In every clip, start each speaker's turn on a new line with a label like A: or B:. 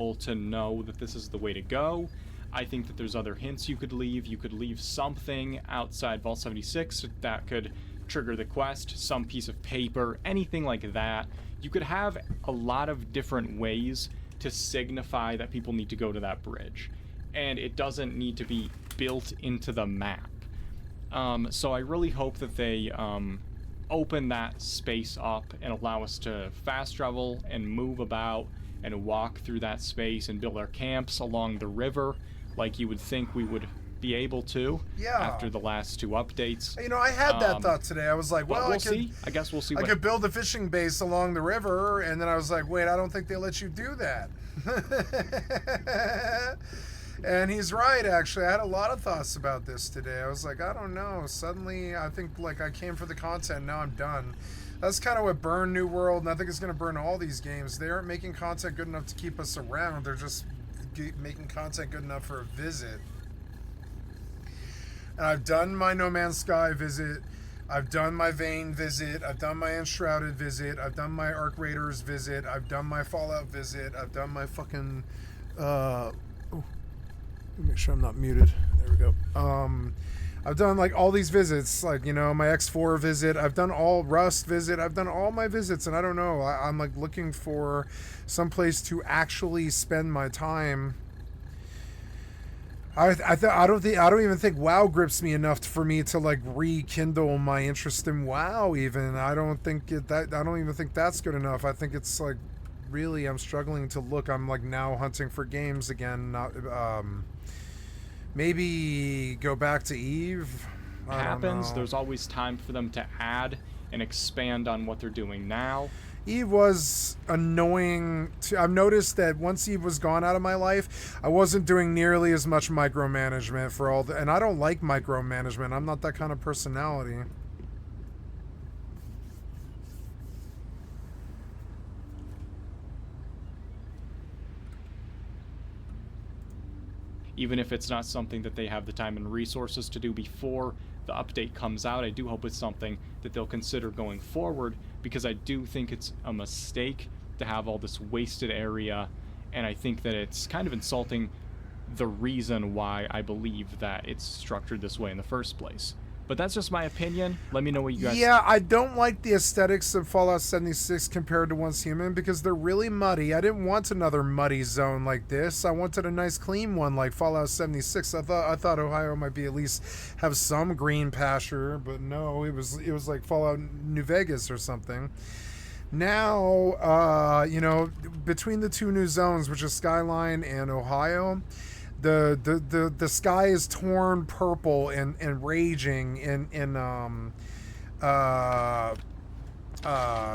A: to know that this is the way to go. I think that there's other hints you could leave. You could leave something outside Vault 76 that could trigger the quest, some piece of paper, anything like that. You could have a lot of different ways to signify that people need to go to that bridge. And it doesn't need to be built into the map. So I really hope that they open that space up and allow us to fast travel and move about and walk through that space and build our camps along the river like you would think we would be able to after the last 2 updates.
B: You know, I had that thought today. I was like, well,
A: we'll see. I guess we'll see.
B: I could build a fishing base along the river, and then I was like, wait, I don't think they let you do that. And he's right, actually. I had a lot of thoughts about this today. I was like, I don't know. Suddenly, I think, like, I came for the content, now I'm done. That's kind of what burned New World, and I think it's going to burn all these games. They aren't making content good enough to keep us around. They're just making content good enough for a visit. And I've done my No Man's Sky visit. I've done my Vane visit. I've done my Enshrouded visit. I've done my Arc Raiders visit. I've done my Fallout visit. I've done my fucking... make sure I'm not muted. There we go. I've done like all these visits, like, you know, my X4 visit. I've done all Rust visit. I've done all my visits, and I don't know. I'm like looking for some place to actually spend my time. I don't even think WoW grips me enough for me to like rekindle my interest in WoW. Even I don't even think that's good enough. I think it's like really I'm struggling to look. I'm like now hunting for games again. Not maybe go back to Eve.
A: Happens. There's always time for them to add and expand on what they're doing now.
B: Eve was annoying. I've noticed that once Eve was gone out of my life, I wasn't doing nearly as much micromanagement for all the, and I don't like micromanagement. I'm not that kind of personality.
A: Even if it's not something that they have the time and resources to do before the update comes out, I do hope it's something that they'll consider going forward, because I do think it's a mistake to have all this wasted area, and I think that it's kind of insulting the reason why I believe that it's structured this way in the first place. But that's just my opinion. Let me know what you guys think.
B: Yeah, I don't like the aesthetics of Fallout 76 compared to Once Human because they're really muddy. I didn't want another muddy zone like this. I wanted a nice clean one like Fallout 76. I thought Ohio might be at least have some green pasture, but no, it was like Fallout New Vegas or something. Now, you know, between the 2 new zones, which is Skyline and Ohio, the sky is torn purple and raging in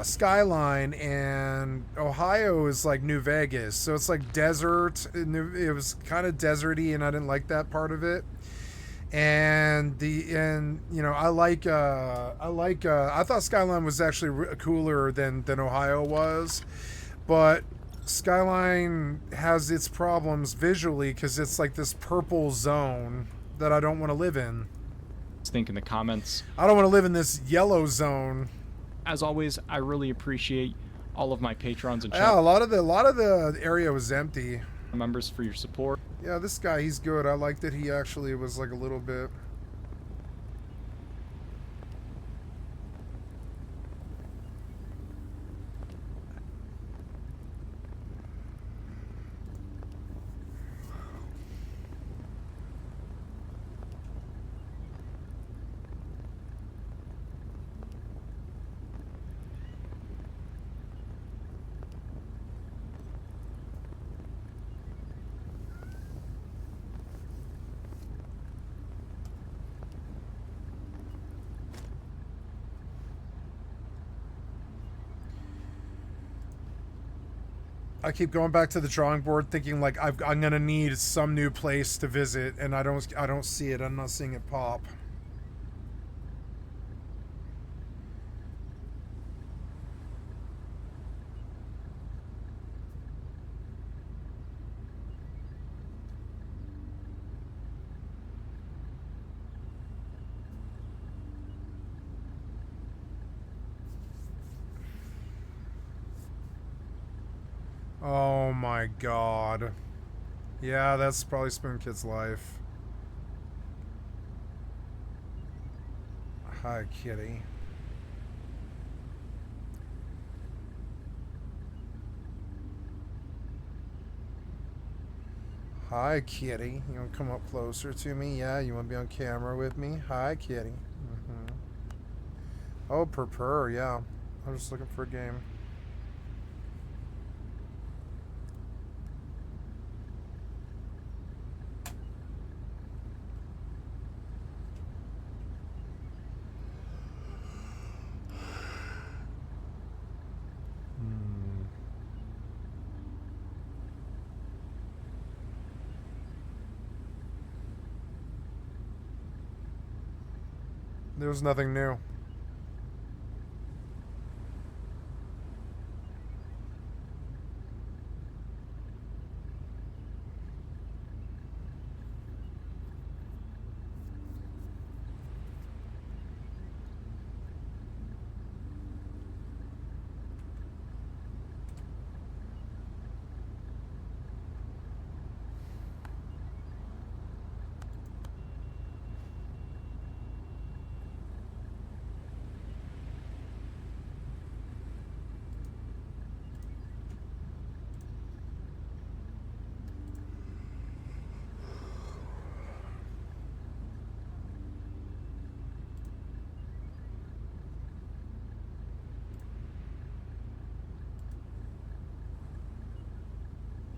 B: Skyline, and Ohio is like New Vegas, so it's like desert. It was kind of deserty, and I didn't like that part of it. And you know, I thought Skyline was actually cooler than Ohio was, but Skyline has its problems visually because it's like this purple zone that I don't want to live in.
A: Think in the comments.
B: I don't want to live in this yellow zone.
A: As always, I really appreciate all of my patrons and chat.
B: Yeah, a lot of the area was empty.
A: Members for your support.
B: Yeah, this guy, he's good. I like that he actually was like a little bit. I keep going back to the drawing board, thinking like I'm gonna need some new place to visit, and I don't see it. I'm not seeing it pop. Oh my god. Yeah, that's probably Spoon Kid's life. Hi, kitty. Hi, kitty. You want to come up closer to me? Yeah, you want to be on camera with me? Hi, kitty. Oh, purr, yeah. I'm just looking for a game. There's nothing new.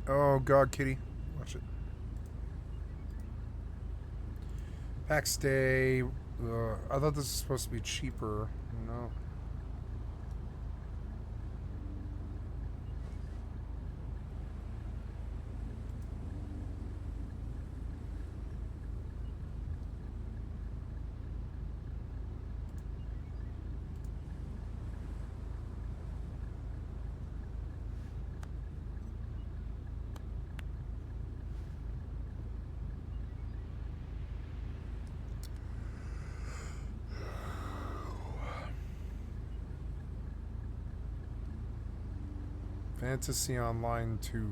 B: Oh god, kitty. Watch it. Pack stay. I thought this was supposed to be cheaper. No. Fantasy Online 2.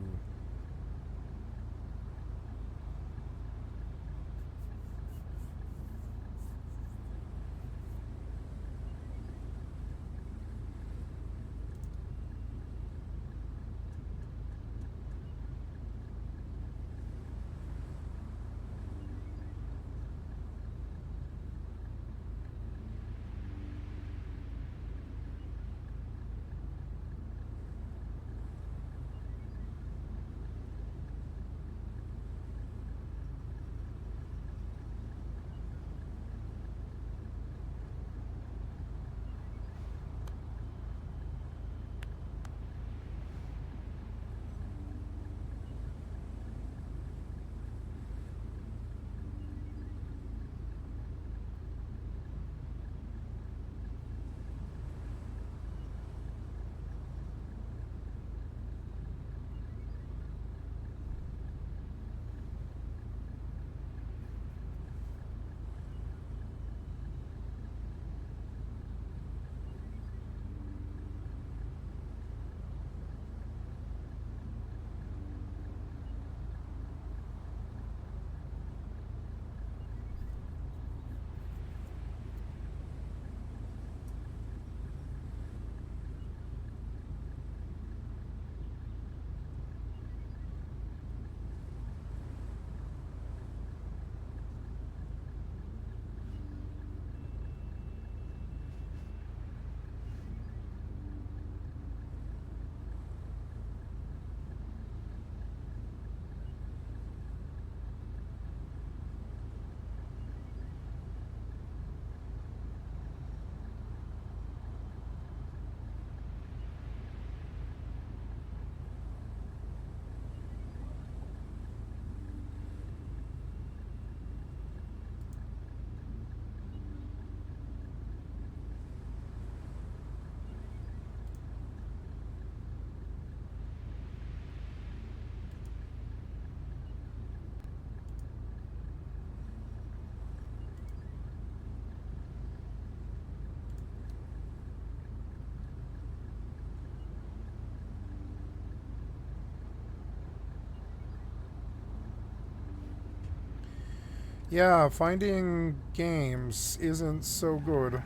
B: Yeah, finding games isn't so good.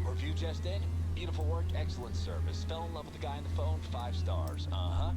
C: Review just in. Beautiful work, excellent service. Fell in love with the guy on the phone, 5 stars. Uh-huh.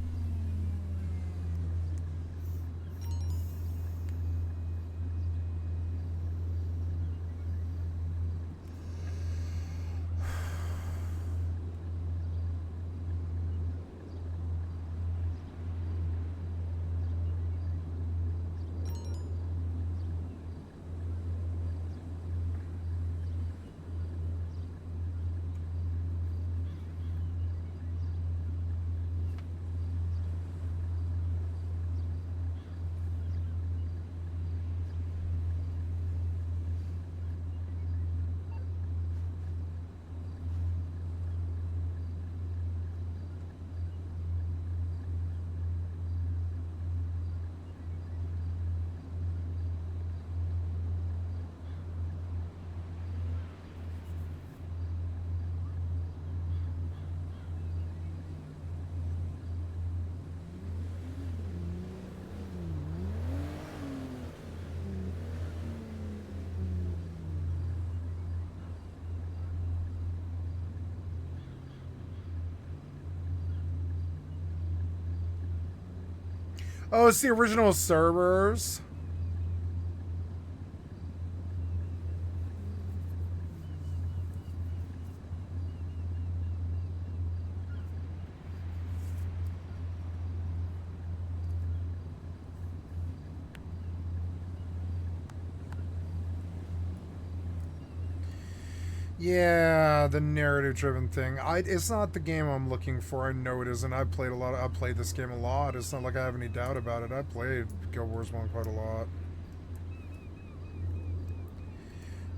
B: Oh, it's the original servers. Yeah, the narrative-driven thing. It's not the game I'm looking for. I know it isn't. I've played this game a lot. It's not like I have any doubt about it. I played Guild Wars 1 quite a lot.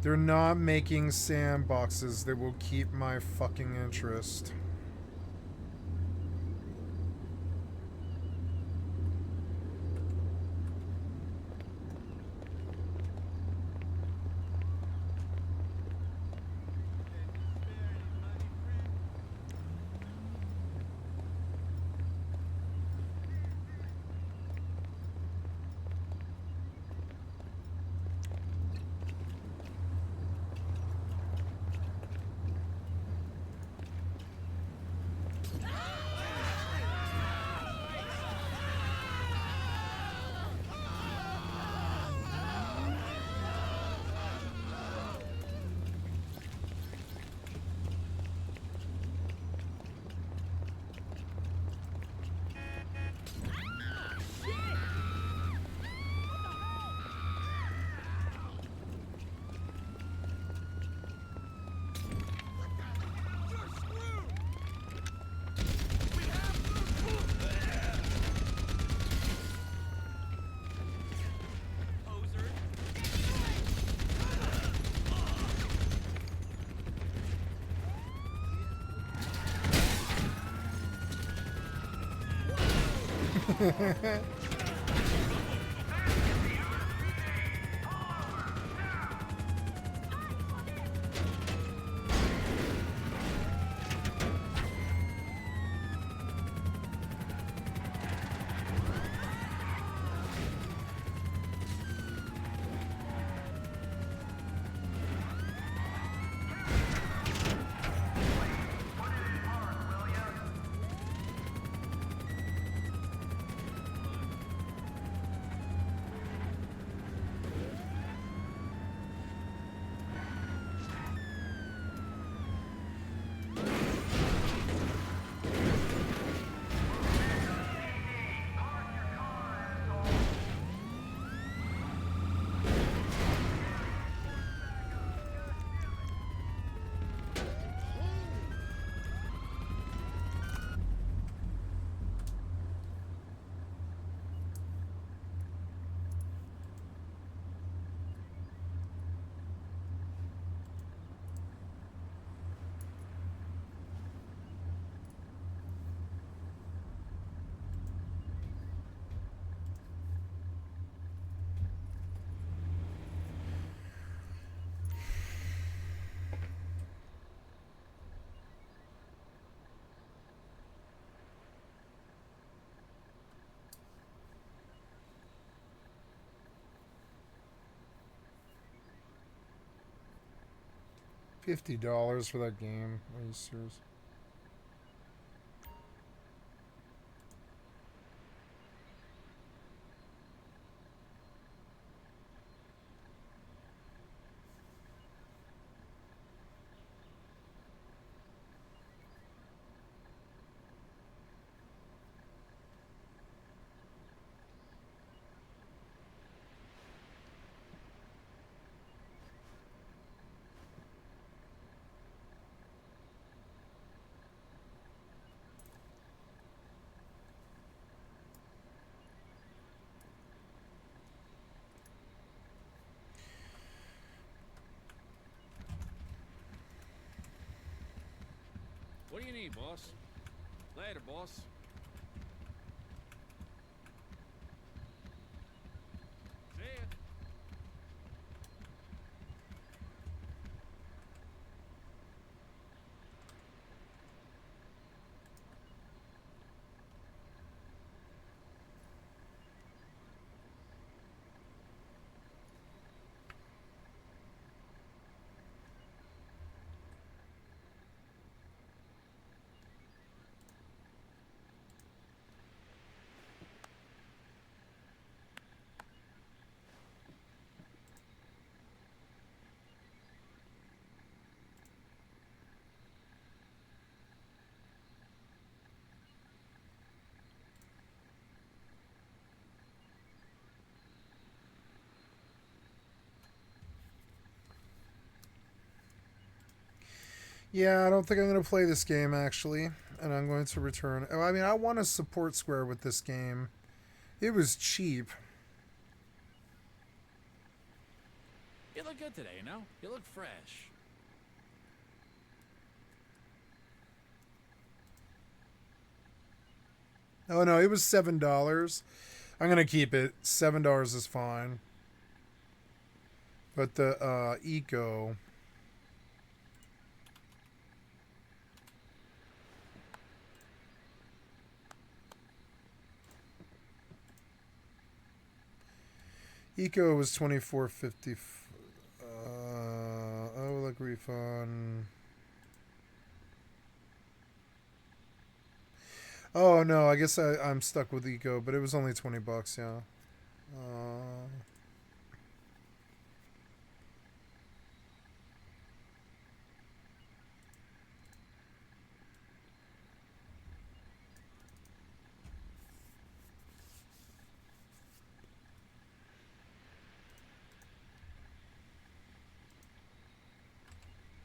B: They're not making sandboxes that will keep my fucking interest. $50 for that game. Are you serious?
D: What do you need, boss? Later, boss. See ya.
B: Yeah, I don't think I'm going to play this game, actually. And I'm going to return. Oh, I mean, I want to support Square with this game. It was cheap.
D: You look good today, you know? You look fresh.
B: Oh, no, it was $7. I'm going to keep it. $7 is fine. But the Eco... Eco was $24.50. Oh, look, refund. Oh no, I guess I'm stuck with Eco, but it was only $20. Yeah.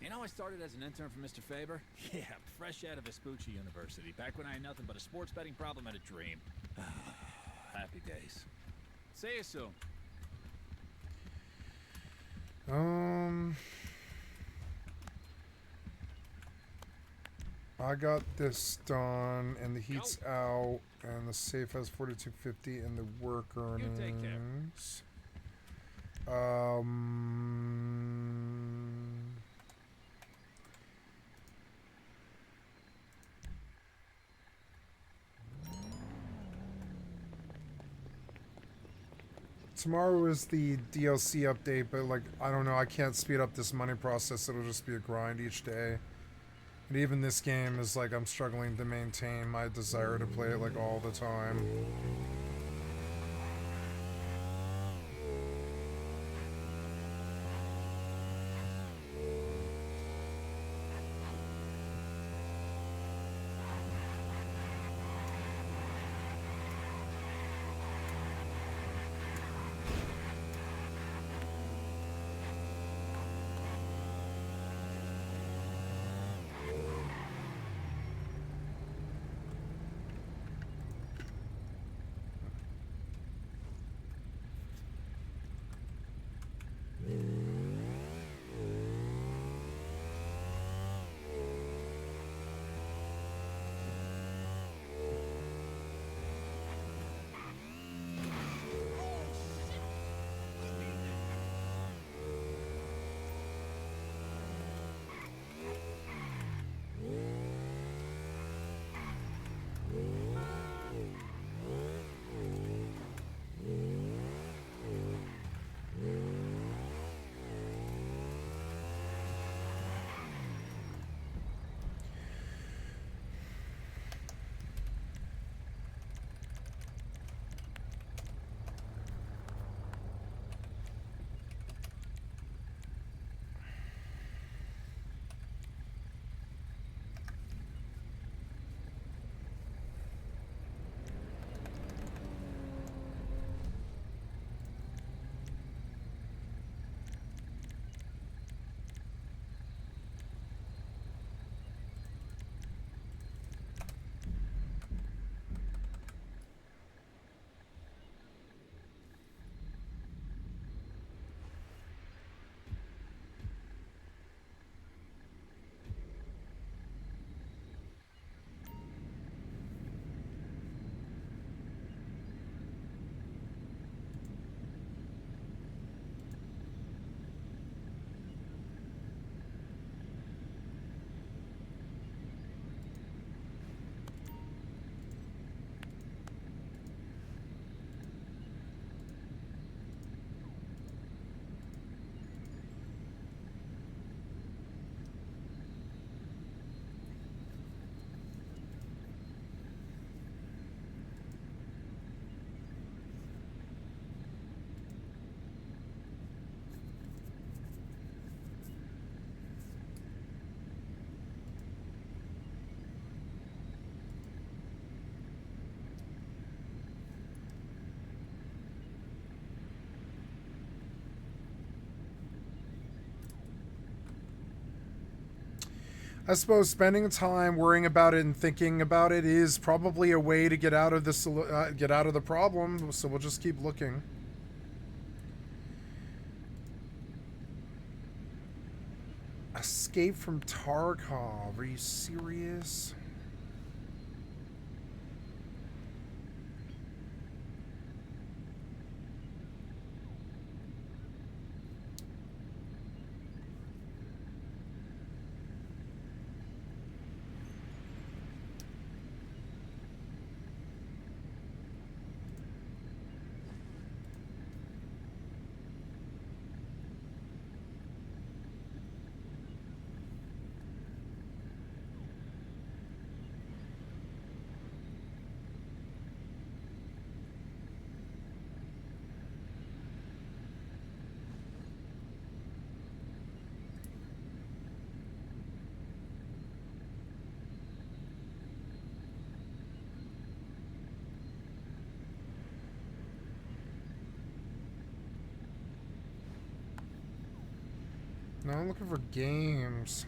D: You know, I started as an intern for Mr. Faber. Yeah, fresh out of Vespucci University, back when I had nothing but a sports betting problem and a dream. Happy days. See you soon.
B: I got this done, and the heat's out, and the safe has 4250, and the work
D: take care.
B: earnings. Tomorrow is the DLC update, but like, I don't know, I can't speed up this money process. It'll just be a grind each day. And even this game is like, I'm struggling to maintain my desire to play it like all the time. I suppose spending time worrying about it and thinking about it is probably a way to get out of the problem. So we'll just keep looking. Escape from Tarkov. Are you serious? No, I'm looking for games.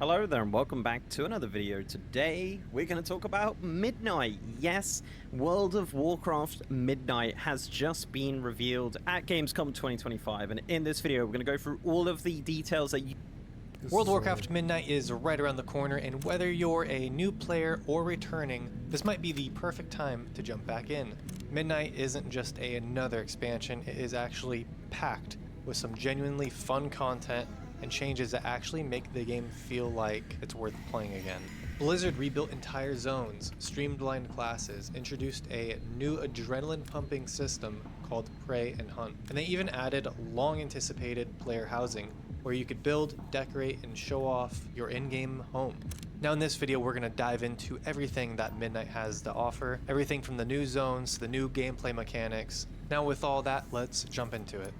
E: Hello there and welcome back to another video. Today we're going to talk about Midnight. Yes, World of Warcraft Midnight has just been revealed at Gamescom 2025, and in this video we're going to go through all of the details that you...
F: World of Warcraft Midnight is right around the corner, and whether you're a new player or returning, this might be the perfect time to jump back in. Midnight isn't just another expansion, it is actually packed with some genuinely fun content and changes that actually make the game feel like it's worth playing again. Blizzard rebuilt entire zones, streamlined classes, introduced a new adrenaline-pumping system called Prey and Hunt, and they even added long-anticipated player housing, where you could build, decorate, and show off your in-game home. Now in this video we're going to dive into everything that Midnight has to offer, everything from the new zones to the new gameplay mechanics. Now with all that, let's jump into it.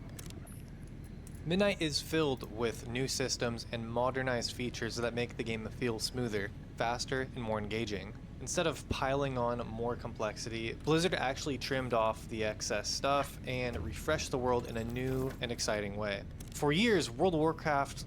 F: Midnight is filled with new systems and modernized features that make the game feel smoother, faster, and more engaging. Instead of piling on more complexity, Blizzard actually trimmed off the excess stuff and refreshed the world in a new and exciting way. For years, World of Warcraft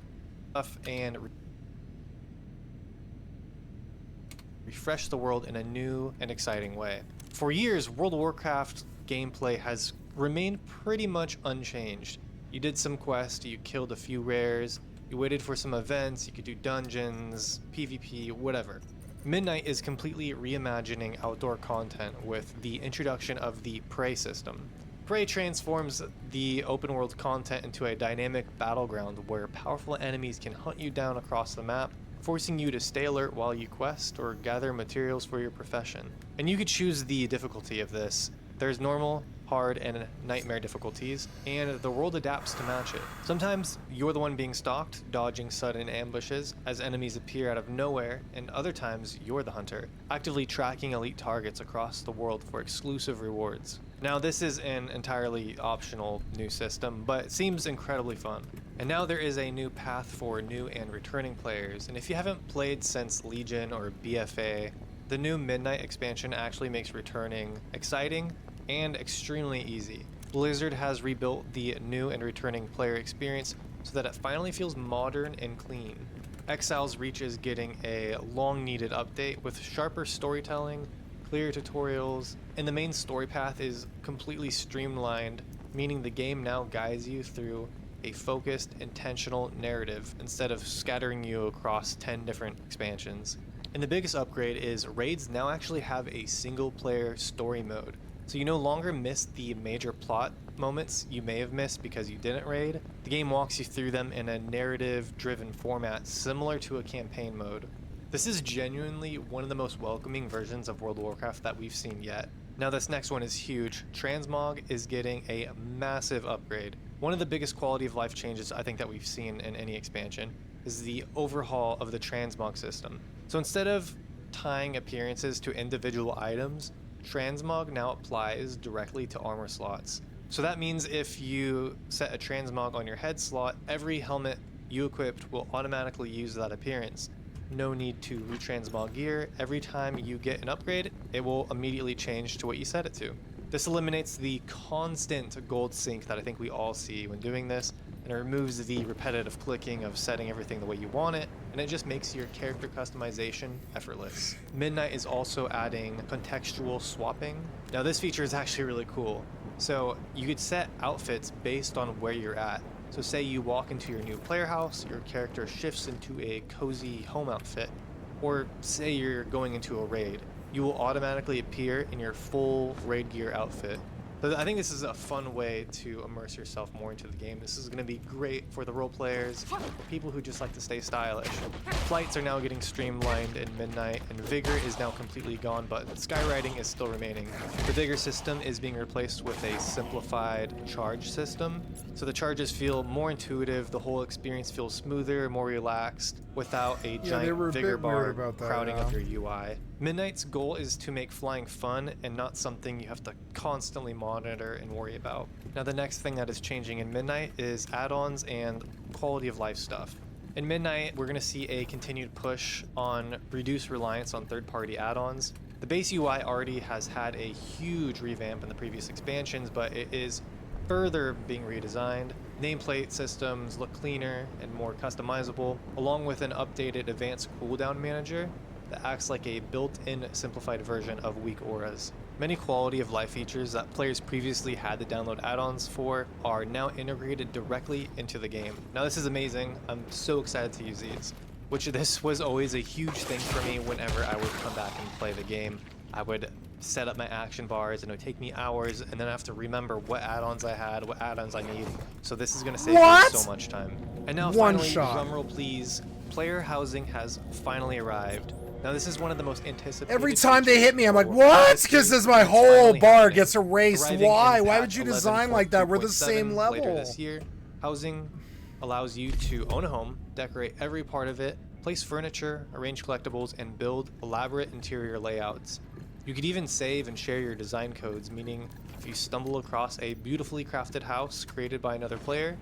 F: refreshed the world in a new and exciting way. For years, World of Warcraft gameplay has remained pretty much unchanged. You did some quests, you killed a few rares, you waited for some events, you could do dungeons, PvP, whatever. Midnight is completely reimagining outdoor content with the introduction of the Prey system. Prey transforms the open world content into a dynamic battleground where powerful enemies can hunt you down across the map, forcing you to stay alert while you quest or gather materials for your profession. And you could choose the difficulty of this. There's normal, hard, and nightmare difficulties, and the world adapts to match it. Sometimes you're the one being stalked, dodging sudden ambushes as enemies appear out of nowhere, and other times you're the hunter, actively tracking elite targets across the world for exclusive rewards. Now this is an entirely optional new system, but it seems incredibly fun. And now there is a new path for new and returning players, and if you haven't played since Legion or BFA, the new Midnight expansion actually makes returning exciting and extremely easy. Blizzard has rebuilt the new and returning player experience so that it finally feels modern and clean. Exile's Reach is getting a long-needed update with sharper storytelling, clear tutorials, and the main story path is completely streamlined, meaning the game now guides you through a focused, intentional narrative instead of scattering you across 10 different expansions. And the biggest upgrade is raids now actually have a single-player story mode. So you no longer miss the major plot moments you may have missed because you didn't raid. The game walks you through them in a narrative-driven format similar to a campaign mode. This is genuinely one of the most welcoming versions of World of Warcraft that we've seen yet. Now this next one is huge. Transmog is getting a massive upgrade. One of the biggest quality of life changes I think that we've seen in any expansion is the overhaul of the transmog system. So instead of tying appearances to individual items, transmog now applies directly to armor slots. So that means if you set a transmog on your head slot, every helmet you equipped will automatically use that appearance. No need to retransmog gear. Every time you get an upgrade, it will immediately change to what you set it to. This eliminates the constant gold sync that I think we all see when doing this, and it removes the repetitive clicking of setting everything the way you want it, and it just makes your character customization effortless. Midnight is also adding contextual swapping. Now this feature is actually really cool. So you could set outfits based on where you're at. So say you walk into your new player house, your character shifts into a cozy home outfit, or say you're going into a raid, you will automatically appear in your full raid gear outfit. So I think this is a fun way to immerse yourself more into the game. This is going to be great for the role players, for people who just like to stay stylish. Flights are now getting streamlined in Midnight, and Vigor is now completely gone, but Skywriting is still remaining. The Vigor system is being replaced with a simplified charge system. So the charges feel more intuitive, the whole experience feels smoother, more relaxed, without a giant Vigor bar crowding up your UI. Midnight's goal is to make flying fun and not something you have to constantly monitor and worry about. Now the next thing that is changing in Midnight is add-ons and quality of life stuff. In Midnight, we're going to see a continued push on reduced reliance on third-party add-ons. The base UI already has had a huge revamp in the previous expansions, but it is further being redesigned. Nameplate systems look cleaner and more customizable, along with an updated advanced cooldown manager that acts like a built-in simplified version of weak auras. Many quality of life features that players previously had to download add-ons for are now integrated directly into the game. Now this is amazing. I'm so excited to use these. This was always a huge thing for me whenever I would come back and play the game. I would set up my action bars and it would take me hours, and then I have to remember what add-ons I had, what add-ons I need. So this is going to save me so much time. And now finally, drumroll please, player housing has finally arrived. Now this is one of the most anticipated.
B: Every time they hit me, I'm like, what? Because as my whole bar gets erased. Why? Why would you design like that? We're the same level.
F: Later this year, housing allows you to own a home, decorate every part of it, place furniture, arrange collectibles, and build elaborate interior layouts. You could even save and share your design codes, meaning if you stumble across a beautifully crafted house created by another player,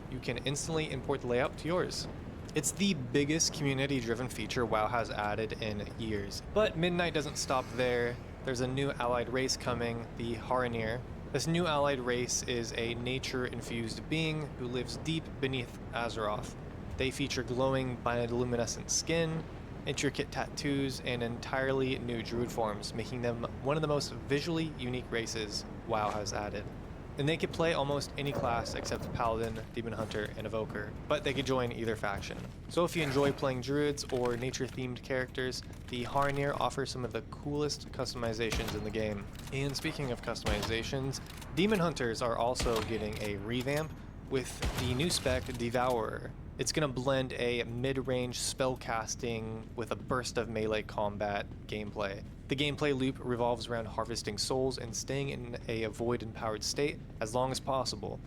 F: you can instantly import the layout to yours. It's the biggest community-driven feature WoW has added in years. But Midnight doesn't stop there. There's a new allied race coming, the Haranir. This new allied race is a nature-infused being who lives deep beneath Azeroth. They feature glowing bioluminescent skin, intricate tattoos, and entirely new druid forms, making them one of the most visually unique races WoW has added. And they could play almost any class except Paladin, Demon Hunter, and Evoker, but they could join either faction. So if you enjoy playing druids or nature-themed characters, the Haranir offers some of the coolest customizations in the game. And speaking of customizations, Demon Hunters are also getting a revamp with the new spec Devourer. It's going to blend a mid-range spellcasting with a burst of melee combat gameplay. The gameplay loop revolves around harvesting souls and staying in a void-empowered state as long as possible.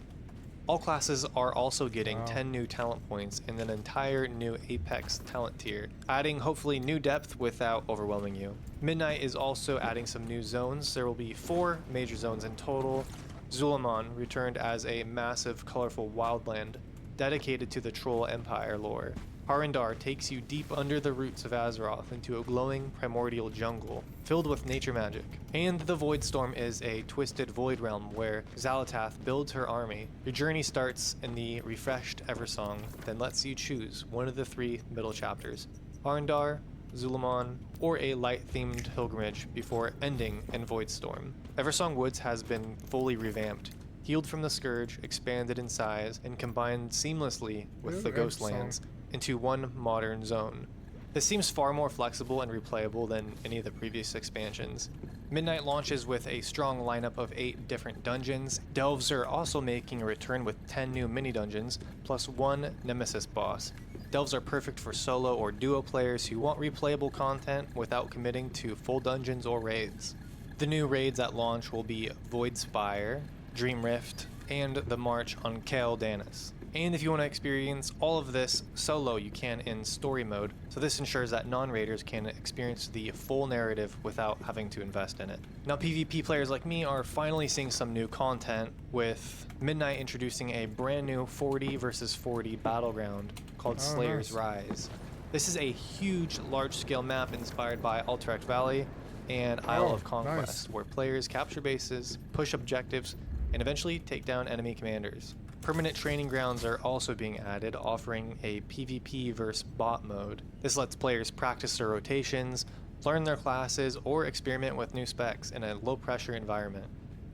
F: All classes are also getting 10 new talent points and an entire new Apex talent tier, adding hopefully new depth without overwhelming you. Midnight is also adding some new zones. There will be 4 major zones in total. Zul'Aman returned as a massive, colorful wildland dedicated to the Troll Empire lore. Harandar takes you deep under the roots of Azeroth into a glowing primordial jungle filled with nature magic. And the Voidstorm is a twisted void realm where Xal'atath builds her army. Your journey starts in the refreshed Eversong, then lets you choose one of the 3 middle chapters, Harandar, Zul'Aman, or a light-themed pilgrimage before ending in Voidstorm. Eversong Woods has been fully revamped, healed from the Scourge, expanded in size, and combined seamlessly with the Ghostlands into one modern zone. This seems far more flexible and replayable than any of the previous expansions. Midnight launches with a strong lineup of 8 different dungeons. Delves are also making a return with 10 new mini-dungeons, plus 1 Nemesis boss. Delves are perfect for solo or duo players who want replayable content without committing to full dungeons or raids. The new raids at launch will be Voidspire, Dream Rift, and the March on Kael Danis. And if you want to experience all of this solo, you can in story mode, so this ensures that non-raiders can experience the full narrative without having to invest in it. Now PvP players like me are finally seeing some new content, with Midnight introducing a brand new 40 versus 40 battleground called Slayer's Rise. This is a huge, large-scale map inspired by Alterac Valley and Isle of Conquest, where players capture bases, push objectives, and eventually take down enemy commanders. Permanent training grounds are also being added, offering a PvP vs bot mode. This lets players practice their rotations, learn their classes, or experiment with new specs in a low-pressure environment.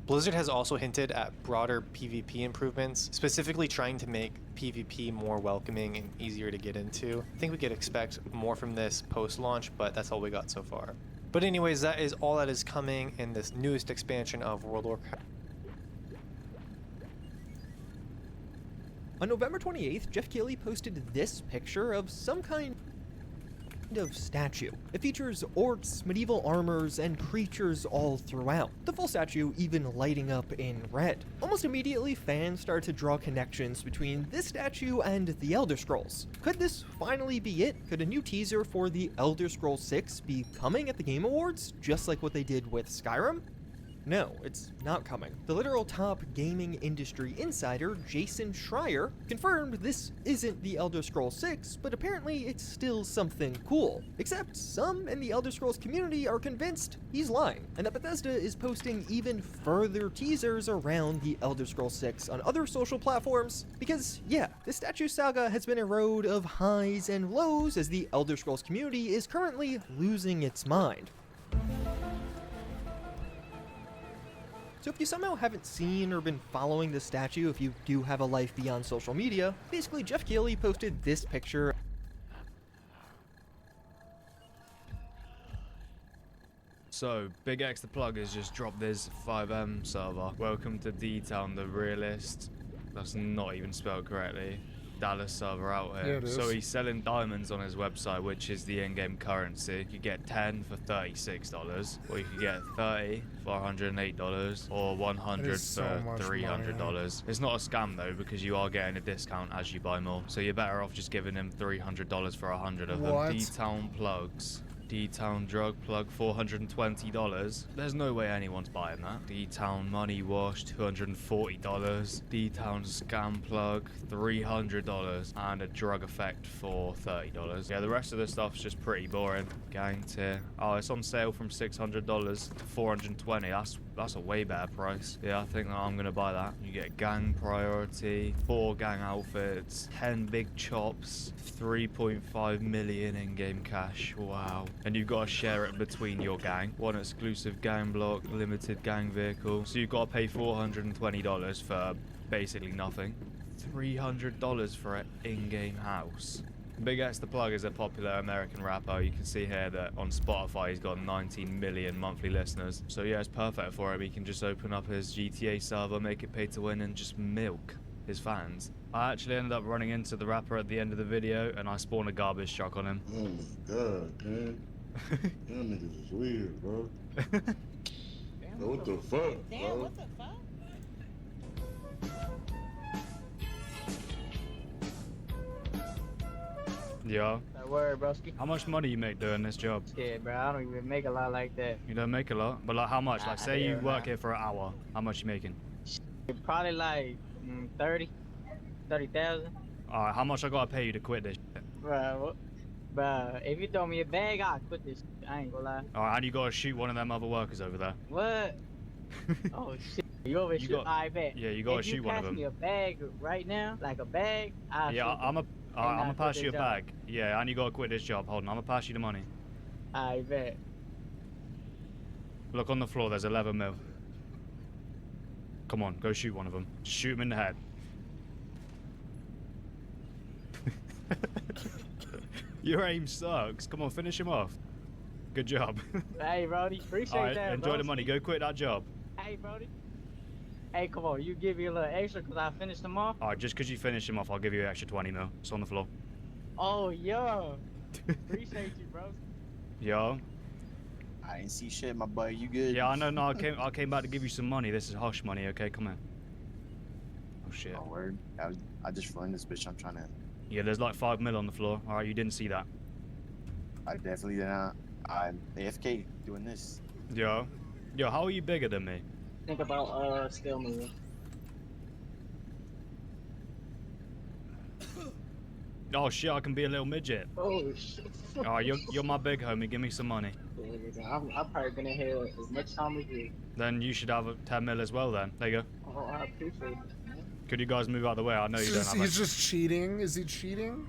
F: Blizzard has also hinted at broader PvP improvements, specifically trying to make PvP more welcoming and easier to get into. I think we could expect more from this post-launch, but that's all we got so far. But anyways, that is all that is coming in this newest expansion of World of Warcraft.
G: On November 28th, Jeff Keighley posted this picture of some kind of statue. It features orcs, medieval armors, and creatures all throughout, the full statue even lighting up in red. Almost immediately, fans started to draw connections between this statue and the Elder Scrolls. Could this finally be it? Could a new teaser for the Elder Scrolls 6 be coming at the Game Awards, just like what they did with Skyrim? No, it's not coming. The literal top gaming industry insider, Jason Schreier, confirmed this isn't the Elder Scrolls 6, but apparently it's still something cool. Except some in the Elder Scrolls community are convinced he's lying, and that Bethesda is posting even further teasers around the Elder Scrolls 6 on other social platforms, because yeah, the statue saga has been a road of highs and lows as the Elder Scrolls community is currently losing its mind. So if you somehow haven't seen or been following the statue, if you do have a life beyond social media, basically Jeff Keighley posted this picture.
H: So, Big X the plug has just dropped this 5M server. Welcome to D-Town, the realist. That's not even spelled correctly. Dallas server out here.
B: Yeah, it is.
H: So he's selling diamonds on his website, which is the in-game currency. You get 10 for $36, or you could get 30 for $108, or 100
B: is so
H: for
B: much
H: $300. It's not a scam though, because you are getting a discount as you buy more. So you're better off just giving him $300 for 100 of
B: What?
H: them. D-Town plugs. D-Town drug plug, $420. There's no way anyone's buying that. D-Town money wash, $240. D-Town scam plug, $300. And a drug effect for $30. Yeah, the rest of the stuff's just pretty boring. Gang tier. Oh, it's on sale from $600 to $420. That's a way better price. Yeah, I think that I'm gonna buy that. You get gang priority, 4 gang outfits, 10 big chops, 3.5 million in-game cash. Wow. And you've got to share it between your gang. 1 exclusive gang block, limited gang vehicle. So you've got to pay $420 for basically nothing. $300 for an in-game house. Big X the Plug is a popular American rapper. You can see here that on Spotify he's got 19 million monthly listeners. So yeah, it's perfect for him. He can just open up his GTA server, make it pay to win, and just milk his fans. I actually ended up running into the rapper at the end of the video, and I spawned a garbage truck on him.
I: Oh my god, man. Them niggas is weird, bro. Bro, what the fuck,
J: Damn,
I: bro?
J: what the fuck?
H: Yeah.
K: That word, broski.
H: How much money you make doing this job?
K: Yeah, bro, I don't even make a lot like that.
H: You don't make a lot, but like how much? Like say you
K: yeah,
H: work
K: nah.
H: here for an hour, how much you making?
K: Probably like 30,000.
H: Alright, how much I gotta pay you to quit this shit?
K: Bro, if you throw me a bag, I'll quit this shit. I ain't gonna lie.
H: Alright, and you gotta shoot one of them other workers over there.
K: What? Oh shit. You over shoot? I bet.
H: Yeah, you gotta shoot one of
K: If
H: them.
K: you pass me a bag right now, like a bag, I'll
H: Yeah,
K: shoot
H: I'm
K: it.
H: gonna
K: I'll
H: pass
K: quit
H: you a
K: this job.
H: bag. Yeah, and you gotta quit this job. Hold on, I'm gonna pass you the money.
K: I bet.
H: Look on the floor, there's 11 mil. Come on, go shoot one of them. Shoot him in the head. Your aim sucks. Come on, finish him off. Good job.
K: Hey, Brody, appreciate
H: Alright,
K: that,
H: enjoy the
K: broski.
H: money. Go quit that job.
K: Hey, Brody. Hey, come on, you give me a little extra because I finished them off?
H: Alright, just because you finish him off, I'll give you an extra 20 mil. It's on the floor.
K: Oh, yeah. Appreciate you, bro.
H: Yo.
L: I ain't see shit, my boy. You good?
H: Yeah, I know. No, I came back to give you some money. This is hush money. Okay, come here. Oh shit.
L: Oh, word. I just run this bitch. I'm trying to.
H: Yeah, there's like 5 mil on the floor. All right, you didn't see that.
L: I definitely did not. I'm AFK doing this.
H: Yo, how are you bigger than me?
K: Think about still moving.
H: Oh shit, I can be a little midget.
K: Oh shit.
H: All right, you're my big homie. Give me some money.
K: I've probably been in here as much time as you.
H: Then you should have a 10 mil as well. Then there you go.
K: Oh, I appreciate it.
H: Could you guys move out of the way? I know you don't have.
B: He's just cheating. Is he cheating?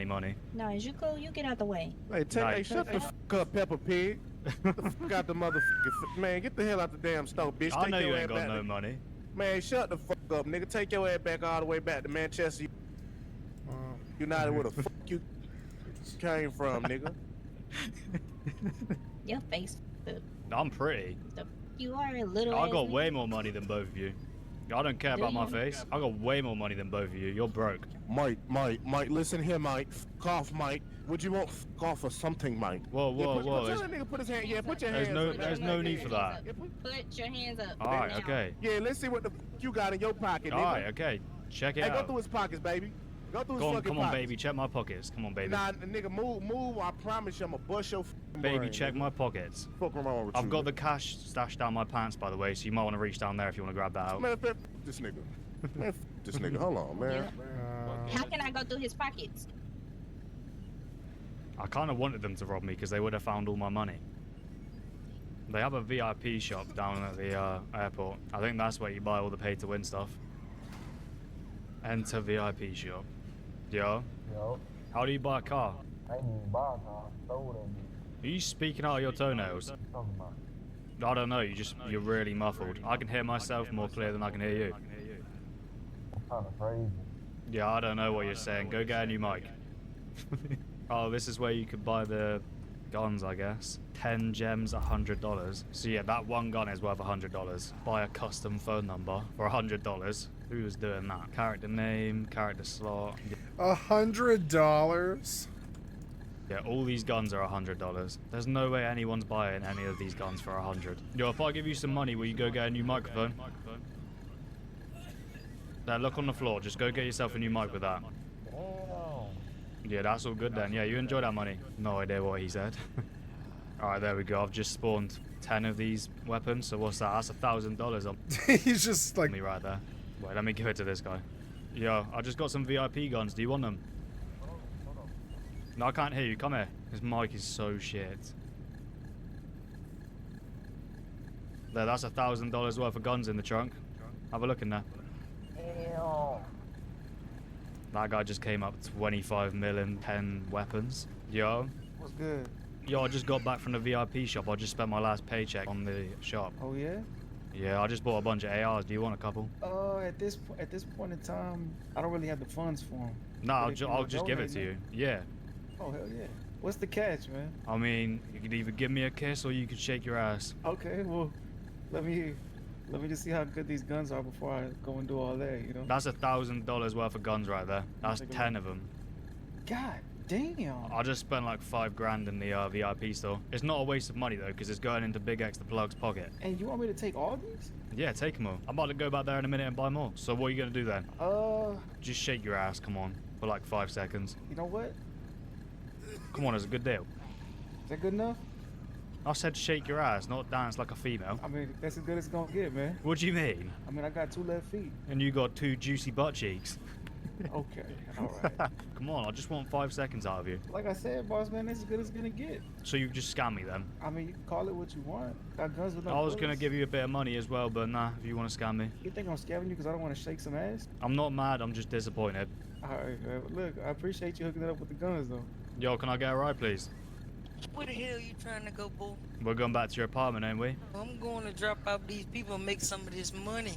H: Money.
J: No, is you cool? You get out the way.
M: Hey, shut the fuck up, Peppa Pig.
J: Got the motherfucking man. Get the hell out the damn store, bitch.
H: I
J: Take
H: know
J: your
H: you
J: ass
H: ain't got
J: back
H: no
J: to-
H: money.
J: Man, shut the fuck up, nigga. Take your ass back all the way back to Manchester United, where the fuck you came from, nigga.
M: Your face.
H: I'm pretty.
M: You are a little.
H: I
M: ass
H: got
M: nigga.
H: way more money than both of you. I don't care
M: Do
H: about my
M: you?
H: face. I got way more money than both of you. You're broke.
J: Mike, listen here, Mike. Fuck off, Mike. Would you want fuck off or something, Mike?
H: Whoa, whoa, whoa.
J: Tell that nigga put his hand. Yeah, put your
H: There's
J: hands
H: no,
J: up.
H: there's no need for that.
M: Put your hands up.
H: All right,
M: now.
H: okay.
J: Yeah, let's see what the fuck you got in your pocket, nigga.
H: All right, okay. Check it
J: Hey, go
H: out.
J: through his pockets, baby. Go through his
H: Go on,
J: fucking
H: come on,
J: pockets.
H: baby. Check my pockets. Come on, baby.
J: Nah, nigga, move. I promise you, I'ma bust your fucking
H: Baby,
J: brain,
H: check
J: nigga.
H: my pockets.
J: Fuck wrong with you?
H: I've got the cash stashed down my pants, by the way, so you might want to reach down there if you want to grab that out.
J: Man, fuck this nigga. Man, fuck this nigga. Hold on, man.
M: How can I go through his pockets?
H: I kind of wanted them to rob me because they would have found all my money. They have a VIP shop down at the airport. I think that's where you buy all the pay-to-win stuff. Enter VIP shop. Yo.
N: Yo,
H: How do you buy a car?
N: I ain't even buy a car. Sold them.
H: Are you speaking out of your toenails?
N: What you talking about?
H: I don't know. You're really muffled. I can hear myself more clear than I can hear you.
N: I'm kind of crazy.
H: Yeah, I don't know what you're saying. Go get a new mic. Oh, this is where you could buy the guns, I guess. 10 gems, $100. So yeah, that one gun is worth $100. Buy a custom phone number for $100. Who was doing that? Character name, character slot.
B: $100?
H: Yeah, all these guns are $100. There's no way anyone's buying any of these guns for $100. Yo, if I give you some money, will you go get a new microphone? There, look on the floor. Just go get yourself a new mic with that. Yeah, that's all good then. Yeah, you enjoy that money. No idea what he said. Alright, there we go. I've just spawned 10 of these weapons. So what's that? That's $1,000 on
B: He's just like
H: me right there. Wait, let me give it to this guy. Yo, I just got some VIP guns. Do you want them? No, I can't hear you. Come here. His mic is so shit. There, that's $1,000 worth of guns in the trunk. Have a look in there. That guy just came up 25 million, 10 weapons. Yo.
O: What's good?
H: Yo, I just got back from the VIP shop. I just spent my last paycheck on the shop.
O: Oh yeah?
H: Yeah, I just bought a bunch of ARs. Do you want a couple?
O: At this point in time, I don't really have the funds for them.
H: No, I'll just give it to you. Yeah.
O: Oh hell yeah. What's the catch, man?
H: I mean, you could either give me a kiss or you could shake your ass.
O: Okay, well, let me just see how good these guns are before I go and do all that, you know?
H: That's $1,000 worth of guns right there. That's 10 of them.
O: God damn.
H: I just spent like $5 in the VIP store. It's not a waste of money though, because it's going into Big X the Plug's pocket.
O: And you want me to take all these?
H: Yeah, take them all. I'm about to go back there in a minute and buy more. So what are you gonna do then? Just shake your ass, come on, for like 5 seconds.
O: You know what?
H: Come on, it's a good deal.
O: Is that good enough?
H: I said shake your ass, not dance like a female.
O: I mean, that's as good as it's gonna get, man.
H: What do you mean?
O: I mean, I got 2 left feet.
H: And you got 2 juicy butt cheeks.
O: Okay, alright.
H: Come on, I just want 5 seconds out of you.
O: Like I said, boss man, that's as good as it's gonna get.
H: So you just scam me then?
O: I mean, you can call it what you want. Got guns with no
H: I was gonna
O: bullets.
H: give you a bit of money as well, but nah, if you want to scam me.
O: You think I'm scamming you because I don't want to shake some ass?
H: I'm not mad, I'm just disappointed.
O: Alright, look, I appreciate you hooking it up with the guns, though.
H: Yo, can I get a ride, please?
P: Where the hell you trying to go, boy?
H: We're going back to your apartment, ain't we?
P: I'm going to drop out these people and make some of this money.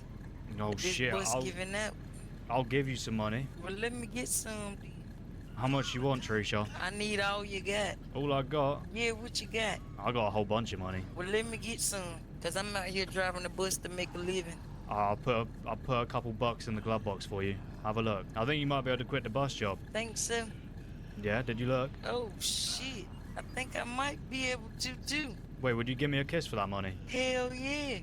H: Oh
P: This
H: shit,
P: bus giving out.
H: I'll give you some money.
P: Well, let me get some.
H: How much you want, Trisha?
P: I need all you got.
H: All I got?
P: Yeah, what you got?
H: I got a whole bunch of money.
P: Well, let me get some, cause I'm out here driving the bus to make a living.
H: I'll put a couple bucks in the glove box for you. Have a look. I think you might be able to quit the bus job.
P: Think so?
H: Yeah, did you look?
P: Oh shit! I think I might be able to too.
H: Wait, would you give me a kiss for that money?
P: Hell yeah!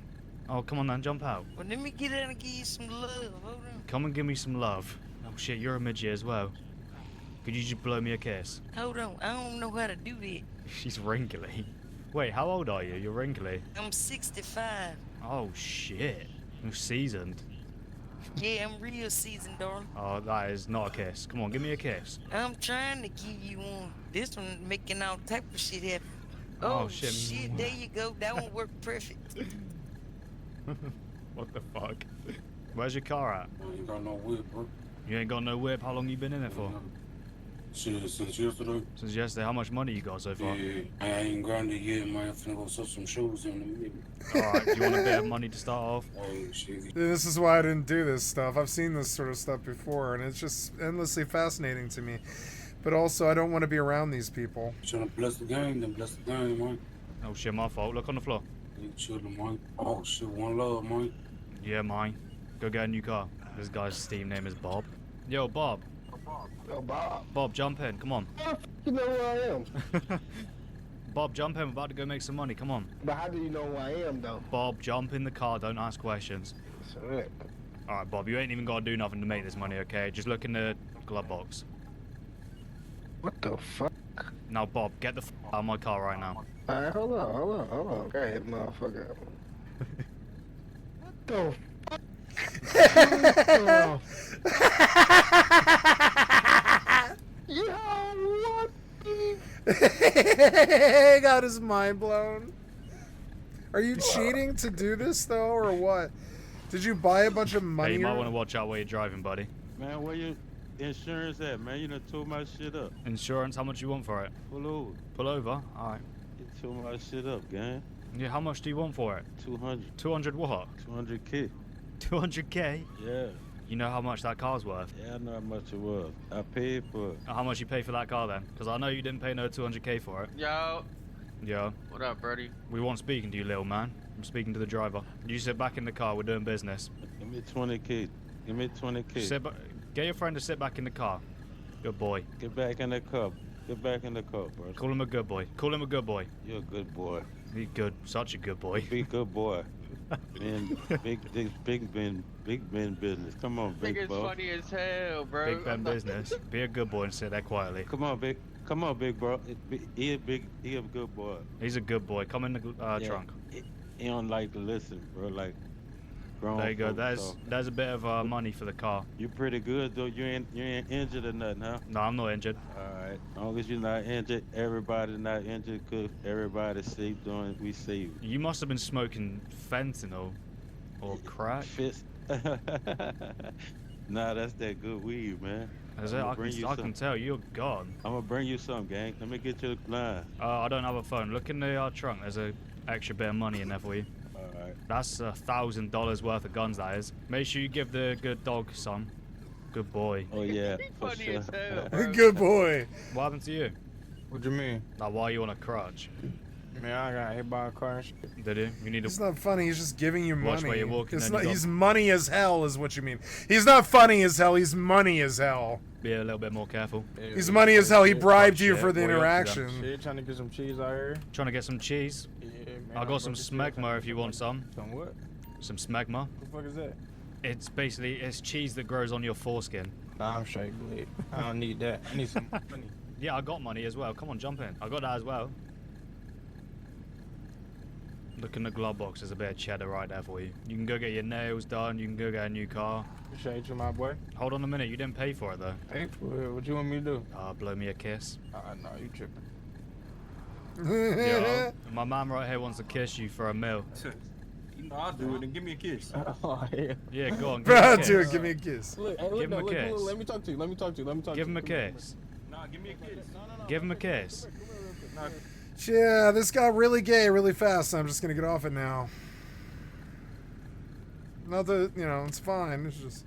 H: Oh, come on then, jump out.
P: Well, let me get out and give you some love. Hold on.
H: Come and give me some love. Oh shit, you're a midget as well. Could you just blow me a kiss?
P: Hold on. I don't know how to do that.
H: She's wrinkly. Wait, how old are you? You're wrinkly.
P: I'm 65.
H: Oh shit. You're seasoned.
P: Yeah, I'm real seasoned, darling.
H: Oh, that is not a kiss. Come on, give me a kiss.
P: I'm trying to give you one. This one making all type of shit happen.
H: Oh,
P: Oh,
H: shit.
P: there you go. That one worked perfect.
H: What the fuck? Where's your car at?
I: You got no whip, bro.
H: You ain't got no whip. How long you been in it for?
I: Shit, since yesterday.
H: Since yesterday, how much money you got so far?
I: Yeah, I ain't grinded yet, man. I'm finna go sell some shoes in a minute.
H: Alright, do you want a bit of money to start off?
I: Oh, shit.
B: This is why I didn't do this stuff. I've seen this sort of stuff before, and it's just endlessly fascinating to me. But also, I don't want to be around these people.
I: Trying to bless the game, then bless the game, man.
H: Oh shit, my fault. Look on the floor.
I: You chillin', man. Oh, shit, one love, man.
H: Yeah, mine. Go get a new car. This guy's Steam name is Bob. Yo, Bob.
N: Yo, Bob.
H: Bob, jump in. Come on.
N: You know who I am.
H: Bob, jump in. We're about to go make some money. Come on.
N: But how do you know who I am, though?
H: Bob, jump in the car. Don't ask questions.
N: Shit.
H: Alright, Bob, you ain't even got to do nothing to make this money, okay? Just look in the glove box.
N: What the fuck?
H: Now, Bob, get the out of my car right now.
N: Alright, hold on. Okay, motherfucker. What the fuck? Yo, what?
B: He got his mind blown. Are you cheating to do this, though, or what? Did you buy a bunch of money?
H: Hey, you might want to watch out where you're driving, buddy.
Q: Man, where your insurance at, man? You done tore my shit up.
H: Insurance, how much you want for it?
Q: Pull over.
H: Pull over? Alright.
Q: You tore my shit up, gang.
H: Yeah, how much do you want for it?
Q: 200.
H: 200 what?
Q: 200K.
H: 200K?
Q: Yeah.
H: You know how much that car's worth?
Q: Yeah, I know how much it was. I paid for it.
H: How much you pay for that car then? Because I know you didn't pay no 200K for it.
R: Yo.
H: Yeah.
R: What up, Brody?
H: We weren't speaking to you, little man. I'm speaking to the driver. You sit back in the car. We're doing business.
Q: Give me 20K. Give me 20K.
H: Get your friend to sit back in the car. Good boy.
Q: Get back in the car. Get back in the car, bro.
H: Call him a good boy. Call him a good boy.
Q: You're a good boy.
H: He's good. Such a good boy.
Q: Be a good boy. Man, big Ben business. Come on, big
R: Nigga's
Q: bro.
R: funny as hell, bro.
H: Big Ben business. Be a good boy and sit there quietly.
Q: Come on, big bro. He a good boy.
H: He's a good boy. Come in the trunk.
Q: He don't like to listen, bro. Like grown.
H: There you go.
Q: folks,
H: There's a bit of money for the car.
Q: You pretty good though. You ain't injured or nothing, huh?
H: No, I'm not injured.
Q: All right. As long as you're not injured, everybody not injured. Cause everybody safe doing we safe.
H: You must have been smoking fentanyl or crack.
Q: Fist. Nah, that's that good weed, man.
H: Is it? I can tell you're gone.
Q: I'm gonna bring you some, gang. Let me get you the line.
H: I don't have a phone. Look in the trunk. There's a extra bit of money in there for you.
Q: Alright.
H: That's $1,000 worth of guns, that is. Make sure you give the good dog some. Good boy.
Q: Oh yeah. For
R: Funny
Q: sure.
R: as hell, bro.
B: Good boy.
H: What happened to you?
O: What you mean?
H: Like, why are you on a crutch?
O: Man, I got hit by a car and shit.
H: Did you? You need to
B: It's not funny. He's just giving you money.
H: watch where you're walking.
B: It's
H: then
B: not,
H: you
B: he's money as hell, is what you mean. He's not funny as hell. He's money as hell.
H: be a little bit more careful.
B: He's money as hell. He bribed you
H: Shit,
B: for the
H: what are you up to then?
B: interaction.
O: Shit, trying to get some cheese out here.
H: Trying to get some cheese.
O: Yeah, man.
H: I got some smegma if you want some.
O: Some what?
H: Some smegma.
O: What the fuck is that?
H: It's cheese that grows on your foreskin.
O: Nah, I'm straight, bleed. I don't need that. I need some money.
H: Yeah, I got money as well. Come on, jump in. I got that as well. Look in the glove box. There's a bit of cheddar right there for you. You can go get your nails done. You can go get a new car.
O: Appreciate you, my boy.
H: Hold on a minute. You didn't pay for it though.
O: Pay for it. What you want me to do?
H: Blow me a kiss.
O: No, you tripping.
H: Yeah, my mum right here wants to kiss you for a meal.
O: You know I'll do it and give me a kiss. Oh, yeah.
H: Yeah, go on.
B: Bro, I'll do it. Give me a kiss.
O: Look, hey,
H: Give him a kiss.
O: Look, let me talk to you. Let me talk to you. Let me talk
H: Give
O: to you.
H: him a kiss.
O: Nah, give me a kiss. No.
H: Give him a kiss.
B: Yeah, this got really gay really fast. So I'm just gonna get off it now. Not that, you know, it's fine. It's just.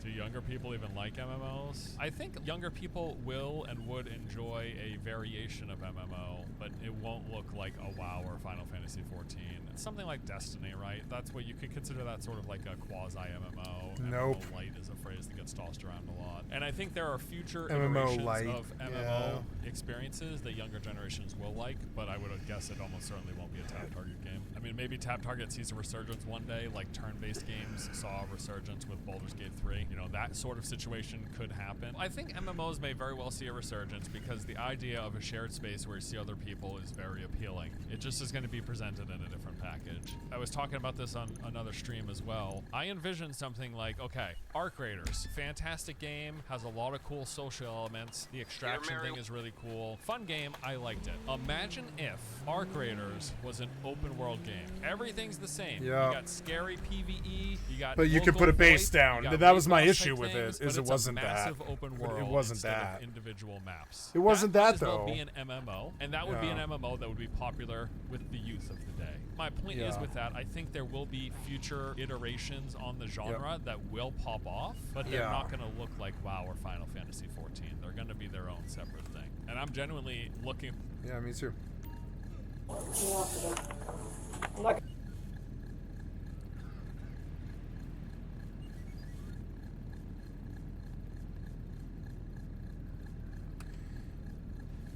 S: Do younger people even like MMOs? I think younger people will and would enjoy a variation of MMO, but it won't look like a WoW or Final Fantasy 14. It's something like Destiny, right? That's what you could consider that sort of like a quasi-MMO.
B: Nope.
S: MMO light is a phrase that gets tossed around a lot. And I think there are future
B: MMO
S: iterations
B: light,
S: of MMO experiences that younger generations will like, but I would guess it almost certainly won't be a tap target game. I mean, maybe tap target sees a resurgence one day, like turn-based games saw a resurgence with Baldur's Gate 3. You know, that sort of situation could happen. I think MMOs may very well see a resurgence because the idea of a shared space where you see other people is very appealing. It just is going to be presented in a different package. I was talking about this on another stream as well. I envision something like, okay, Arc Raiders, fantastic game, has a lot of cool social elements. The extraction thing is really cool. Fun game, I liked it. Imagine if Arc Raiders was an open world game. Everything's the same.
B: Yeah.
S: You got scary PvE, you got
B: But you could
S: local
B: put a base
S: voice,
B: down.
S: you got
B: That was my
S: weight loss
B: issue
S: type
B: with
S: things,
B: it, is
S: but
B: it
S: it's
B: wasn't
S: a
B: that.
S: massive open world
B: It wasn't
S: instead
B: that.
S: of individual maps.
B: It wasn't
S: that
B: that,
S: might as well
B: though.
S: be an MMO, and that would be an
B: Yeah.
S: MMO that would be popular with the youth of the day. My point is
B: Yeah.
S: with that, I think there will be future iterations on the genre that will pop off, but they're
B: Yeah.
S: not going to look like WoW or Final Fantasy 14. They're going to be their own separate thing. And I'm genuinely looking...
B: Yeah, me too.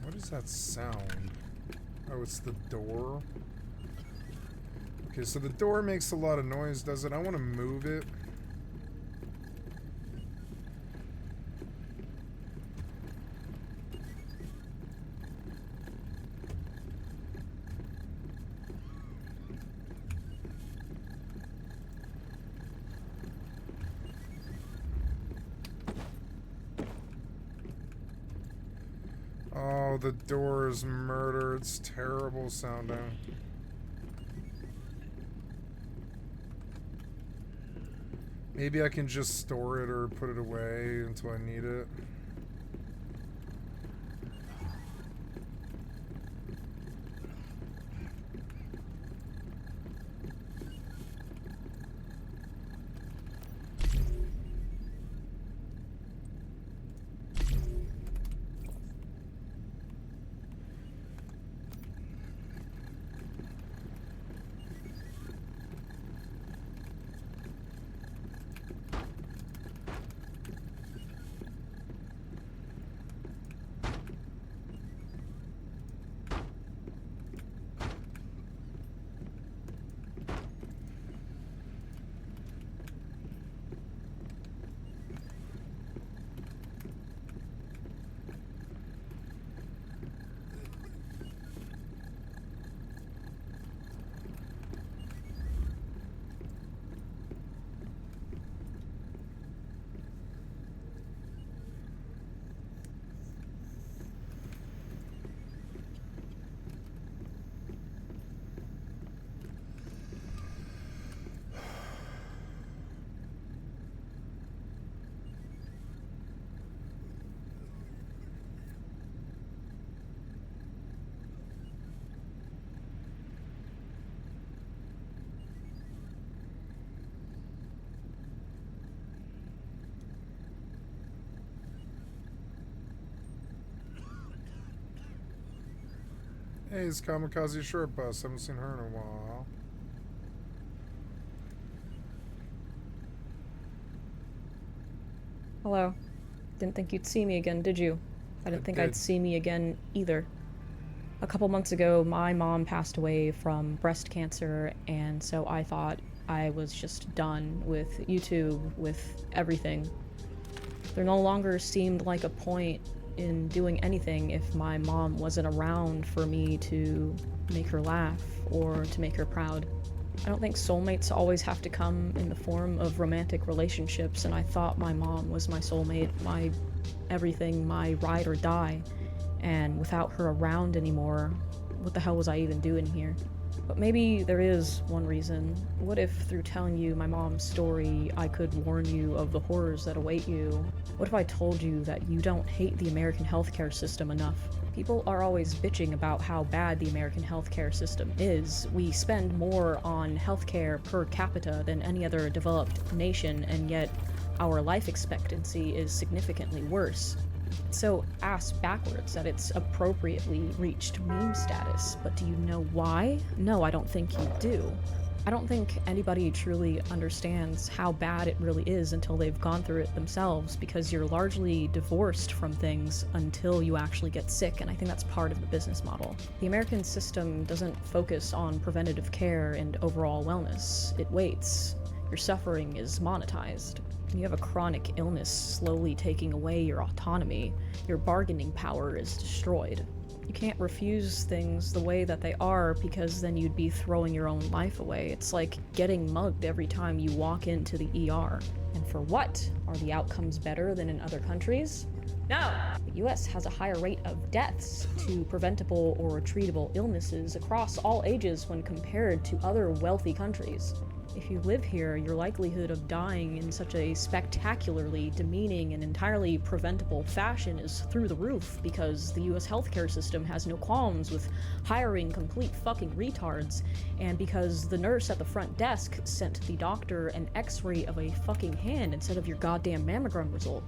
B: What is that sound? Oh, it's the door. Okay, so the door makes a lot of noise, does it? I want to move it. Oh, the door is murder. It's terrible sounding. Maybe I can just store it or put it away until I need it. Hey, it's Kamikaze Short Bus. Haven't seen her in a while.
R: Hello. Didn't think you'd see me again, did you? I didn't think I'd see me again either. A couple months ago, my mom passed away from breast cancer, and so I thought I was just done with YouTube, with everything. There no longer seemed like a point in doing anything if my mom wasn't around for me to make her laugh or to make her proud. I don't think soulmates always have to come in the form of romantic relationships, and I thought my mom was my soulmate, my everything, my ride or die, and without her around anymore, what the hell was I even doing here? But maybe there is one reason. What if through telling you my mom's story, I could warn you of the horrors that await you? What if I told you that you don't hate the American healthcare system enough? People are always bitching about how bad the American healthcare system is. We spend more on healthcare per capita than any other developed nation, and yet our life expectancy is significantly worse. So ass backwards that it's appropriately reached meme status, but do you know why? No, I don't think you do. I don't think anybody truly understands how bad it really is until they've gone through it themselves, because you're largely divorced from things until you actually get sick, and I think that's part of the business model. The American system doesn't focus on preventative care and overall wellness. It waits. Your suffering is monetized. You have a chronic illness slowly taking away your autonomy. Your bargaining power is destroyed. You can't refuse things the way that they are, because then you'd be throwing your own life away. It's like getting mugged every time you walk into the ER. And for what? Are the outcomes better than in other countries? No! The US has a higher rate of deaths to preventable or treatable illnesses across all ages when compared to other wealthy countries. If you live here, your likelihood of dying in such a spectacularly demeaning and entirely preventable fashion is through the roof, because the US healthcare system has no qualms with hiring complete fucking retards, and because the nurse at the front desk sent the doctor an x-ray of a fucking hand instead of your goddamn mammogram result.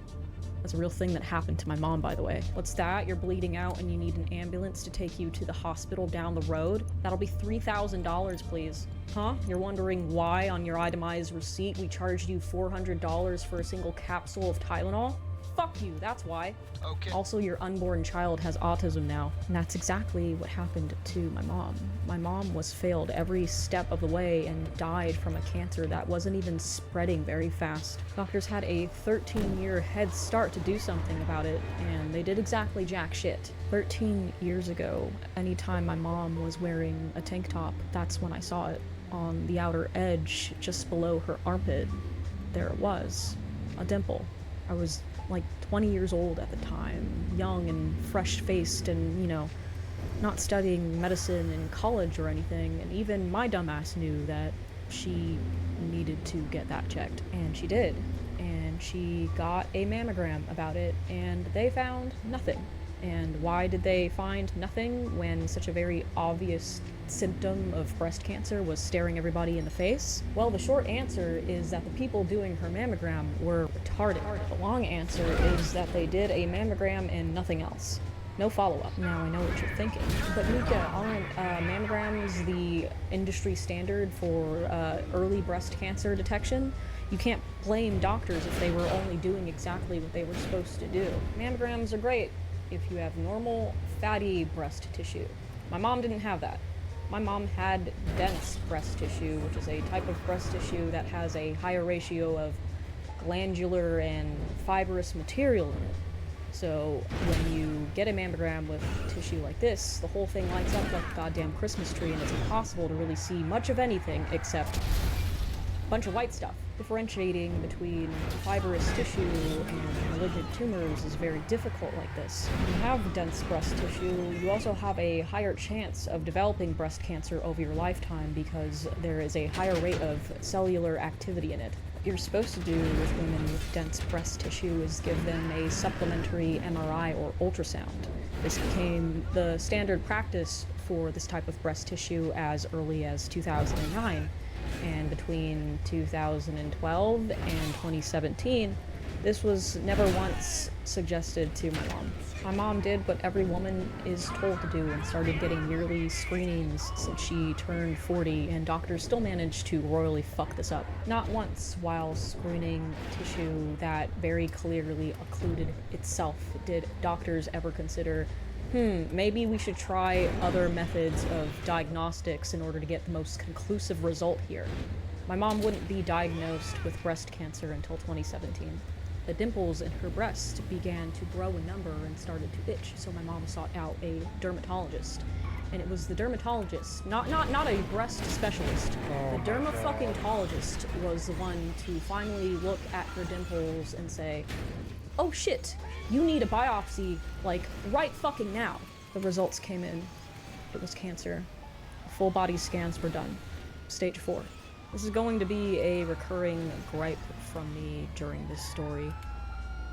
R: That's a real thing that happened to my mom, by the way. What's that? You're bleeding out and you need an ambulance to take you to the hospital down the road? That'll be $3,000, please. Huh? You're wondering why on your itemized receipt we charged you $400 for a single capsule of Tylenol? Fuck you, that's why. Okay. Also, your unborn child has autism now, and that's exactly what happened to my mom. My mom was failed every step of the way and died from a cancer that wasn't even spreading very fast. Doctors had a 13-year head start to do something about it, and they did exactly jack shit. 13 years ago, anytime my mom was wearing a tank top, that's when I saw it. On the outer edge, just below her armpit, there it was, a dimple. I was like 20 years old at the time, young and fresh-faced and, you know, not studying medicine in college or anything, and even my dumbass knew that she needed to get that checked, and she did. And she got a mammogram about it, and they found nothing. And why did they find nothing when such a very obvious symptom of breast cancer was staring everybody in the face? Well, the short answer is that the people doing her mammogram were retarded. The long answer is that they did a mammogram and nothing else. No follow-up. Now I know what you're thinking. But Mika, aren't mammograms the industry standard for early breast cancer detection? You can't blame doctors if they were only doing exactly what they were supposed to do. Mammograms are great if you have normal, fatty breast tissue. My mom didn't have that. My mom had dense breast tissue, which is a type of breast tissue that has a higher ratio of glandular and fibrous material in it. So when you get a mammogram with tissue like this, the whole thing lights up like a goddamn Christmas tree, and it's impossible to really see much of anything except a bunch of white stuff. Differentiating between fibrous tissue and malignant tumors is very difficult like this. When you have dense breast tissue, you also have a higher chance of developing breast cancer over your lifetime because there is a higher rate of cellular activity in it. What you're supposed to do with women with dense breast tissue is give them a supplementary MRI or ultrasound. This became the standard practice for this type of breast tissue as early as 2009. And between 2012 and 2017, this was never once suggested to my mom. My mom did what every woman is told to do and started getting yearly screenings since she turned 40, and doctors still managed to royally fuck this up. Not once while screening tissue that very clearly occluded itself did doctors ever consider, maybe we should try other methods of diagnostics in order to get the most conclusive result here. My mom wouldn't be diagnosed with breast cancer until 2017. The dimples in her breast began to grow in number and started to itch, so my mom sought out a dermatologist. And it was the dermatologist, not a breast specialist. The derma-fucking-tologist was the one to finally look at her dimples and say, oh shit, you need a biopsy, like, right fucking now. The results came in. It was cancer. Full body scans were done. Stage 4. This is going to be a recurring gripe from me during this story.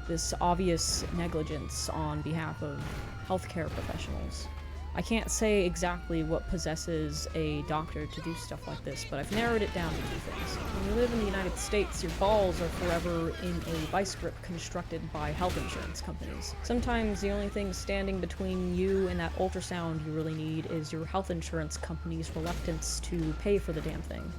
R: This obvious negligence on behalf of healthcare professionals. I can't say exactly what possesses a doctor to do stuff like this, but I've narrowed it down to 2 things. When you live in the United States, your balls are forever in a vice grip constructed by health insurance companies. Sometimes the only thing standing between you and that ultrasound you really need is your health insurance company's reluctance to pay for the damn thing.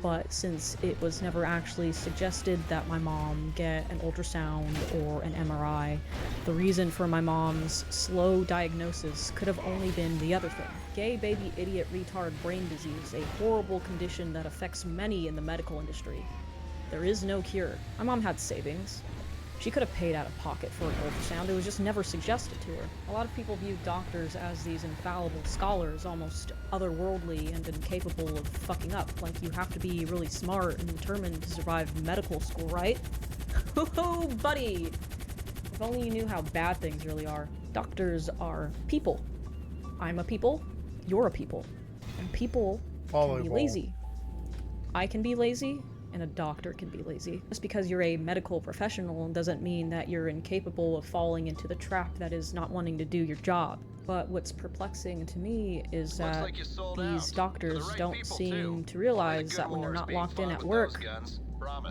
R: but since it was never actually suggested that my mom get an ultrasound or an MRI, the reason for my mom's slow diagnosis could have only been the other thing. Gay baby idiot retard brain disease, a horrible condition that affects many in the medical industry. There is no cure. My mom had savings. She could have paid out of pocket for an ultrasound, it was just never suggested to her. A lot of people view doctors as these infallible scholars, almost otherworldly and incapable of fucking up. Like, you have to be really smart and determined to survive medical school, right? Hoo-hoo, buddy! If only you knew how bad things really are. Doctors are people. I'm a people, you're a people. And people can be lazy. I can be lazy, and a doctor can be lazy. Just because you're a medical professional doesn't mean that you're incapable of falling into the trap that is not wanting to do your job. But what's perplexing to me is that these doctors don't seem to realize that when they're not locked in at work,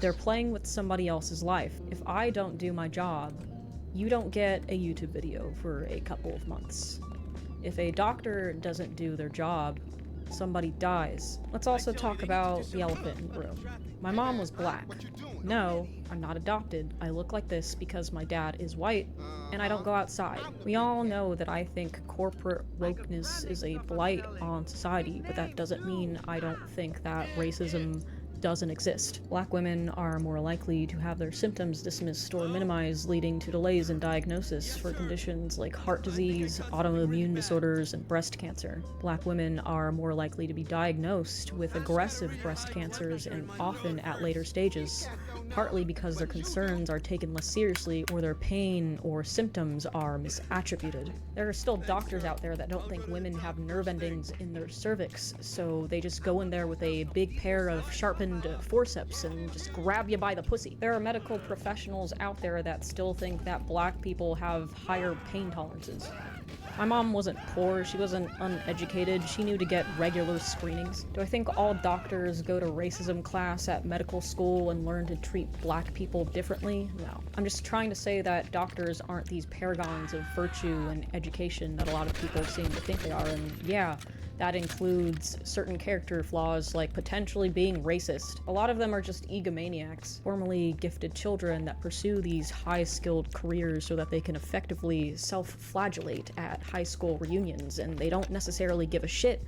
R: they're playing with somebody else's life. If I don't do my job, you don't get a YouTube video for a couple of months. If a doctor doesn't do their job, somebody dies. Let's also talk about the elephant in the room. My mom was black. No, I'm not adopted. I look like this because my dad is white, and I don't go outside. We all know that I think corporate wokeness is a blight on society, but that doesn't mean I don't think that racism doesn't exist. Black women are more likely to have their symptoms dismissed or minimized, leading to delays in diagnosis for conditions like heart disease, autoimmune disorders, and breast cancer. Black women are more likely to be diagnosed with aggressive breast cancers and often at later stages, partly because their concerns are taken less seriously or their pain or symptoms are misattributed. There are still doctors out there that don't think women have nerve endings in their cervix, so they just go in there with a big pair of sharpened forceps and just grab you by the pussy. There are medical professionals out there that still think that black people have higher pain tolerances. My mom wasn't poor, she wasn't uneducated, she knew to get regular screenings. Do I think all doctors go to racism class at medical school and learn to treat black people differently? No. I'm just trying to say that doctors aren't these paragons of virtue and education that a lot of people seem to think they are, and yeah, that includes certain character flaws like potentially being racist. A lot of them are just egomaniacs, formerly gifted children that pursue these high-skilled careers so that they can effectively self-flagellate at high school reunions, and they don't necessarily give a shit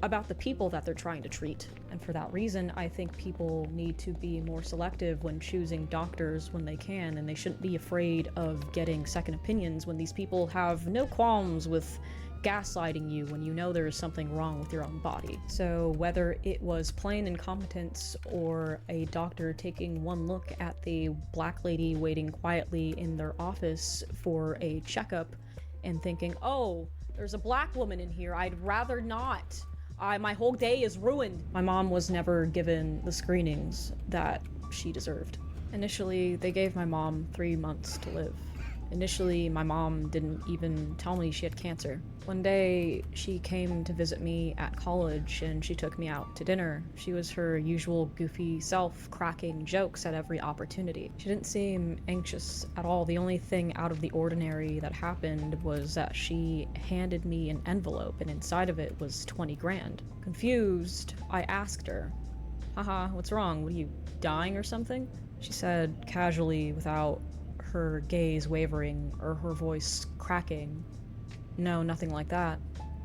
R: about the people that they're trying to treat. And for that reason, I think people need to be more selective when choosing doctors when they can, and they shouldn't be afraid of getting second opinions when these people have no qualms with gaslighting you when you know there is something wrong with your own body. So whether it was plain incompetence or a doctor taking one look at the black lady waiting quietly in their office for a checkup and thinking, oh, there's a black woman in here, I'd rather not. My whole day is ruined. My mom was never given the screenings that she deserved. Initially, they gave my mom 3 months to live. Initially, my mom didn't even tell me she had cancer. One day, she came to visit me at college and she took me out to dinner. She was her usual goofy self, cracking jokes at every opportunity. She didn't seem anxious at all. The only thing out of the ordinary that happened was that she handed me an envelope and inside of it was 20 grand. Confused, I asked her, haha, what's wrong? What are you, dying or something? She said casually, without her gaze wavering or her voice cracking, no, nothing like that.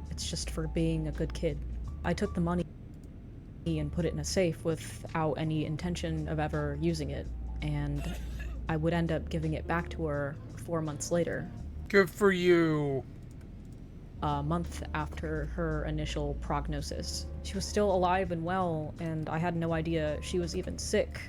R: It's just for being a good kid. I took the money and put it in a safe without any intention of ever using it, and I would end up giving it back to her 4 months later.
B: Good for you.
R: A month after her initial prognosis. She was still alive and well, and I had no idea she was even sick.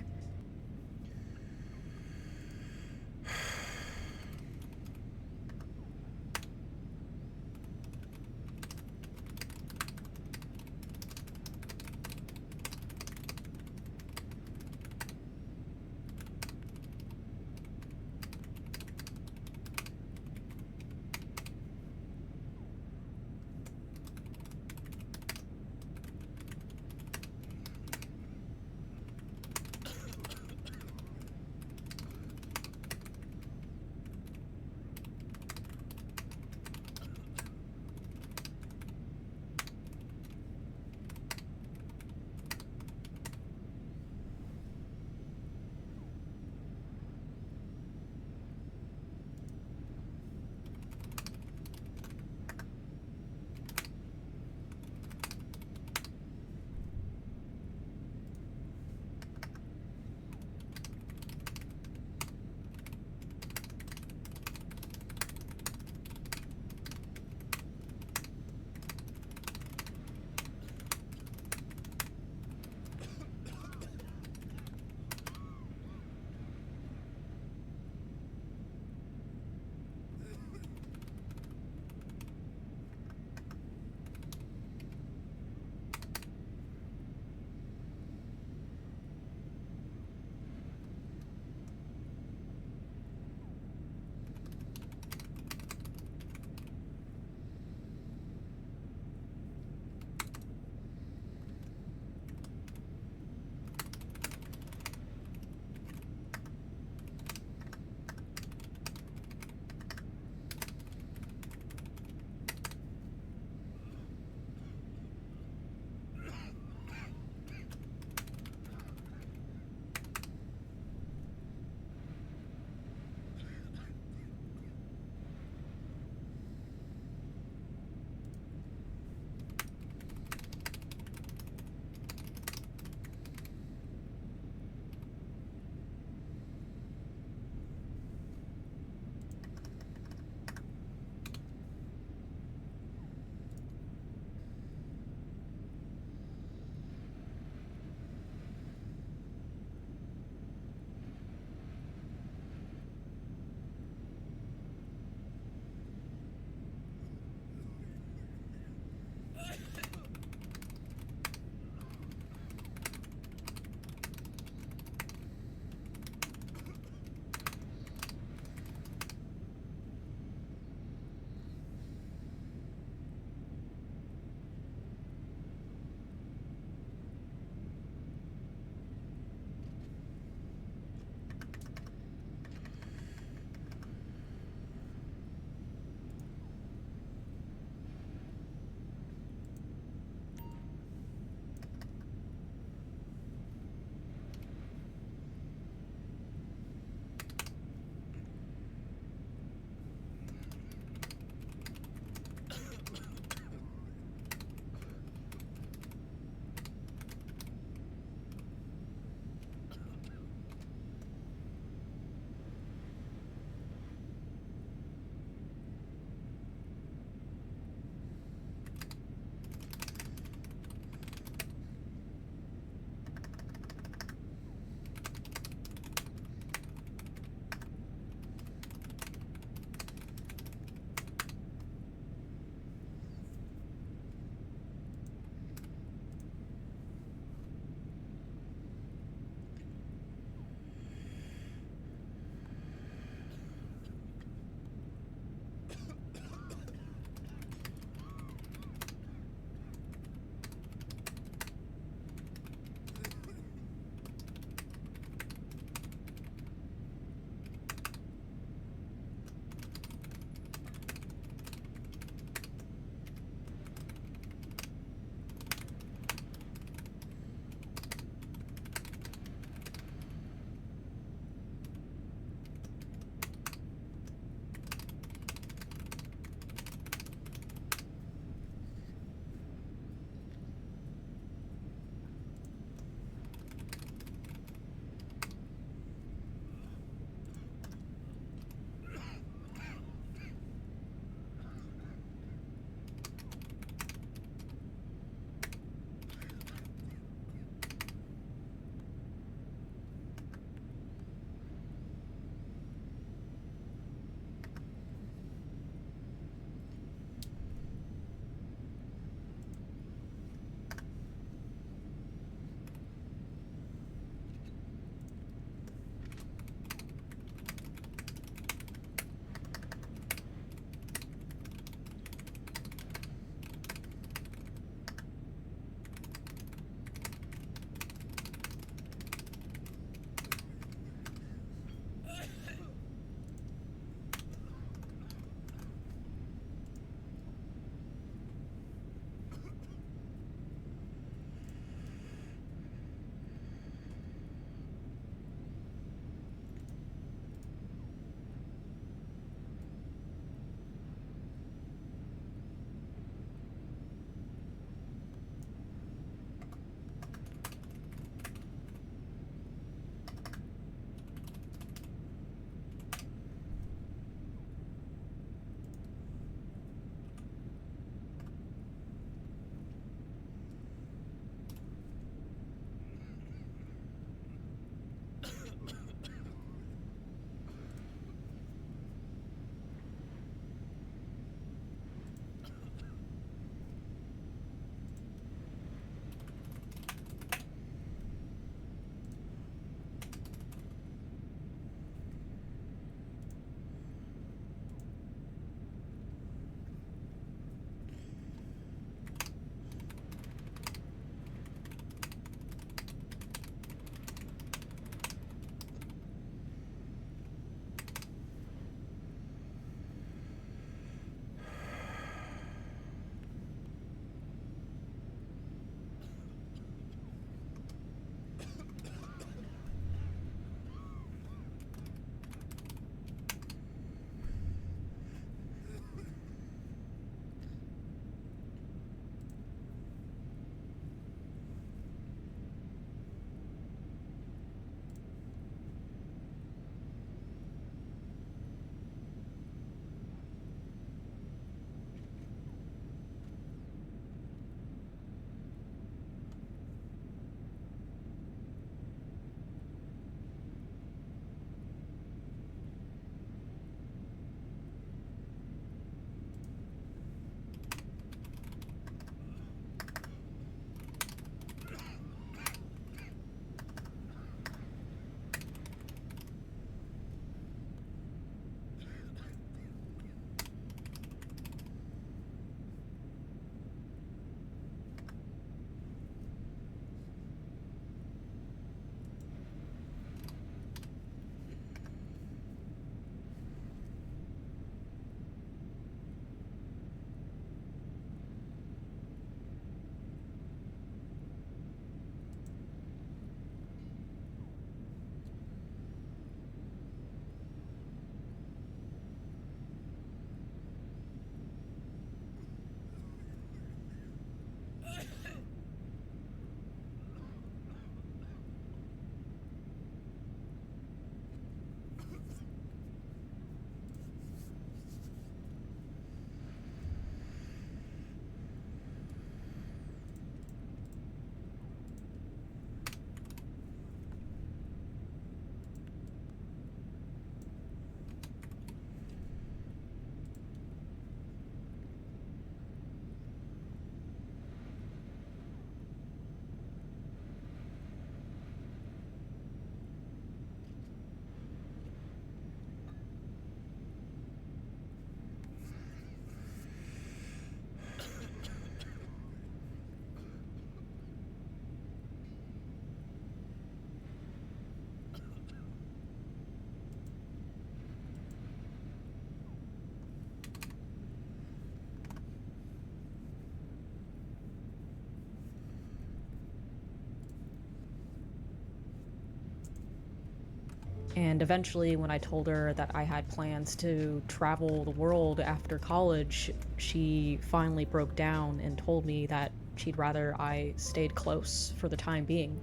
R: And eventually, when I told her that I had plans to travel the world after college, she finally broke down and told me that she'd rather I stayed close for the time being,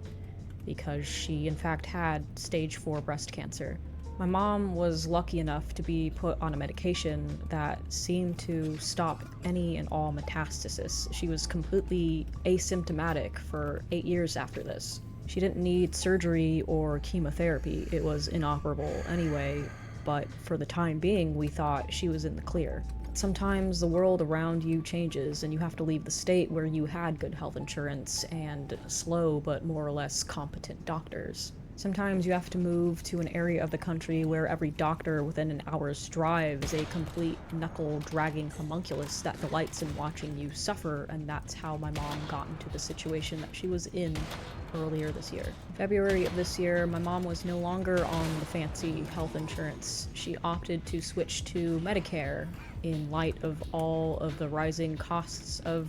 R: because she in fact had stage 4 breast cancer. My mom was lucky enough to be put on a medication that seemed to stop any and all metastasis. She was completely asymptomatic for 8 years after this. She didn't need surgery or chemotherapy. It was inoperable anyway, but for the time being, we thought she was in the clear. Sometimes the world around you changes and you have to leave the state where you had good health insurance and slow but more or less competent doctors. Sometimes you have to move to an area of the country where every doctor within an hour's drive is a complete knuckle-dragging homunculus that delights in watching you suffer, and that's how my mom got into the situation that she was in earlier this year. In February of this year, my mom was no longer on the fancy health insurance. She opted to switch to Medicare in light of all of the rising costs of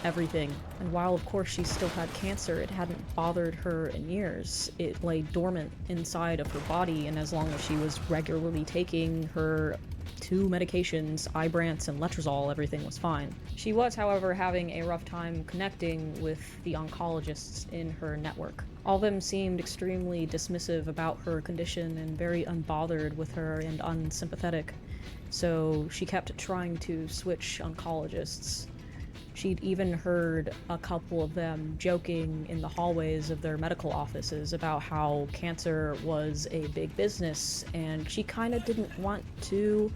R: everything. And while of course she still had cancer, it hadn't bothered her in years. It lay dormant inside of her body, and as long as she was regularly taking her 2 medications, Ibrance and Letrozole, everything was fine. She was, however, having a rough time connecting with the oncologists in her network. All of them seemed extremely dismissive about her condition and very unbothered with her and unsympathetic. So she kept trying to switch oncologists. She'd even heard a couple of them joking in the hallways of their medical offices about how cancer was a big business, and she kind of didn't want to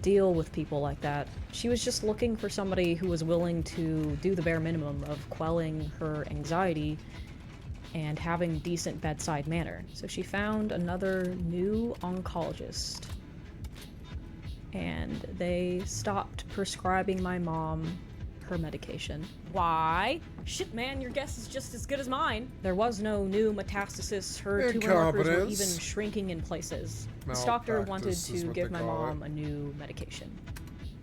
R: deal with people like that. She was just looking for somebody who was willing to do the bare minimum of quelling her anxiety and having decent bedside manner. So she found another new oncologist, and they stopped prescribing my mom her medication. Why? Shit, man, your guess is just as good as mine. There was no new metastasis. Her tumor markers were even shrinking in places. This doctor wanted to give my mom a new medication,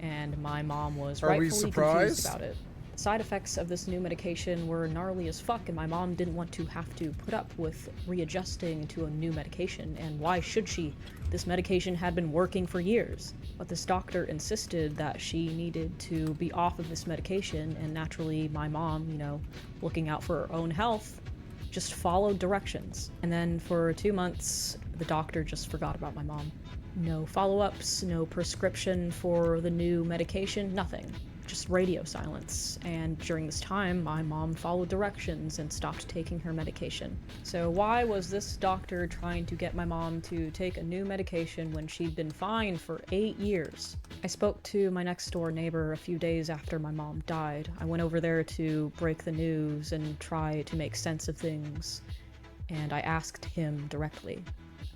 R: and my mom was rightfully confused about it. The side effects of this new medication were gnarly as fuck, and my mom didn't want to have to put up with readjusting to a new medication, and why should she? This medication had been working for years. But this doctor insisted that she needed to be off of this medication, and naturally my mom, you know, looking out for her own health, just followed directions. And then for 2 months, the doctor just forgot about my mom. No follow-ups, no prescription for the new medication, nothing. Just radio silence. And during this time, my mom followed directions and stopped taking her medication. So why was this doctor trying to get my mom to take a new medication when she'd been fine for 8 years? I spoke to my next door neighbor a few days after my mom died. I went over there to break the news and try to make sense of things, and I asked him directly.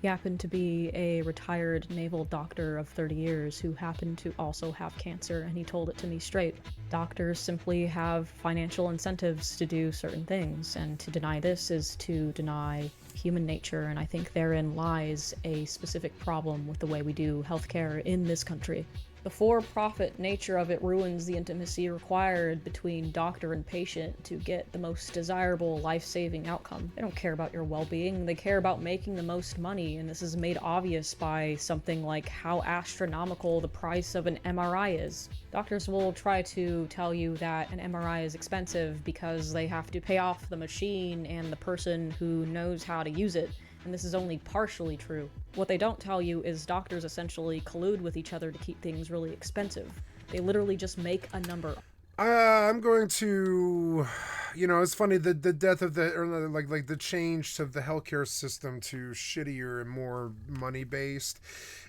R: He happened to be a retired naval doctor of 30 years who happened to also have cancer, and he told it to me straight. Doctors simply have financial incentives to do certain things, and to deny this is to deny human nature, and I think therein lies a specific problem with the way we do healthcare in this country. The for-profit nature of it ruins the intimacy required between doctor and patient to get the most desirable life-saving outcome. They don't care about your well-being, they care about making the most money, and this is made obvious by something like how astronomical the price of an MRI is. Doctors will try to tell you that an MRI is expensive because they have to pay off the machine and the person who knows how to use it, and this is only partially true. What they don't tell you is doctors essentially collude with each other to keep things really expensive. They literally just make a number.
B: I'm going to, you know, it's funny, the death of the, or like the change to the healthcare system to shittier and more money-based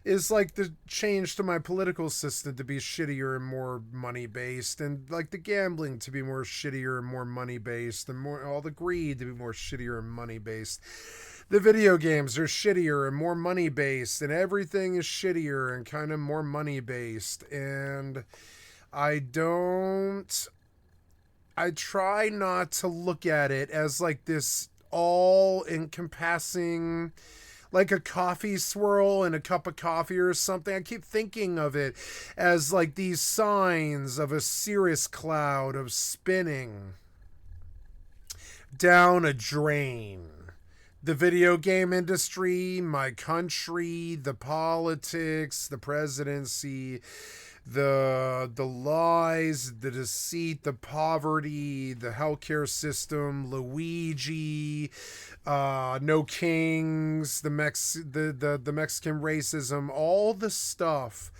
B: is like the change to my political system to be shittier and more money-based, and like the gambling to be more shittier and more money-based, and more all the greed to be more shittier and money-based. The video games are shittier and more money-based, and everything is shittier and kind of more money-based, and I try not to look at it as like this all-encompassing, like a coffee swirl in a cup of coffee or something. I keep thinking of it as like these signs of a cirrus cloud of spinning down a drain, the video game industry, my country, the politics, the presidency, the lies, the deceit, the poverty, the healthcare system, Luigi, no kings, the Mexican racism, all the stuff.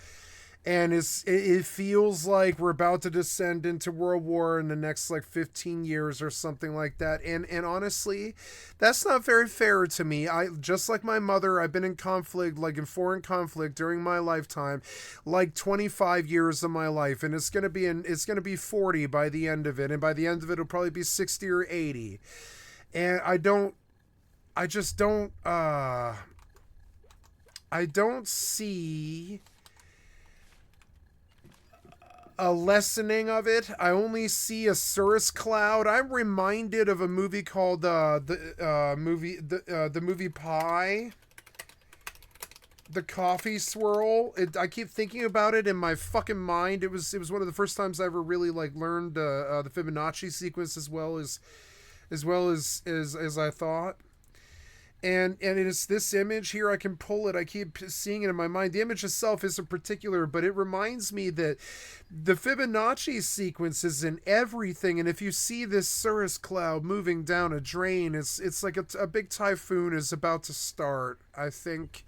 B: And it feels like we're about to descend into World War in the next like 15 years or something like that. And honestly, that's not very fair to me. I, just like my mother, I've been in conflict, like in foreign conflict during my lifetime, like 25 years of my life. And it's going to be 40 by the end of it. And by the end of it, it'll probably be 60 or 80. And I don't see a lessening of it. I only see a cirrus cloud. I'm reminded of a movie called the movie Pie, the coffee swirl. I keep thinking about it in my fucking mind. It was one of the first times I ever really like learned the Fibonacci sequence as well as I thought. And it is this image here. I can pull it. I keep seeing it in my mind. The image itself isn't particular, but it reminds me that the Fibonacci sequence is in everything. And if you see this cirrus cloud moving down a drain, it's like a big typhoon is about to start, I think.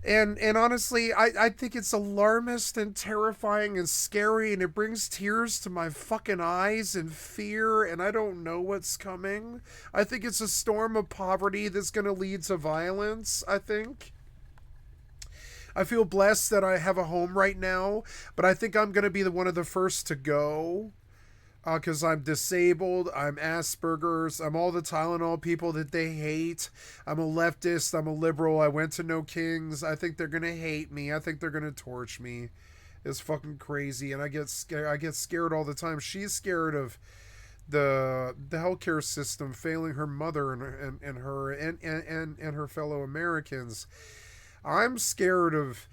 B: And honestly, I think it's alarmist and terrifying and scary, and it brings tears to my fucking eyes and fear, and I don't know what's coming. I think it's a storm of poverty that's going to lead to violence, I think. I feel blessed that I have a home right now, but I think I'm going to be one of the first to go. Because I'm disabled, I'm Asperger's, I'm all the Tylenol people that they hate. I'm a leftist, I'm a liberal, I went to No Kings. I think they're going to hate me. I think they're going to torch me. It's fucking crazy, and I get scared all the time. She's scared of the healthcare system failing her mother and her fellow Americans. I'm scared of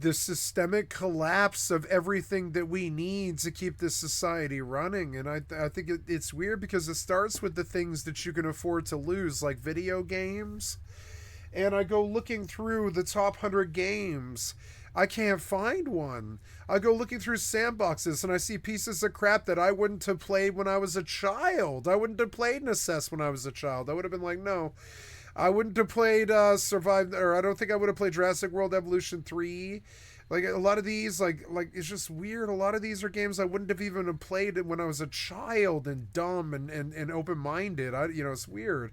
B: the systemic collapse of everything that we need to keep this society running. And I think it's weird because it starts with the things that you can afford to lose, like video games. And I go looking through the top 100 games. I can't find one. I go looking through Sandboxes and I see pieces of crap that I wouldn't have played when I was a child. I wouldn't have played Necess when I was a child. I would have been like, no. I wouldn't have played Survive, or I don't think I would have played Jurassic World Evolution 3. Like, a lot of these, like it's just weird. A lot of these are games I wouldn't have even played when I was a child and dumb and open-minded. It's weird.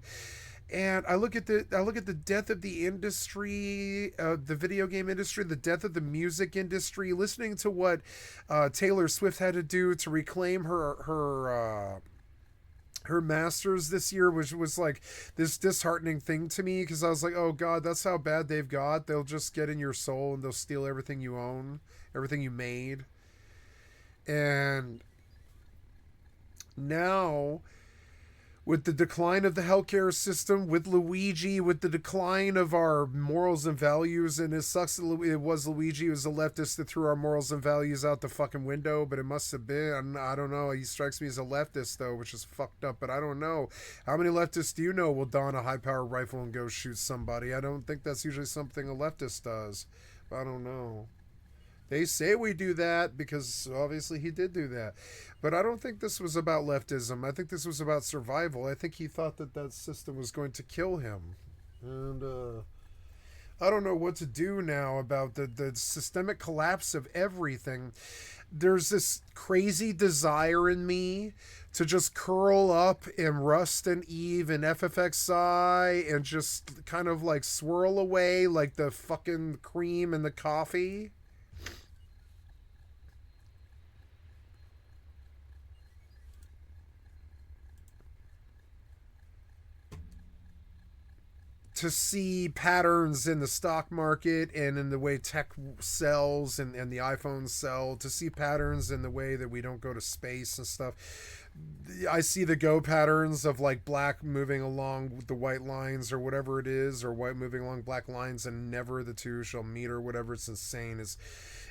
B: And I look at the death of the industry, the video game industry, the death of the music industry, listening to what Taylor Swift had to do to reclaim her masters this year, which was like this disheartening thing to me, because I was like, oh god, that's how bad they've got. They'll just get in your soul and they'll steal everything you own, everything you made. And now, with the decline of the healthcare system, with Luigi, with the decline of our morals and values, and it sucks that it was Luigi who was a leftist that threw our morals and values out the fucking window, but it must have been, I don't know, he strikes me as a leftist though, which is fucked up, but I don't know. How many leftists do you know will don a high-powered rifle and go shoot somebody? I don't think that's usually something a leftist does, but I don't know. They say we do that because obviously he did do that. But I don't think this was about leftism. I think this was about survival. I think he thought that system was going to kill him. And I don't know what to do now about the systemic collapse of everything. There's this crazy desire in me to just curl up in Rust and Eve and FFXI and just kind of like swirl away like the fucking cream in the coffee. To see patterns in the stock market and in the way tech sells and the iPhones sell, to see patterns in the way that we don't go to space and stuff. I see the go patterns of like black moving along with the white lines or whatever it is, or white moving along black lines, and never the two shall meet or whatever. It's insane.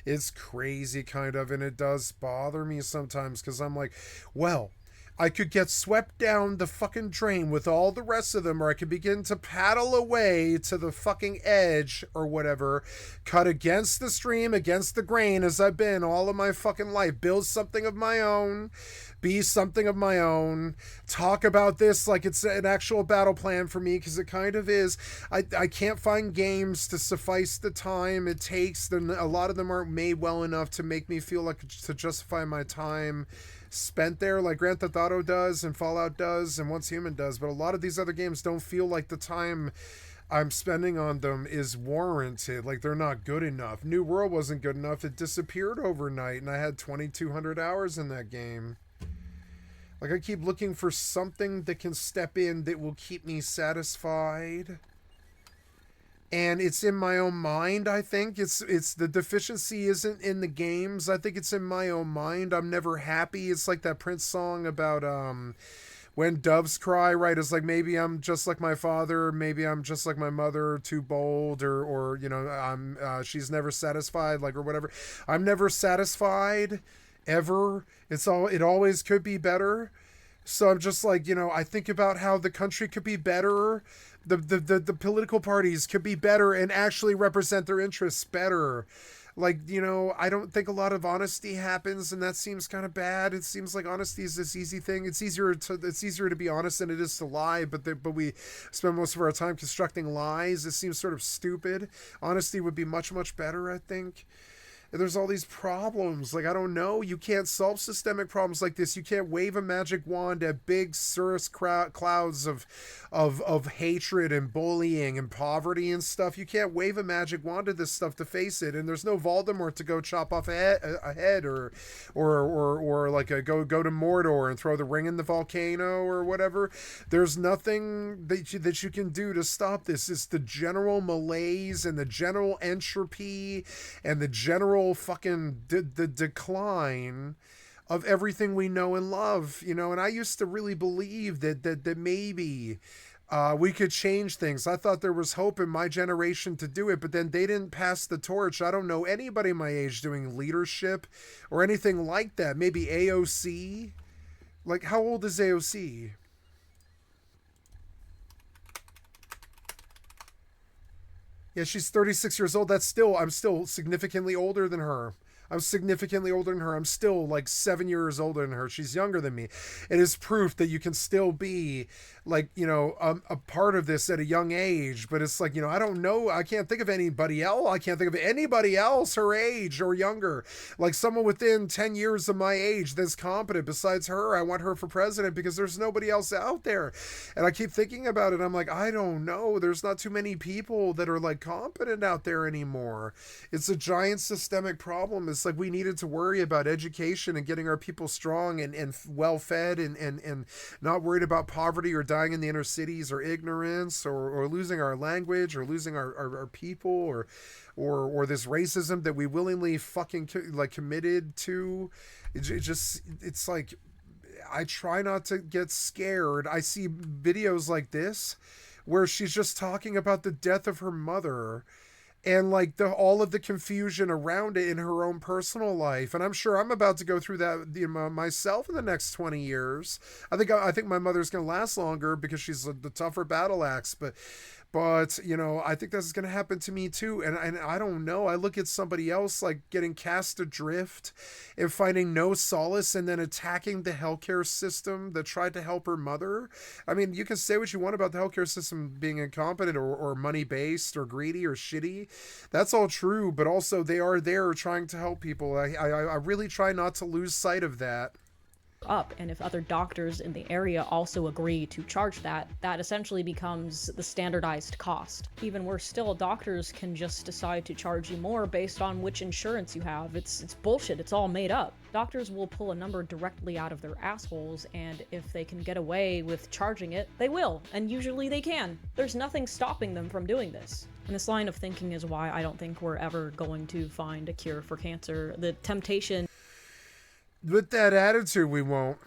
B: It's crazy kind of, and it does bother me sometimes because I'm like, well, I could get swept down the fucking drain with all the rest of them, or I could begin to paddle away to the fucking edge or whatever, cut against the stream, against the grain as I've been all of my fucking life, build something of my own, be something of my own, talk about this like it's an actual battle plan for me, because it kind of is. I can't find games to suffice the time it takes. A lot of them aren't made well enough to make me feel like to justify my time spent there, like Grand Theft Auto does and Fallout does and Once Human does. But a lot of these other games don't feel like the time I'm spending on them is warranted. Like, they're not good enough. New World wasn't good enough. It disappeared overnight, and I had 2,200 hours in that game. Like, I keep looking for something that can step in that will keep me satisfied. And it's in my own mind, I think. It's the deficiency isn't in the games. I think it's in my own mind. I'm never happy. It's like that Prince song about when doves cry, right? It's like, maybe I'm just like my father, maybe I'm just like my mother, too bold, or you know, she's never satisfied, like, or whatever. I'm never satisfied, ever. It always could be better. So I'm just like, you know, I think about how the country could be better. The political parties could be better and actually represent their interests better. Like, you know, I don't think a lot of honesty happens, and that seems kind of bad. It seems like honesty is this easy thing. It's easier to be honest than it is to lie, but we spend most of our time constructing lies. It seems sort of stupid. Honesty would be much, much better, I think. There's all these problems. Like, I don't know. You can't solve systemic problems like this. You can't wave a magic wand at big cirrus clouds of hatred and bullying and poverty and stuff. You can't wave a magic wand at this stuff to face it. And there's no Voldemort to go chop off a head or like go to Mordor and throw the ring in the volcano or whatever. There's nothing that you can do to stop this. It's the general malaise and the general entropy and the general fucking the decline of everything we know and love, you know. And I used to really believe that maybe we could change things. I thought there was hope in my generation to do it, but then they didn't pass the torch. I don't know anybody my age doing leadership or anything like that. Maybe AOC. Like, how old is AOC? Yeah, she's 36 years old. I'm still significantly older than her. I'm still like 7 years older than her. She's younger than me. It is proof that you can still be like, you know, a part of this at a young age. But it's like, you know, I don't know. I can't think of anybody else. I can't think of anybody else her age or younger. Like someone within 10 years of my age that's competent besides her. I want her for president because there's nobody else out there. And I keep thinking about it. I'm like, I don't know. There's not too many people that are like competent out there anymore. It's a giant systemic problem. It's like we needed to worry about education and getting our people strong and well fed and not worried about poverty or dying in the inner cities or ignorance or losing our language or losing our people or this racism that we willingly fucking like committed to. It's like, I try not to get scared. I see videos like this where she's just talking about the death of her mother and like all of the confusion around it in her own personal life. And I'm sure I'm about to go through that myself in the next 20 years. I think my mother's going to last longer because she's the tougher battle axe, but you know, I think that's going to happen to me too. And I don't know. I look at somebody else like getting cast adrift and finding no solace and then attacking the healthcare system that tried to help her mother. I mean, you can say what you want about the healthcare system being incompetent or money-based or greedy or shitty. That's all true, but also they are there trying to help people. I really try not to lose sight of that.
R: Up, and if other doctors in the area also agree to charge that essentially becomes the standardized cost. Even worse still, doctors can just decide to charge you more based on which insurance you have. It's bullshit. It's all made up. Doctors will pull a number directly out of their assholes, and if they can get away with charging it, they will, and usually they can. There's nothing stopping them from doing this. And this line of thinking is why I don't think we're ever going to find a cure for cancer. The temptation
B: with that attitude, we won't.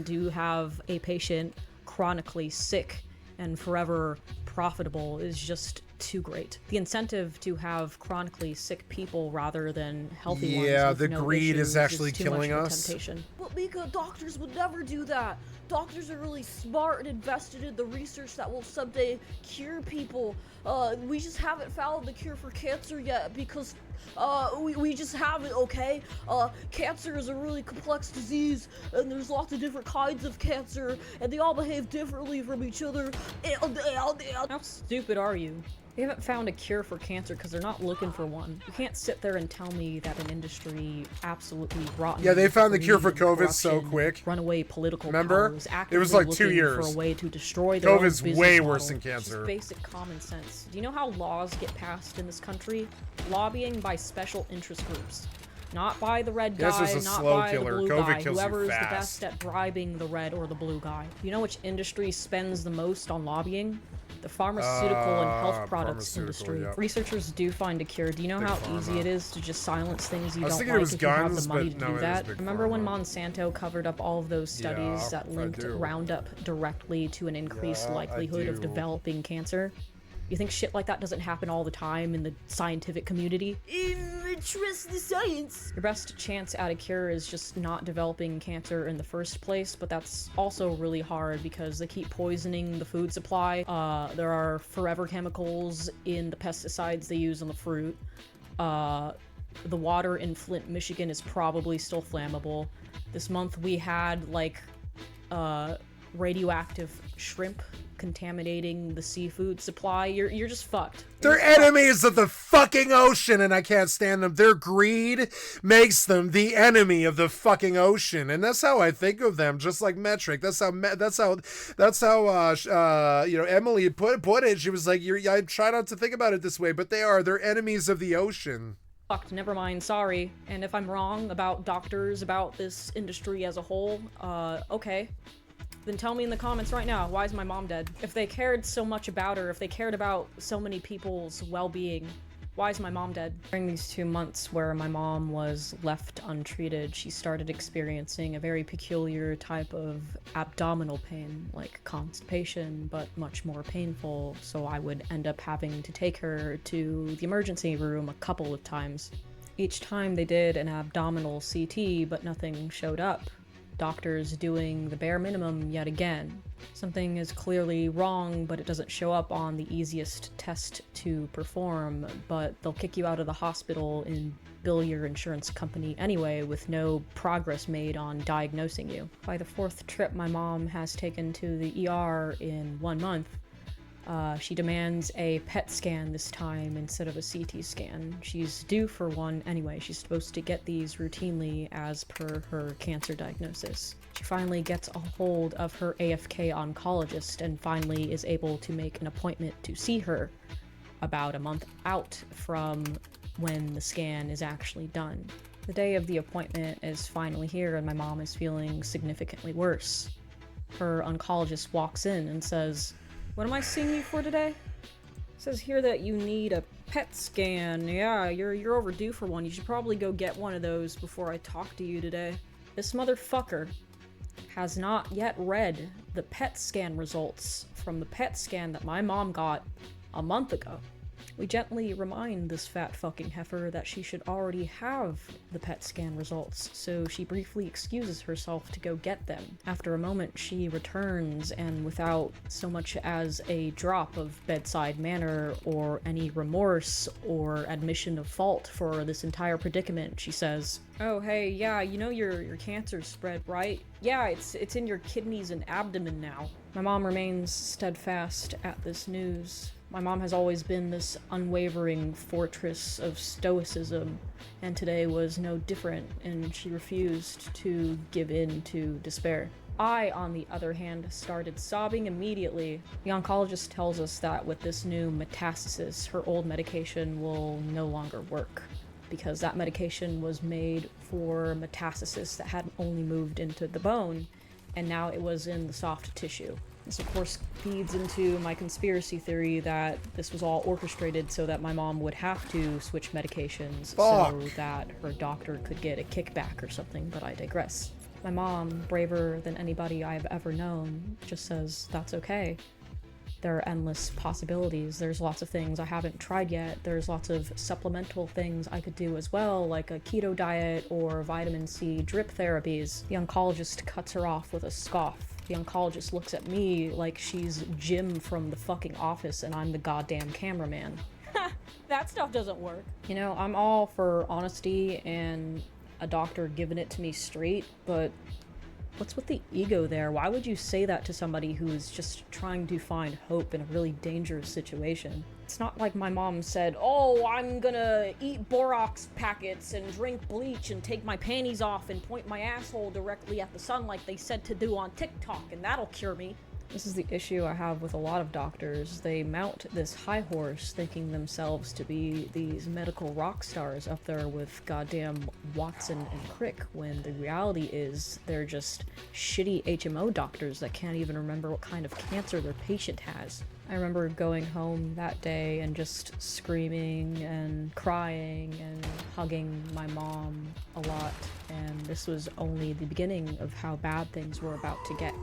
R: To have a patient chronically sick and forever profitable is just too great. The incentive to have chronically sick people rather than healthy ones.
B: Yeah,
R: with
B: the
R: no
B: greed
R: issues
B: is actually
R: too
B: killing
R: much of a
B: us.
R: temptation. Mika, doctors would never do that. Doctors are really smart and invested in the research that will someday cure people. We just haven't found the cure for cancer yet because we just haven't, okay? Cancer is a really complex disease, and there's lots of different kinds of cancer, and they all behave differently from each other. How stupid are you? They haven't found a cure for cancer because they're not looking for one. You can't sit there and tell me that an industry absolutely rotten.
B: Yeah, they found the cure for
R: greed,
B: COVID so
R: corruption,
B: quick.
R: Runaway political
B: Remember?
R: powers,
B: It was
R: actively
B: like 2
R: looking
B: years.
R: for a way to destroy their own
B: COVID's
R: business
B: way
R: model.
B: worse than
R: It's just
B: cancer.
R: basic common sense. Do you know how laws get passed in this country? Lobbying by special interest groups. Not by the red
B: This
R: guy,
B: was a
R: not
B: slow
R: by
B: killer.
R: the blue
B: COVID
R: guy.
B: kills you
R: Whoever is the
B: fast.
R: best at bribing the red or the blue guy. You know which industry spends the most on lobbying? The pharmaceutical and health products
B: pharmaceutical,
R: industry.
B: yep.
R: Researchers do find a cure. Do you know
B: Big
R: how
B: pharma.
R: easy it is to just silence things you
B: I was
R: don't
B: thinking
R: like
B: it was
R: if you have
B: guns,
R: the money
B: but
R: to
B: no,
R: do
B: it is
R: that?
B: big
R: Remember when
B: pharma.
R: Monsanto covered up all of those studies
B: Yeah,
R: that
B: I
R: linked
B: do.
R: Roundup directly to an increased
B: Yeah, I
R: likelihood of
B: do.
R: developing cancer? You think shit like that doesn't happen all the time in the scientific community? Trust the science! Your best chance at a cure is just not developing cancer in the first place, but that's also really hard because they keep poisoning the food supply. There are forever chemicals in the pesticides they use on the fruit. The water in Flint, Michigan is probably still flammable. This month we had, like, radioactive shrimp contaminating the seafood supply. You're just fucked.
B: They're enemies of the fucking ocean, and I can't stand them. Their greed makes them the enemy of the fucking ocean, and that's how I think of them. Just like Metric. That's how you know, Emily put it. She was like, I try not to think about it this way, but they're enemies of the ocean.
R: Fucked, never mind, sorry. And if I'm wrong about doctors, about this industry as a whole, okay. Then tell me in the comments right now, why is my mom dead? If they cared so much about her, if they cared about so many people's well-being, why is my mom dead? During these 2 months where my mom was left untreated, she started experiencing a very peculiar type of abdominal pain, like constipation, but much more painful, so I would end up having to take her to the emergency room a couple of times. Each time they did an abdominal CT, but nothing showed up. Doctors doing the bare minimum yet again. Something is clearly wrong, but it doesn't show up on the easiest test to perform, but they'll kick you out of the hospital and bill your insurance company anyway with no progress made on diagnosing you. By the 4th trip my mom has taken to the ER in 1 month, she demands a PET scan this time instead of a CT scan. She's due for one anyway. She's supposed to get these routinely as per her cancer diagnosis. She finally gets a hold of her AFK oncologist and finally is able to make an appointment to see her about a month out from when the scan is actually done. The day of the appointment is finally here and my mom is feeling significantly worse. Her oncologist walks in and says, "What am I seeing you for today?" It says here that you need a PET scan. Yeah, you're overdue for one. You should probably go get one of those before I talk to you today. This motherfucker has not yet read the PET scan results from the PET scan that my mom got a month ago. We gently remind this fat fucking heifer that she should already have the PET scan results, so she briefly excuses herself to go get them. After a moment, she returns, and without so much as a drop of bedside manner or any remorse or admission of fault for this entire predicament, she says, "Oh, hey, yeah, you know your cancer's spread, right? Yeah, it's in your kidneys and abdomen now." My mom remains steadfast at this news. My mom has always been this unwavering fortress of stoicism, and today was no different, and she refused to give in to despair. I, on the other hand, started sobbing immediately. The oncologist tells us that with this new metastasis, her old medication will no longer work, because that medication was made for metastasis that had only moved into the bone, and now it was in the soft tissue. This, of course, feeds into my conspiracy theory that this was all orchestrated so that my mom would have to switch medications so that her doctor could get a kickback or something, but I digress. My mom, braver than anybody I've ever known, just says, "That's okay. There are endless possibilities. There's lots of things I haven't tried yet. There's lots of supplemental things I could do as well, like a keto diet or vitamin C drip therapies. The oncologist cuts her off with a scoff. The oncologist looks at me like she's Jim from The fucking Office and I'm the goddamn cameraman. That stuff doesn't work. You know, I'm all for honesty and a doctor giving it to me straight, but what's with the ego there? Why would you say that to somebody who's just trying to find hope in a really dangerous situation? It's not like my mom said, oh, I'm gonna eat Borax packets and drink bleach and take my panties off and point my asshole directly at the sun like they said to do on TikTok and that'll cure me. This is the issue I have with a lot of doctors. They mount this high horse thinking themselves to be these medical rock stars up there with goddamn Watson and Crick, when the reality is they're just shitty HMO doctors that can't even remember what kind of cancer their patient has. I remember going home that day and just screaming and crying and hugging my mom a lot, and this was only the beginning of how bad things were about to get.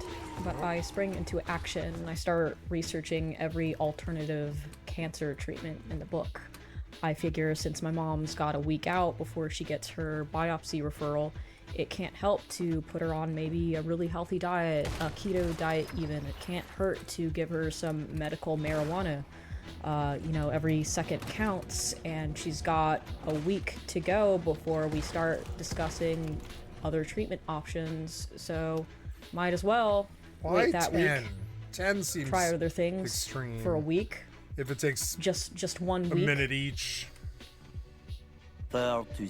R: But I sprang into action and I started researching every alternative cancer treatment in the book. I figure since my mom's got a week out before she gets her biopsy referral, it can't help to put her on maybe a really healthy diet, a keto diet even. It can't hurt to give her some medical marijuana. You know, every second counts, and she's got a week to go before we start discussing other treatment options, so might as well wait that
B: 10?
R: week.
B: 10 seems
R: try other things
B: extreme.
R: For a week.
B: If it takes
R: just 1 week.
B: A minute each.
T: 4 to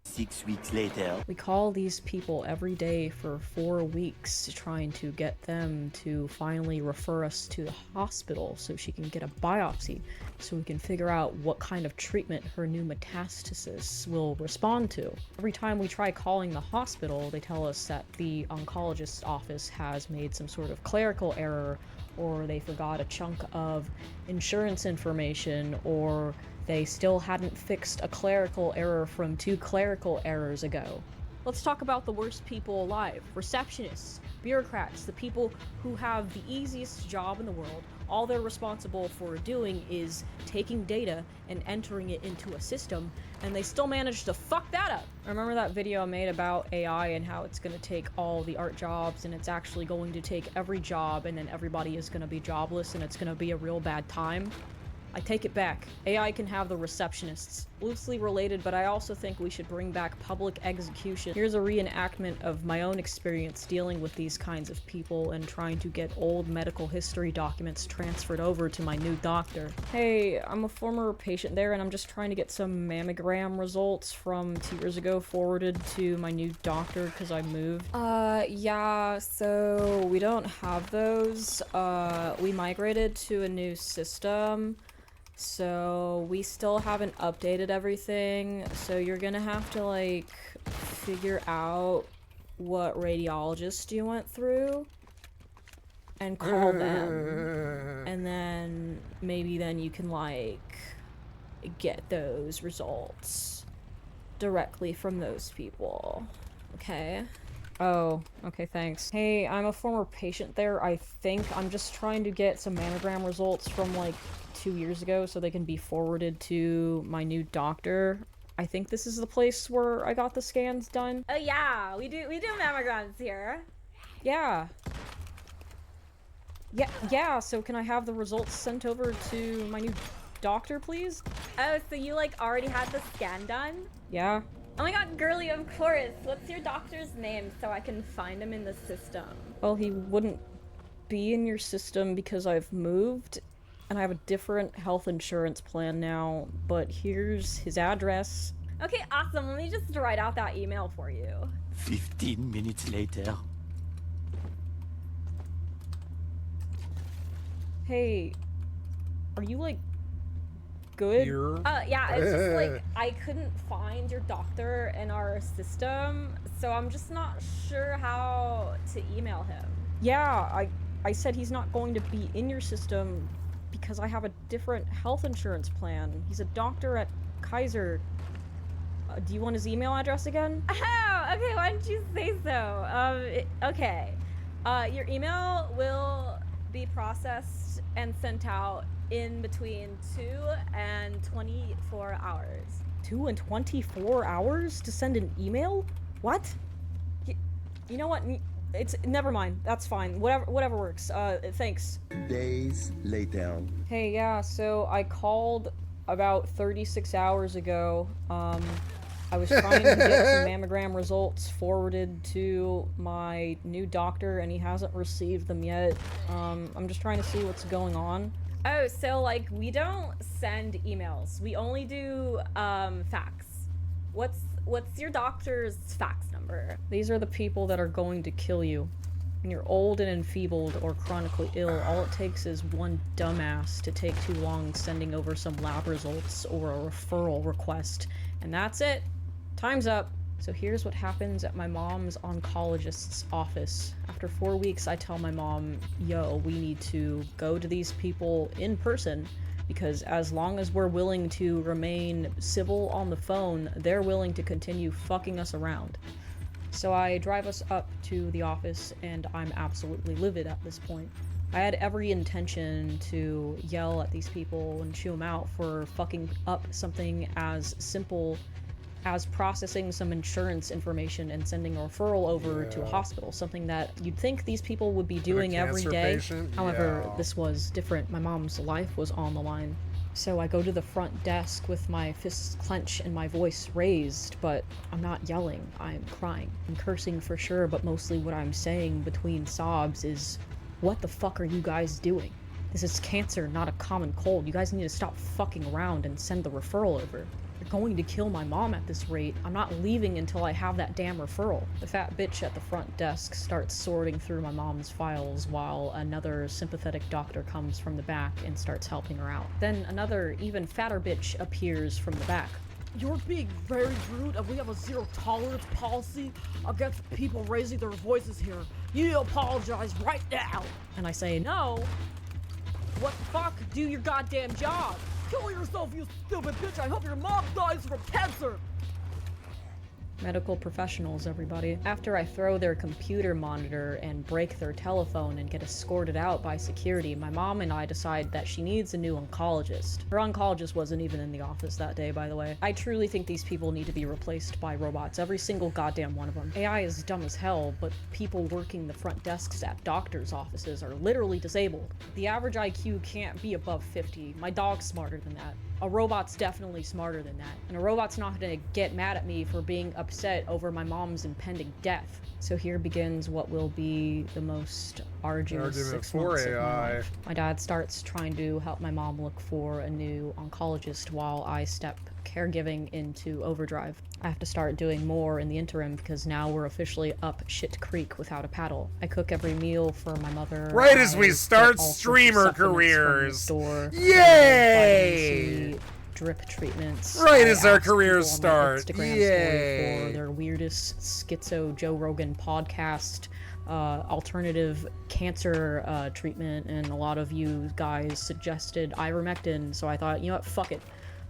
T: 6 weeks later.
R: We call these people every day for 4 weeks trying to get them to finally refer us to the hospital so she can get a biopsy so we can figure out what kind of treatment her new metastasis will respond to. Every time we try calling the hospital, they tell us that the oncologist's office has made some sort of clerical error, or they forgot a chunk of insurance information, or they still hadn't fixed a clerical error from 2 clerical errors ago. Let's talk about the worst people alive. Receptionists, bureaucrats, the people who have the easiest job in the world. All they're responsible for doing is taking data and entering it into a system, and they still manage to fuck that up. Remember that video I made about AI and how it's gonna take all the art jobs, and it's actually going to take every job, and then everybody is gonna be jobless, and it's gonna be a real bad time? I take it back. AI can have the receptionists. Loosely related, but I also think we should bring back public execution. Here's a reenactment of my own experience dealing with these kinds of people and trying to get old medical history documents transferred over to my new doctor. Hey, I'm a former patient there and I'm just trying to get some mammogram results from 2 years ago forwarded to my new doctor because I moved. Yeah, so we don't have those. We migrated to a new system. So we still haven't updated everything, so you're gonna have to like figure out what radiologist you went through and call them, and then maybe then you can like get those results directly from those people. Okay? Oh, okay, thanks. Hey, I'm a former patient there, I think. I'm just trying to get some mammogram results from like 2 years ago so they can be forwarded to my new doctor. I think this is the place where I got the scans done.
U: Oh yeah, we do mammograms here.
R: Yeah. Yeah, so can I have the results sent over to my new doctor, please?
U: Oh, so you like already had the scan done?
R: Yeah.
U: Oh my god, girly, of course. What's your doctor's name so I can find him in the system?
R: Well, he wouldn't be in your system because I've moved, and I have a different health insurance plan now, but here's his address.
U: Okay, awesome. Let me just write out that email for you.
T: 15 minutes later.
R: Hey, are you like good?
B: Here?
U: Yeah, it's just like I couldn't find your doctor in our system, so I'm just not sure how to email him.
R: Yeah, I said he's not going to be in your system because I have a different health insurance plan. He's a doctor at Kaiser. Do you want his email address again?
U: Oh, okay, why don't you say so? Okay. Your email will be processed and sent out in between 2 and 24 hours.
R: 2 and 24 hours to send an email? What? You know what? It's never mind. That's fine. Whatever works. Thanks.
T: Days later.
R: Hey, yeah, so I called about 36 hours ago. I was trying to get some mammogram results forwarded to my new doctor, and he hasn't received them yet. I'm just trying to see what's going on.
U: Oh, so like we don't send emails. We only do fax. What's your doctor's fax number?
R: These are the people that are going to kill you. When you're old and enfeebled or chronically ill, all it takes is one dumbass to take too long sending over some lab results or a referral request, and that's it. Time's up. So here's what happens at my mom's oncologist's office. After 4 weeks, I tell my mom, yo, we need to go to these people in person, because as long as we're willing to remain civil on the phone, they're willing to continue fucking us around. So I drive us up to the office, and I'm absolutely livid at this point. I had every intention to yell at these people and chew them out for fucking up something as simple as processing some insurance information and sending a referral over to a hospital, something that you'd think these people would be doing every day.
B: Patient?
R: However,
B: Yeah.
R: this was different. My mom's life was on the line. So I go to the front desk with my fists clenched and my voice raised, but I'm not yelling, I'm crying. I'm cursing for sure, but mostly what I'm saying between sobs is, what the fuck are you guys doing? This is cancer, not a common cold. You guys need to stop fucking around and send the referral over. You're going to kill my mom at this rate. I'm not leaving until I have that damn referral. The fat bitch at the front desk starts sorting through my mom's files while another sympathetic doctor comes from the back and starts helping her out. Then another, even fatter bitch appears from the back.
A: You're being very rude, and we have a zero tolerance policy against people raising their voices here. You need to apologize right now.
R: And I say, no.
A: What the fuck? Do your goddamn job. Kill yourself, you stupid bitch. I hope your mom dies from cancer.
R: Medical professionals, everybody. After I throw their computer monitor and break their telephone and get escorted out by security, my mom and I decide that she needs a new oncologist. Her oncologist wasn't even in the office that day, by the way. I truly think these people need to be replaced by robots, every single goddamn one of them. AI is dumb as hell, but people working the front desks at doctors' offices are literally disabled. The average IQ can't be above 50. My dog's smarter than that. A robot's definitely smarter than that. And a robot's not gonna get mad at me for being upset over my mom's impending death. So here begins what will be the most arduous 6 months of my life. My dad starts trying to help my mom look for a new oncologist while I step caregiving into overdrive. I have to start doing more in the interim because now we're officially up shit creek without a paddle. I cook every meal for my mother.
B: Right as we
R: I
B: start
R: get all sorts of
B: streamer
R: supplements from the
B: careers.
R: store.
B: Yay!
R: Vitamin C, drip treatments.
B: Right
R: I
B: as our
R: ask
B: careers
R: people on my
B: start.
R: Instagram story
B: Yay!
R: for their weirdest schizo Joe Rogan podcast, alternative cancer treatment, and a lot of you guys suggested ivermectin, so I thought, you know what, fuck it.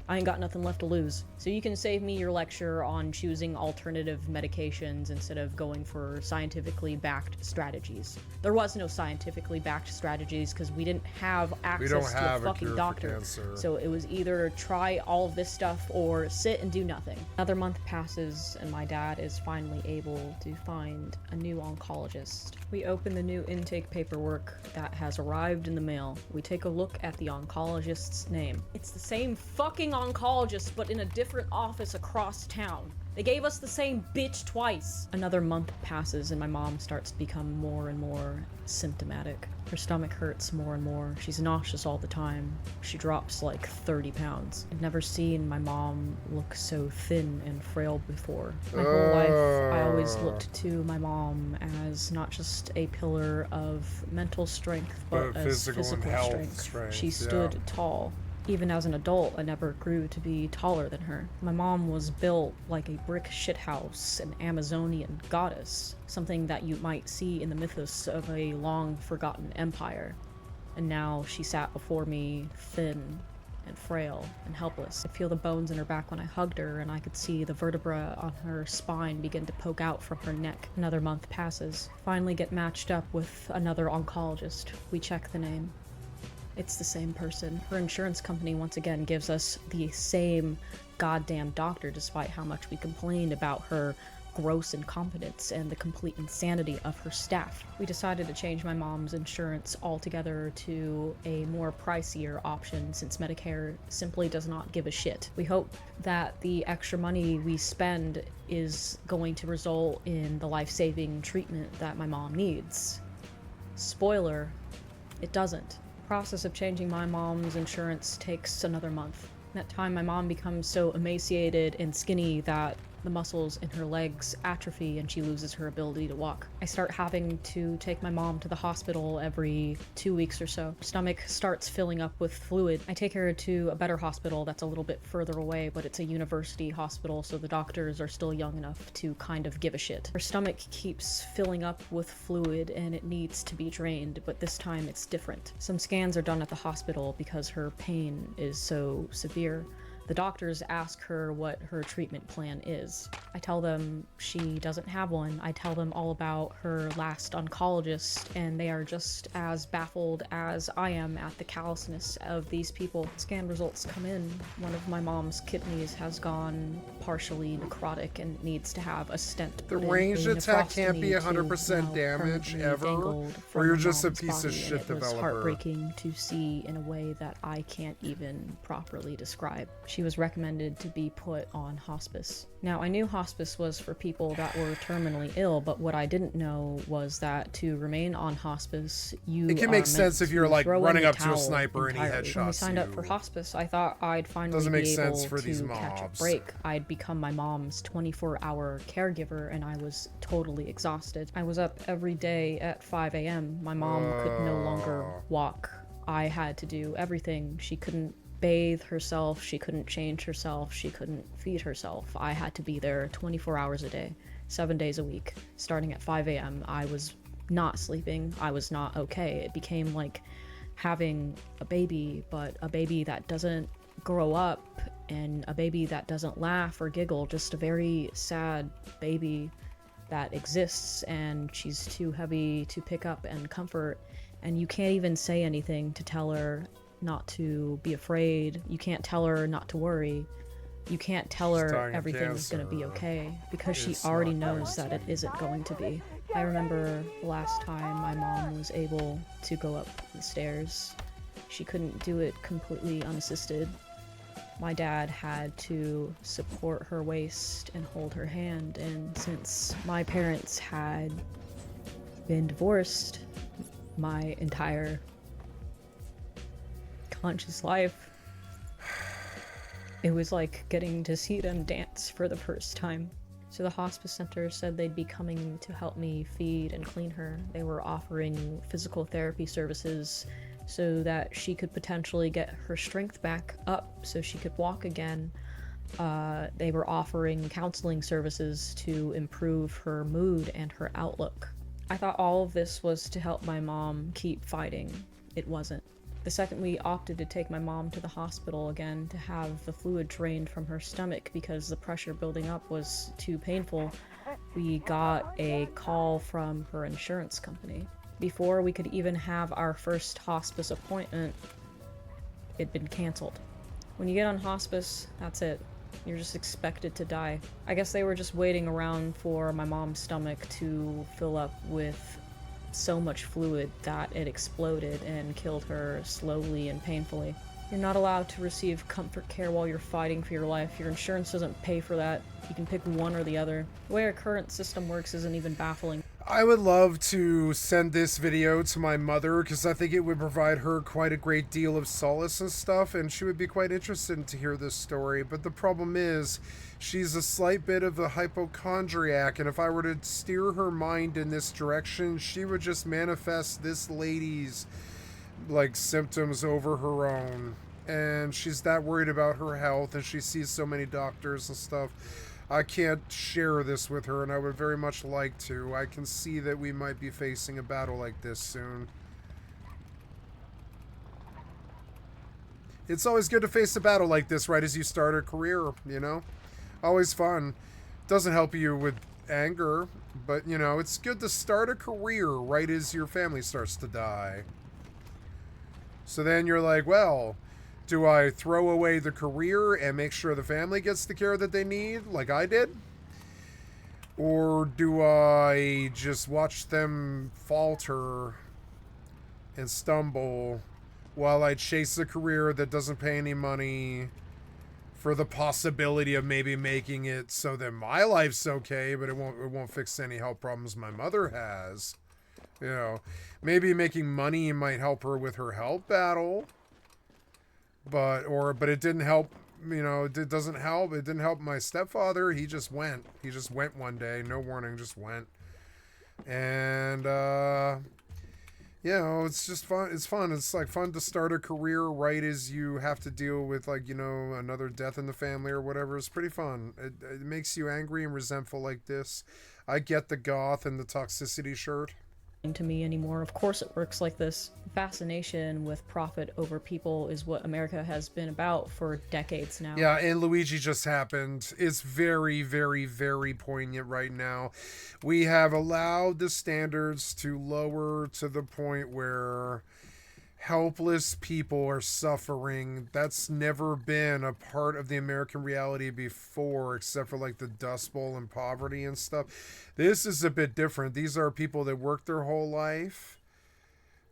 R: I ain't got nothing left to lose. So you can save me your lecture on choosing alternative medications instead of going for scientifically backed strategies. There was no scientifically backed strategies because we didn't have access to a fucking doctor. So it was either try all of this stuff or sit and do nothing. Another month passes and my dad is finally able to find a new oncologist. We open the new intake paperwork that has arrived in the mail. We take a look at the oncologist's name. It's the same fucking oncologist, but in a different office across town. They gave us the same bitch twice. Another month passes and my mom starts to become more and more symptomatic. Her stomach hurts more and more. She's nauseous all the time. She drops like 30 pounds. I've never seen my mom look so thin and frail before. My whole life, I always looked to my mom as not just a pillar of mental strength, but as physical strength. She stood tall. Even as an adult, I never grew to be taller than her. My mom was built like a brick shithouse, an Amazonian goddess, something that you might see in the mythos of a long-forgotten empire. And now she sat before me, thin and frail and helpless. I'd feel the bones in her back when I hugged her, and I could see the vertebra on her spine begin to poke out from her neck. Another month passes. Finally get matched up with another oncologist. We check the name. It's the same person. Her insurance company once again gives us the same goddamn doctor, despite how much we complained about her gross incompetence and the complete insanity of her staff. We decided to change my mom's insurance altogether to a more pricier option, since Medicare simply does not give a shit. We hope that the extra money we spend is going to result in the life-saving treatment that my mom needs. Spoiler, it doesn't. The process of changing my mom's insurance takes another month. In that time, my mom becomes so emaciated and skinny that the muscles in her legs atrophy and she loses her ability to walk. I start having to take my mom to the hospital every 2 weeks or so. Her stomach starts filling up with fluid. I take her to a better hospital that's a little bit further away, but it's a university hospital, so the doctors are still young enough to kind of give a shit. Her stomach keeps filling up with fluid and it needs to be drained, but this time it's different. Some scans are done at the hospital because her pain is so severe. The doctors ask her what her treatment plan is. I tell them she doesn't have one. I tell them all about her last oncologist, and they are just as baffled as I am at the callousness of these people. Scan results come in. One of my mom's kidneys has gone partially necrotic and needs to have a stent
B: The
R: put in.
B: ranged
R: A
B: attack can't be
R: nephrostomy
B: 100%
R: now
B: damage
R: permanently
B: ever,
R: dangled
B: or
R: from
B: you're
R: my
B: just a
R: mom's
B: piece of
R: body,
B: shit
R: and it was
B: developer.
R: heartbreaking to see in a way that I can't even properly describe. She was recommended to be put on hospice. Now, I knew hospice was for people that were terminally ill, but what I didn't know was that to remain on hospice, you
B: It can
R: are
B: make
R: meant
B: sense if
R: to
B: you're, like,
R: throw in
B: running
R: the
B: up to a
R: towel
B: sniper and he
R: entirely. When we
B: headshots
R: signed up
B: you.
R: for hospice, I thought I'd finally
B: Doesn't
R: be
B: make sense
R: able
B: for these
R: to catch a
B: mobs.
R: break. I'd become my mom's 24-hour caregiver, and I was totally exhausted. I was up every day at 5 a.m. My mom could no longer walk. I had to do everything. She couldn't bathe herself, she couldn't change herself, she couldn't feed herself. I had to be there 24 hours a day, 7 days a week. Starting at 5 a.m., I was not sleeping, I was not okay. It became like having a baby, but a baby that doesn't grow up, and a baby that doesn't laugh or giggle, just a very sad baby that exists, and she's too heavy to pick up and comfort, and you can't even say anything to tell her not to be afraid. You can't tell her not to worry. You can't tell her everything's gonna be okay, because she already knows that it isn't going to be. I remember the last time my mom was able to go up the stairs. She couldn't do it completely unassisted. My dad had to support her waist and hold her hand, and since my parents had been divorced my entire conscious life, it was like getting to see them dance for the first time. So the hospice center said they'd be coming to help me feed and clean her. They were offering physical therapy services so that she could potentially get her strength back up so she could walk again. They were offering counseling services to improve her mood and her outlook. I thought all of this was to help my mom keep fighting. It wasn't. The second we opted to take my mom to the hospital again to have the fluid drained from her stomach because the pressure building up was too painful, we got a call from her insurance company. Before we could even have our first hospice appointment, it'd been canceled. When you get on hospice, that's it. You're just expected to die. I guess they were just waiting around for my mom's stomach to fill up with so much fluid that it exploded and killed her slowly and painfully. You're not allowed to receive comfort care while you're fighting for your life. Your insurance doesn't pay for that. You can pick one or the other. The way our current system works isn't even baffling.
B: I would love to send this video to my mother because I think it would provide her quite a great deal of solace and stuff, and she would be quite interested to hear this story. But the problem is, she's a slight bit of a hypochondriac, and if I were to steer her mind in this direction, she would just manifest this lady's like symptoms over her own. And she's that worried about her health, and she sees so many doctors and stuff. I can't share this with her, and I would very much like to. I can see that we might be facing a battle like this soon. It's always good to face a battle like this right as you start a career, you know? Always fun. Doesn't help you with anger, but, you know, it's good to start a career right as your family starts to die. So then you're like, well, do I throw away the career and make sure the family gets the care that they need, like I did? Or do I just watch them falter and stumble while I chase a career that doesn't pay any money for the possibility of maybe making it so that my life's okay, but it won't fix any health problems my mother has? You know, maybe making money might help her with her health battle, but it didn't help. You know, it doesn't help. It didn't help my stepfather. He just went one day, no warning, just went. And you know, it's just fun. It's fun. It's like fun to start a career right as you have to deal with, like, you know, another death in the family or whatever. It's pretty fun. It makes you angry and resentful like this. I get the goth and the toxicity shirt.
R: To me anymore. Of course it works like this. Fascination with profit over people is what America has been about for decades now.
B: Yeah, and Luigi just happened. It's very, very, very poignant right now. We have allowed the standards to lower to the point where helpless people are suffering. That's never been a part of the American reality before, except for like the Dust Bowl and poverty and stuff. This is a bit different. These are people that worked their whole life.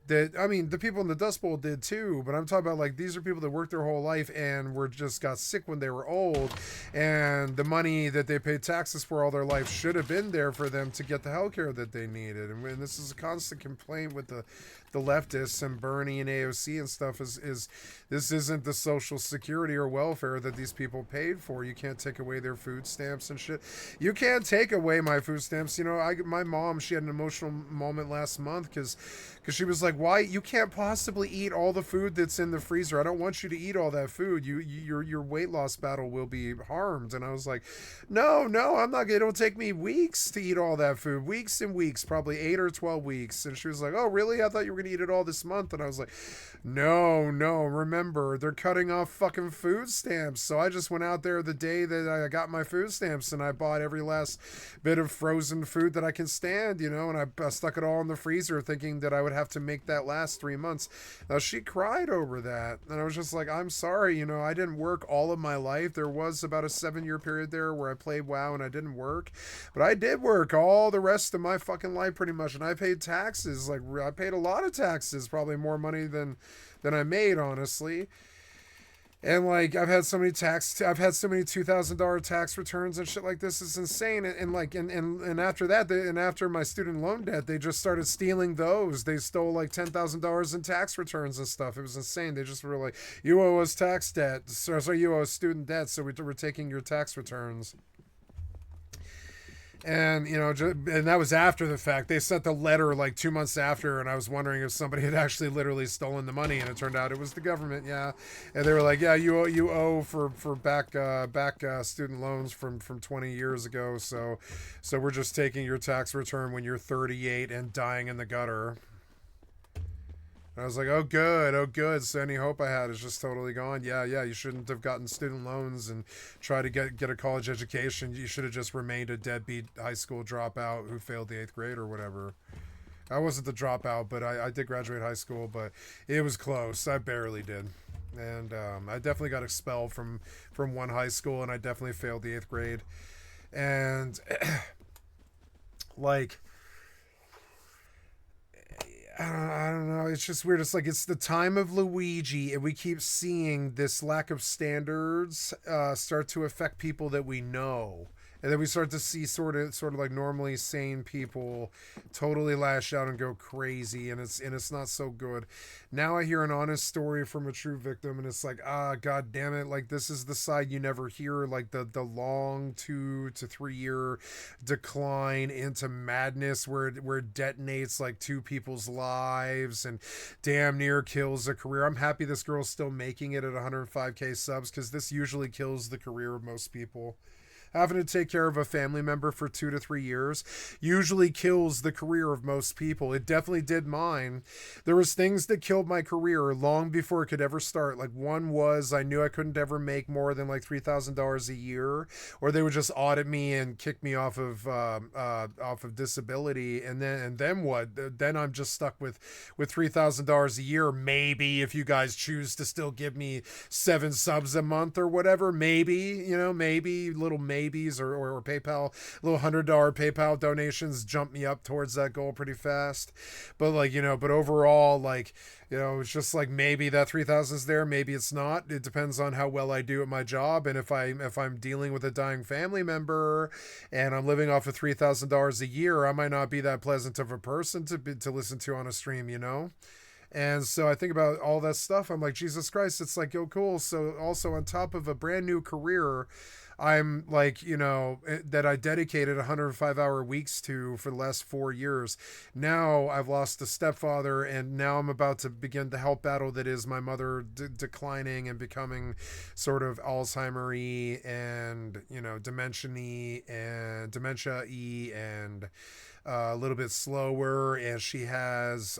B: That, I mean, the people in the Dust Bowl did too, but I'm talking about, like, these are people that worked their whole life and got sick when they were old, and the money that they paid taxes for all their life should have been there for them to get the health care that they needed. And when this is a constant complaint with the leftists and Bernie and AOC and stuff is this isn't the social security or welfare that these people paid for. You can't take away their food stamps and shit. You can't take away my food stamps. You know, my mom, she had an emotional moment last month because she was like, why? You can't possibly eat all the food that's in the freezer. I don't want you to eat all that food. Your weight loss battle will be harmed. And I was like, no, I'm not. It'll take me weeks to eat all that food. Weeks and weeks, probably 8 or 12 weeks. And she was like, oh, really? I thought you were going to eat it all this month. And I was like, no. Remember, they're cutting off fucking food stamps. So I just went out there the day that I got my food stamps and I bought every last bit of frozen food that I can stand, you know, and I stuck it all in the freezer thinking that I would have to make that last 3 months. Now, she cried over that. And I was just like, I'm sorry, you know, I didn't work all of my life. There was about a 7-year period there where I played WoW and I didn't work. But I did work all the rest of my fucking life pretty much. And I paid taxes. Like, I paid a lot of taxes, probably more money than I made, honestly. And like, I've had so many $2,000 tax returns and shit like this. It's insane. And after that, and after my student loan debt, they just started stealing those. They stole like $10,000 in tax returns and stuff. It was insane. They just were like, you owe us tax debt. So you owe us student debt. So we're taking your tax returns. And, you know, and that was after the fact. They sent the letter like 2 months after, and I was wondering if somebody had actually literally stolen the money, and it turned out it was the government. Yeah, and they were like, yeah, you owe for back student loans from 20 years ago. So we're just taking your tax return when you're 38 and dying in the gutter. And I was like, oh good. So any hope I had is just totally gone. Yeah, you shouldn't have gotten student loans and try to get a college education. You should have just remained a deadbeat high school dropout who failed the 8th grade or whatever. I wasn't the dropout, but I did graduate high school, but it was close. I barely did. And I definitely got expelled from one high school, and I definitely failed the 8th grade. And like, I don't know. It's just weird. It's like it's the time of Luigi, and we keep seeing this lack of standards start to affect people that we know. And then we start to see sort of like normally sane people totally lash out and go crazy, and it's not so good. Now I hear an honest story from a true victim, and it's like, god damn it, like this is the side you never hear, like the long 2 to 3 year decline into madness where it detonates like 2 people's lives and damn near kills a career. I'm happy this girl's still making it at 105k subs, because this usually kills the career of most people. having to take care of a family member for 2 to 3 years usually kills the career of most people. It definitely did mine. There was things that killed my career long before it could ever start. Like, one was I knew I couldn't ever make more than like $3,000 a year, or they would just audit me and kick me off of disability. And then what? Then I'm just stuck with $3,000 a year. Maybe if you guys choose to still give me 7 subs a month or whatever, maybe, maybe little maybes or PayPal, little $100 PayPal donations jump me up towards that goal pretty fast. But but overall, it's just like maybe that 3,000 is there, maybe it's not. It depends on how well I do at my job, and if I'm dealing with a dying family member and I'm living off of $3,000 a year, I might not be that pleasant of a person to listen to on a stream, And so I think about all that stuff. I'm like, Jesus Christ, it's like, yo, cool. So also on top of a brand new career, I'm like, that I dedicated 105-hour weeks to for the last 4 years. Now I've lost a stepfather, and now I'm about to begin the health battle that is my mother declining and becoming sort of Alzheimer-y and, dementia-y and a little bit slower, and she has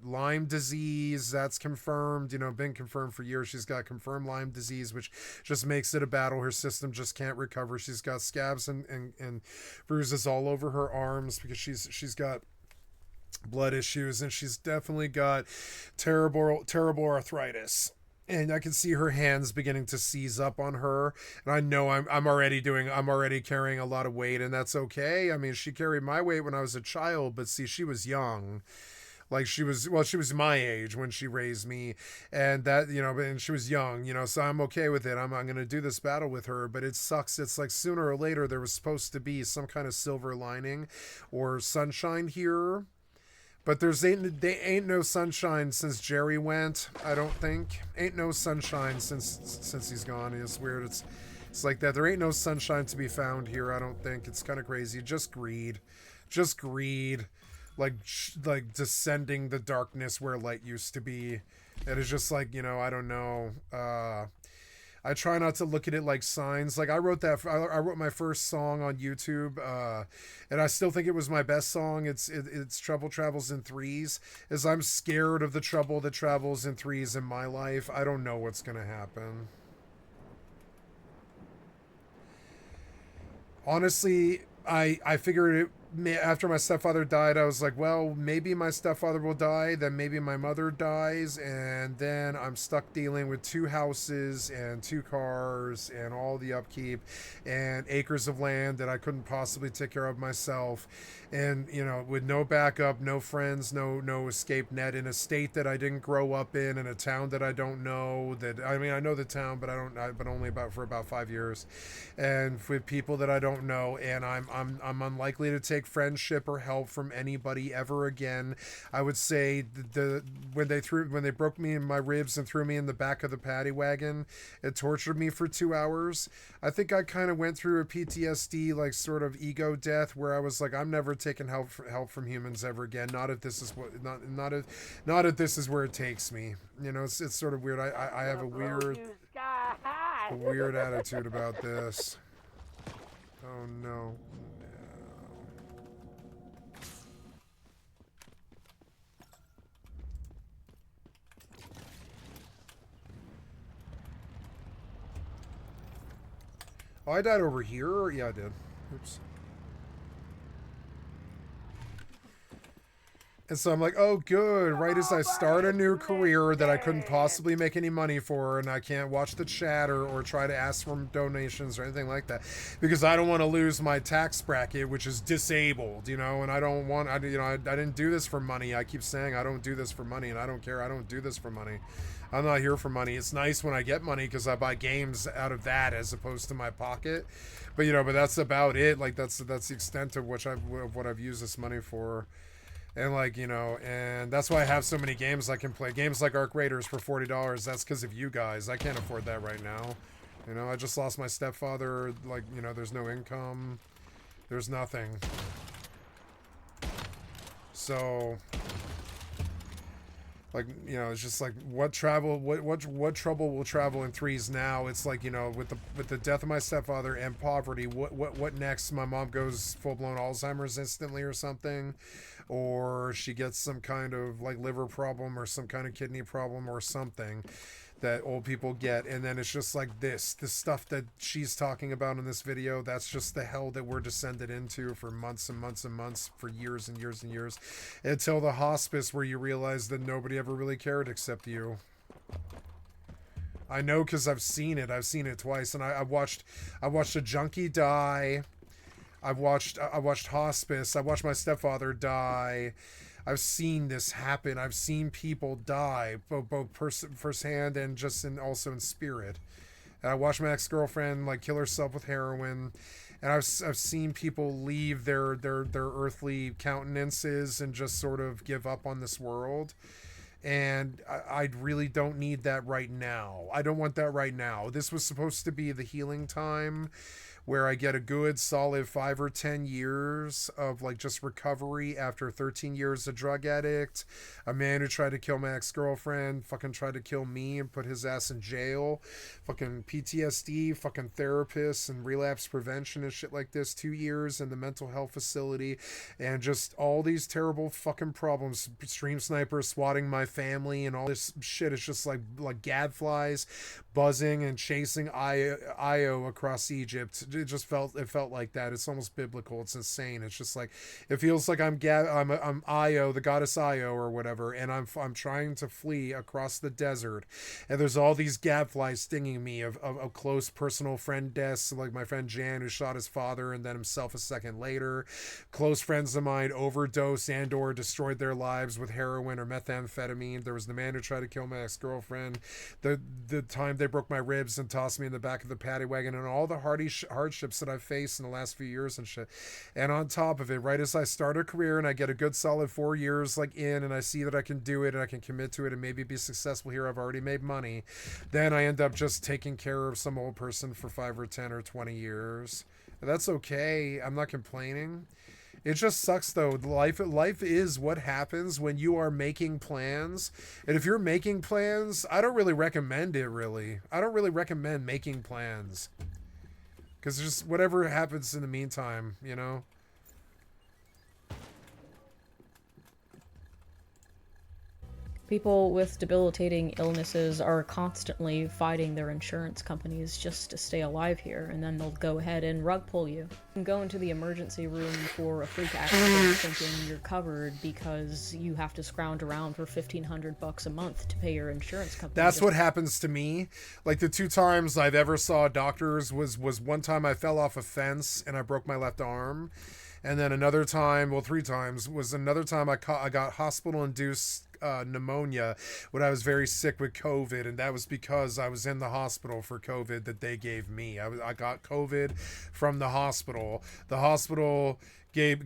B: Lyme disease. That's confirmed, been confirmed for years. She's got confirmed Lyme disease, which just makes it a battle. Her system just can't recover. She's got scabs and bruises all over her arms because she's got blood issues, and she's definitely got terrible arthritis. And I can see her hands beginning to seize up on her, and I know I'm already carrying a lot of weight, and that's okay. I mean, she carried my weight when I was a child, but see, she was young. Like, she was my age when she raised me, and that, and she was young, so I'm okay with it. I'm going to do this battle with her, but it sucks. It's like sooner or later there was supposed to be some kind of silver lining or sunshine here. But they ain't no sunshine since Jerry went, I don't think. Ain't no sunshine since he's gone. It's weird. It's like that. There ain't no sunshine to be found here, I don't think. It's kind of crazy. Just greed. Like descending the darkness where light used to be. It is just like, I don't know. I try not to look at it like signs. Like, I wrote my first song on YouTube, and I still think it was my best song. It's Trouble Travels in Threes, as I'm scared of the trouble that travels in threes in my life. I don't know what's going to happen. Honestly, I figured it after my stepfather died. I was like, well, maybe my stepfather will die, then maybe my mother dies, and then I'm stuck dealing with 2 houses and 2 cars and all the upkeep and acres of land that I couldn't possibly take care of myself, and with no backup, no friends, no escape net, in a state that I didn't grow up in a town that I don't know. I know the town, but but only for about 5 years, and with people that I don't know, and I'm unlikely to take friendship or help from anybody ever again. I would say when they broke me in my ribs and threw me in the back of the paddy wagon, it tortured me for 2 hours. I think I kind of went through a PTSD, like, sort of ego death, where I was like, I'm never taking help from humans ever again. Not if this is not if this is where it takes me. It's sort of weird. I have a weird attitude about this. Oh no. Oh, I died over here? Yeah, I did. Oops. And so I'm like, oh, good. Right as I start a new career that I couldn't possibly make any money for, and I can't watch the chat or try to ask for donations or anything like that, because I don't want to lose my tax bracket, which is disabled, and I don't want, I didn't do this for money. I keep saying I don't do this for money, and I don't care. I don't do this for money. I'm not here for money. It's nice when I get money because I buy games out of that as opposed to my pocket. But, but that's about it. Like, that's the extent of what I've used this money for. And and that's why I have so many games I can play. Games like Arc Raiders for $40. That's because of you guys. I can't afford that right now. I just lost my stepfather. There's no income. There's nothing. So Like, you know, it's just like what trouble will travel in threes now. It's like, you know, with the death of my stepfather and poverty, what next? My mom goes full-blown Alzheimer's instantly or something, or she gets some kind of like liver problem or some kind of kidney problem or something that old people get, and then it's just like the stuff that she's talking about in this video. That's just the hell that we're descended into for months and months and months, for years and years and years, until the hospice, where you realize that nobody ever really cared except you. I know, because I've seen it twice, and I watched a junkie die. I watched hospice. I watched my stepfather die. I've seen this happen. I've seen people die, both firsthand and just also in spirit. And I watched my ex-girlfriend like kill herself with heroin, and I've seen people leave their earthly countenances and just sort of give up on this world. And I really don't need that right now. I don't want that right now. This was supposed to be the healing time, where I get a good solid 5 or 10 years of like just recovery after 13 years a drug addict, a man who tried to kill my ex-girlfriend, fucking tried to kill me and put his ass in jail, fucking PTSD, fucking therapists and relapse prevention and shit like this, 2 years in the mental health facility, and just all these terrible fucking problems, stream snipers swatting my family and all this shit. It's just like gadflies buzzing and chasing Io across Egypt. It felt like that. It's almost biblical. It's insane. It's just like, it feels like I'm Io, the goddess Io or whatever, and I'm trying to flee across the desert, and there's all these gadflies stinging me of close personal friend deaths, like my friend Jan, who shot his father and then himself a second later. Close friends of mine overdosed and or destroyed their lives with heroin or methamphetamine. There was the man who tried to kill my ex-girlfriend, the time they broke my ribs and tossed me in the back of the paddy wagon, and all the hardships that I've faced in the last few years and shit. And on top of it, right as I start a career and I get a good solid 4 years like in, and I see that I can do it and I can commit to it and maybe be successful here, I've already made money, then I end up just taking care of some old person for 5 or 10 or 20 years. That's okay. I'm not complaining. It just sucks though. Life is what happens when you are making plans. And if you're making plans, I don't really recommend it, really. I don't really recommend making plans. Because just whatever happens in the meantime, you know?
R: People with debilitating illnesses are constantly fighting their insurance companies just to stay alive here, and then they'll go ahead and rug pull you. You can go into the emergency room for a freak accident thinking you're covered because you have to scrounge around for $1,500 a month to pay your insurance company.
B: That's what happens to me. Like the 2 times I've ever saw doctors was one time I fell off a fence and I broke my left arm. And then another time, well, 3 times, was another time I got hospital-induced pneumonia when I was very sick with COVID, and that was because I was in the hospital for COVID that they gave me. I got COVID from the hospital. The hospital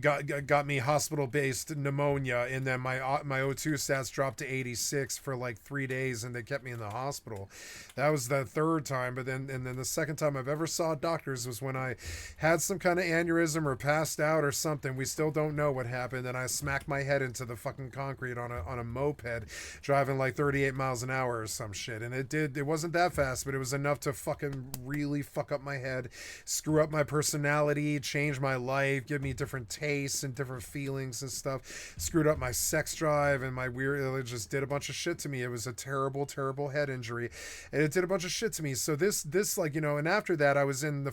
B: got me hospital-based pneumonia, and then my O2 stats dropped to 86 for like 3 days, and they kept me in the hospital. That was the 3rd time, but then the 2nd time I've ever saw doctors was when I had some kind of aneurysm or passed out or something. We still don't know what happened, and I smacked my head into the fucking concrete on a moped driving like 38 miles an hour or some shit, and it wasn't that fast, but it was enough to fucking really fuck up my head, screw up my personality, change my life, give me different tastes and different feelings and stuff, screwed up my sex drive and my it just did a bunch of shit to me. It was a terrible head injury, and it did a bunch of shit to me. So this like, you know, and after that I was in the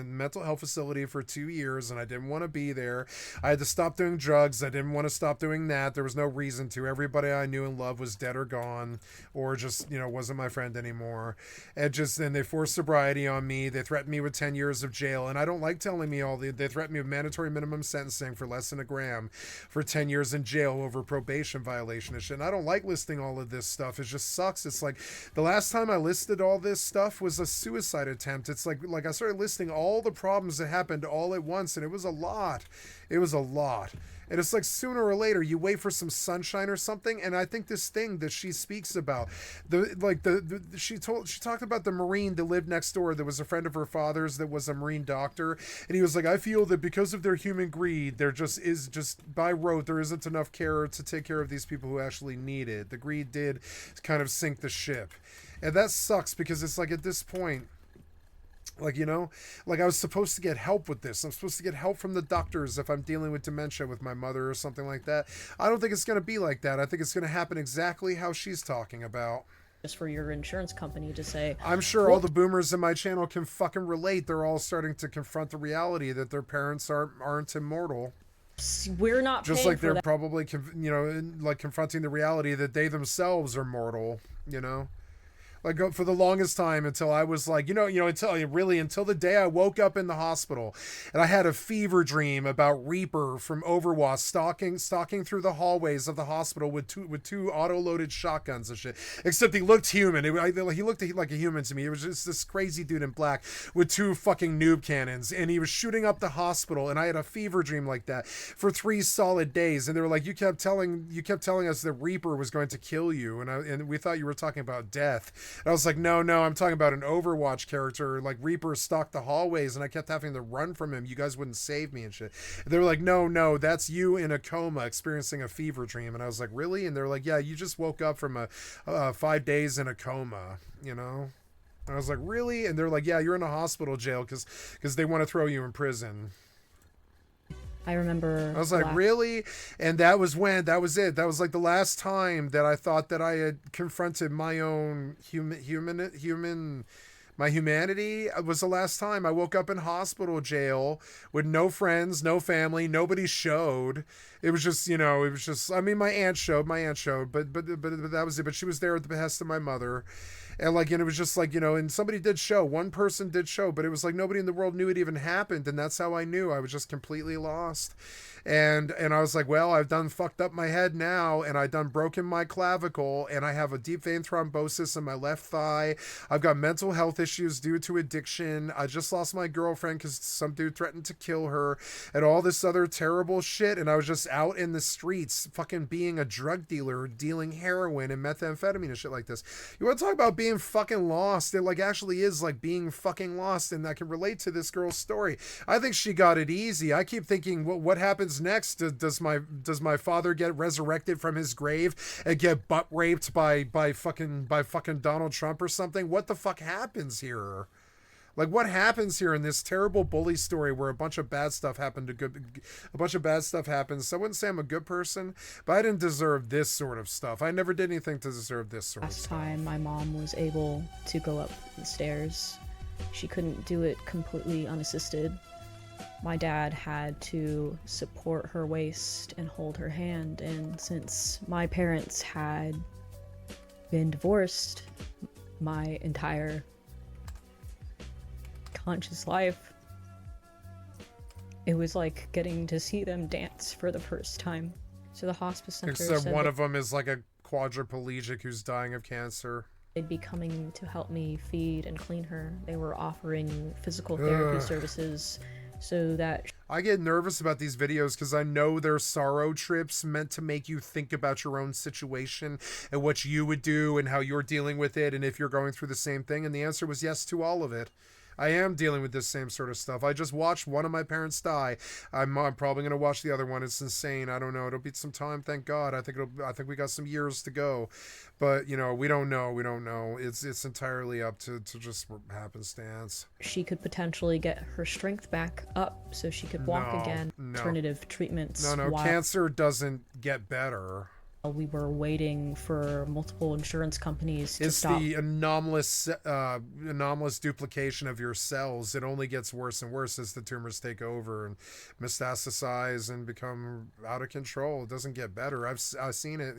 B: mental health facility for 2 years, and I didn't want to be there. I had to stop doing drugs. I didn't want to stop doing that. There was no reason to. Everybody I knew and loved was dead or gone, or just, you know, wasn't my friend anymore. And they forced sobriety on me. They threatened me with 10 years of jail, and I don't like telling me they threatened me with mandatory minimum sentencing for less than a gram, for 10 years in jail over probation violation and shit. And I don't like listing all of this stuff. It just sucks. It's like the last time I listed all this stuff was a suicide attempt. It's like I started listing all the problems that happened all at once, and it was a lot. It was a lot. And it's like sooner or later you wait for some sunshine or something. And I think this thing that she speaks about, she talked about the Marine that lived next door that was a friend of her father's that was a Marine doctor. And he was like, I feel that because of their human greed, there just by rote, there isn't enough care to take care of these people who actually need it. The greed did kind of sink the ship. And that sucks because it's like at this point, like, you know, like I was supposed to get help with this. I'm supposed to get help from the doctors if I'm dealing with dementia with my mother or something like that. I don't think it's going to be like that. I think it's going to happen exactly how she's talking about.
R: Just for your insurance company to say,
B: I'm sure all the boomers in my channel can fucking relate. They're all starting to confront the reality that their parents aren't immortal.
R: We're not
B: just
R: paying
B: like they're
R: for that.
B: probably, you know, like confronting the reality that they themselves are mortal, you know? Like for the longest time until I was like, until the day I woke up in the hospital and I had a fever dream about Reaper from Overwatch stalking through the hallways of the hospital with two auto-loaded shotguns and shit. Except he looked human. He looked like a human to me. It was just this crazy dude in black with two fucking noob cannons, and he was shooting up the hospital. And I had a fever dream like that for 3 solid days. And they were like, you kept telling us that Reaper was going to kill you, and we thought you were talking about death. And I was like, no, I'm talking about an Overwatch character. Like, Reaper stalked the hallways, and I kept having to run from him. You guys wouldn't save me and shit. And they were like, no, that's you in a coma experiencing a fever dream. And I was like, really? And they're like, yeah, you just woke up from 5 days in a coma, you know? And I was like, really? And they're like, yeah, you're in a hospital jail because they want to throw you in prison.
R: I remember.
B: I was like, really? And that was it. That was like the last time that I thought that I had confronted my own my humanity. It was the last time I woke up in hospital jail with no friends, no family, nobody showed. It was just, I mean, my aunt showed, but that was it. But she was there at the behest of my mother. And it was just like, and somebody did show, one person did show, but it was like nobody in the world knew it even happened. And that's how I knew. I was just completely lost. And I was like, well, I've done fucked up my head now, and I done broken my clavicle, and I have a deep vein thrombosis in my left thigh. I've got mental health issues due to addiction. I just lost my girlfriend because some dude threatened to kill her, and all this other terrible shit. And I was just out in the streets fucking being a drug dealer, dealing heroin and methamphetamine and shit like this. You want to talk about being fucking lost? It actually is like being fucking lost, and I can relate to this girl's story. I think she got it easy. I keep thinking, what happens next? Does my father get resurrected from his grave and get butt raped by fucking Donald Trump or something? What the fuck happens here? Like, what happens here in this terrible bully story where a bunch of bad stuff happens? So I wouldn't say I'm a good person, but I didn't deserve this sort of stuff. I never did anything to deserve this sort of stuff.
R: Last time my mom was able to go up the stairs, she couldn't do it completely unassisted. My dad had to support her waist and hold her hand, and since my parents had been divorced my entire conscious life, it was like getting to see them dance for the first time. So the hospice center
B: Except
R: said
B: one of them is like a quadriplegic who's dying of cancer.
R: they'd be coming to help me feed and clean her. They were offering physical therapy services so that...
B: I get nervous about these videos because I know they're sorrow trips meant to make you think about your own situation and what you would do and how you're dealing with it and if you're going through the same thing. And the answer was yes to all of it. I am dealing with this same sort of stuff. I just watched one of my parents die. I'm probably going to watch the other one. It's insane. I don't know. It'll be some time, thank God. I think we got some years to go. But, we don't know. We don't know. It's entirely up to just happenstance.
R: She could potentially get her strength back up so she could walk again. Alternative treatments.
B: No, cancer doesn't get better.
R: We were waiting for multiple insurance companies to stop.
B: It's the anomalous duplication of your cells. It only gets worse and worse as the tumors take over and metastasize and become out of control. It doesn't get better. I've seen it,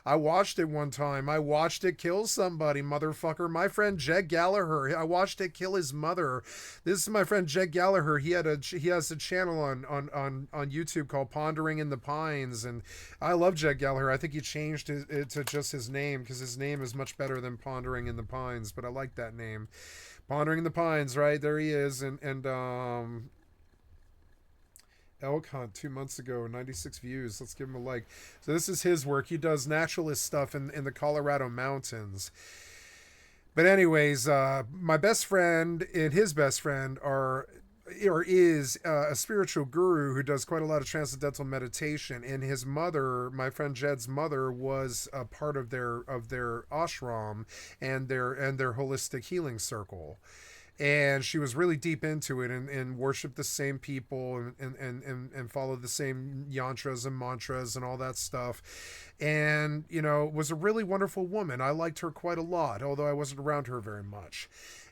B: I watched it one time. I watched it kill somebody, motherfucker. My friend Jed Gallagher. I watched it kill his mother. This is my friend Jed Gallagher. He has a channel on YouTube called Pondering in the Pines, and I love Jed Gallagher. I think he changed it to just his name because his name is much better than Pondering in the Pines, but I like that name. Pondering in the Pines, right? There he is. And elk hunt 2 months ago, 96 views. Let's give him a like. So this is his work. He does naturalist stuff in the Colorado mountains. But anyways, my best friend and his best friend is a spiritual guru who does quite a lot of transcendental meditation, and his mother, my friend Jed's mother, was a part of their ashram and their holistic healing circle. And she was really deep into it and worshiped the same people and followed the same yantras and mantras and all that stuff. And, you know, was a really wonderful woman. I liked her quite a lot, although I wasn't around her very much.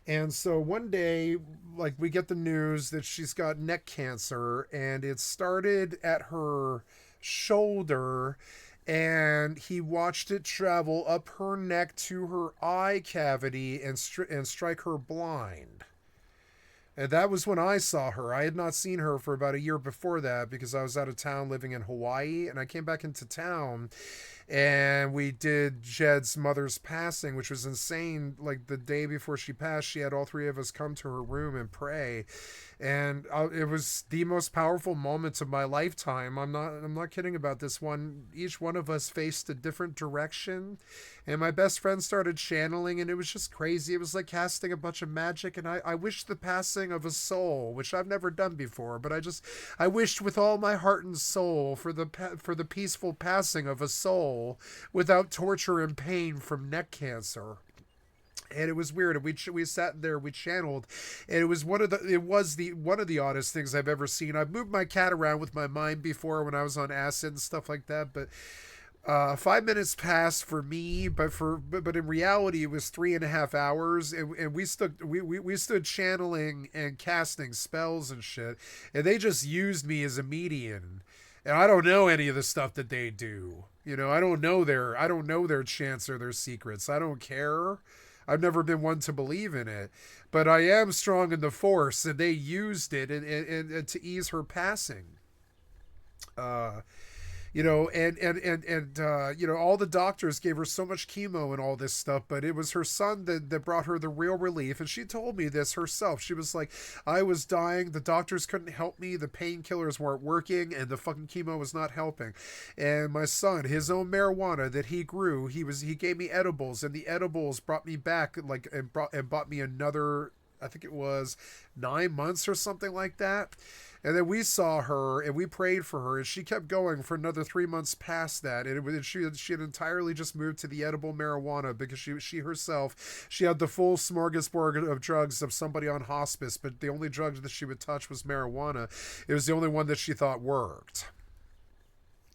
B: And so one day, like, we get the news that she's got neck cancer, and it started at her shoulder, and he watched it travel up her neck to her eye cavity and strike her blind. And that was when I saw her. I had not seen her for about a year before that because I was out of town living in Hawaii, and I came back into town and we did Jed's mother's passing, which was insane. Like, the day before she passed, she had all three of us come to her room and pray, and it was the most powerful moments of my lifetime. I'm not kidding about this one. Each one of us faced a different direction, and my best friend started channeling, and it was just crazy. It was like casting a bunch of magic, and I wished the passing of a soul, which I've never done before, but I wished with all my heart and soul for the peaceful passing of a soul without torture and pain from neck cancer. And it was weird. We sat there, we channeled, and it was one of the oddest things I've ever seen. I've moved my cat around with my mind before when I was on acid and stuff like that, but 5 minutes passed for me, but in reality it was 3.5 hours, and we stood channeling and casting spells and shit, and they just used me as a medium. And I don't know any of the stuff that they do. You know, I don't know their chants or their secrets. I don't care. I've never been one to believe in it. But I am strong in the Force, and they used it and to ease her passing. You know, and you know, all the doctors gave her so much chemo and all this stuff, but it was her son that brought her the real relief. And she told me this herself. She was like, I was dying. The doctors couldn't help me. The painkillers weren't working, and the fucking chemo was not helping. And my son, his own marijuana that he grew, he gave me edibles, and the edibles brought me back, like, and bought me another, I think it was 9 months or something like that. And then we saw her and we prayed for her, and she kept going for another 3 months past that. And she had entirely just moved to the edible marijuana because she herself had the full smorgasbord of drugs of somebody on hospice, but the only drug that she would touch was marijuana. It was the only one that she thought worked.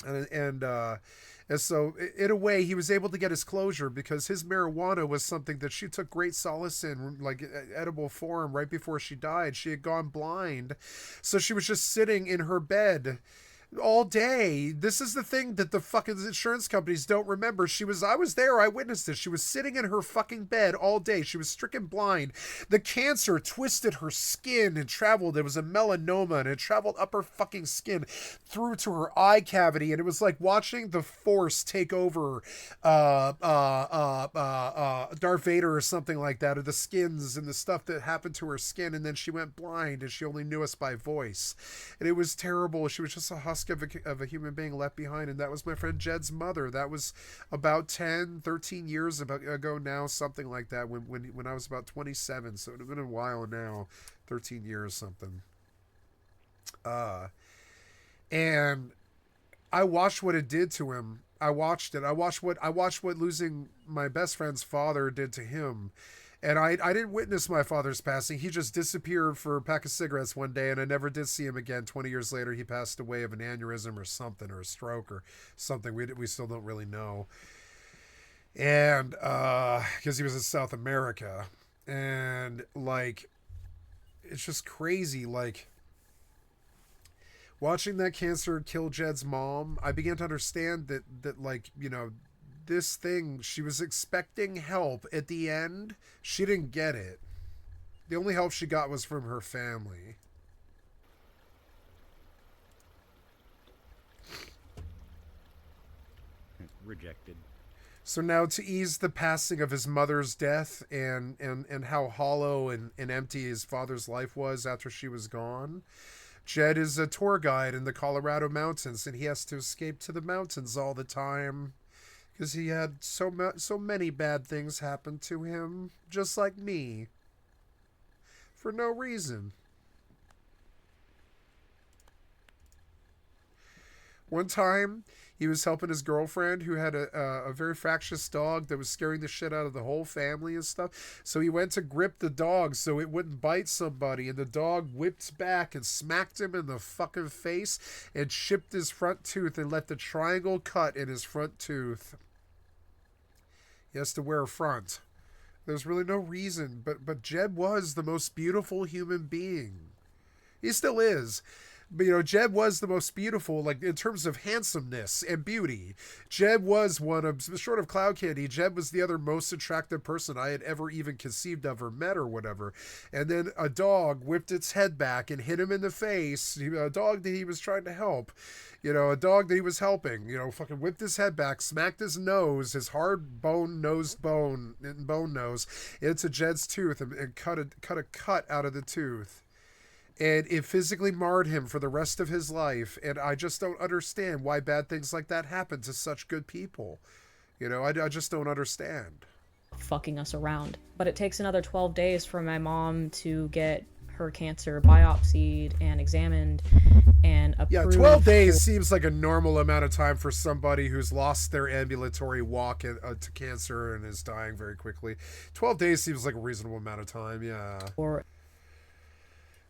B: And so, in a way, he was able to get his closure because his marijuana was something that she took great solace in, like edible form, right before she died. She had gone blind, so she was just sitting in her bed all day. This is the thing that the fucking insurance companies don't remember. I was there, I witnessed it. She was sitting in her fucking bed all day. She was stricken blind. The cancer twisted her skin and traveled. It was a melanoma, and it traveled up her fucking skin through to her eye cavity, and it was like watching the Force take over Darth Vader or something like that, or the skins and the stuff that happened to her skin, and then she went blind, and she only knew us by voice. And it was terrible. She was just a husk of a human being left behind, and that was my friend Jed's mother. That was about 13 years ago now, something like that, when I was about 27, so it would have been a while now. 13 years something. And I watched what it did to him. I watched it. I watched what losing my best friend's father did to him. And I didn't witness my father's passing. He just disappeared for a pack of cigarettes one day, and I never did see him again. 20 years later, he passed away of an aneurysm or something, or a stroke or something. We still don't really know. And because he was in South America. And, like, it's just crazy. Like, watching that cancer kill Jed's mom, I began to understand that like, you know, this thing, she was expecting help at the end. She didn't get it. The only help she got was from her family.
C: Rejected.
B: So now, to ease the passing of his mother's death and how hollow and empty his father's life was after she was gone, Jed is a tour guide in the Colorado mountains, and he has to escape to the mountains all the time because he had so many bad things happen to him, just like me, for no reason. One time, he was helping his girlfriend who had a very fractious dog that was scaring the shit out of the whole family and stuff. So he went to grip the dog so it wouldn't bite somebody, and the dog whipped back and smacked him in the fucking face and chipped his front tooth and left a triangle cut in his front tooth. He has to wear a front. There's really no reason, but Jed was the most beautiful human being. He still is. But, you know, Jed was the most beautiful, like, in terms of handsomeness and beauty. Jed was one of, short of Cloud Candy, Jed was the other most attractive person I had ever even conceived of or met or whatever. And then a dog whipped its head back and hit him in the face. A dog that he was trying to help. You know, a dog that he was helping, you know, fucking whipped his head back, smacked his nose, his hard bone nose, into Jed's tooth and cut a cut out of the tooth. And it physically marred him for the rest of his life. And I just don't understand why bad things like that happen to such good people. You know, I just don't understand.
R: Fucking us around. But it takes another 12 days for my mom to get her cancer biopsied and examined and approved.
B: Yeah, 12 days seems like a normal amount of time for somebody who's lost their ambulatory walk to cancer and is dying very quickly. 12 days seems like a reasonable amount of time, yeah.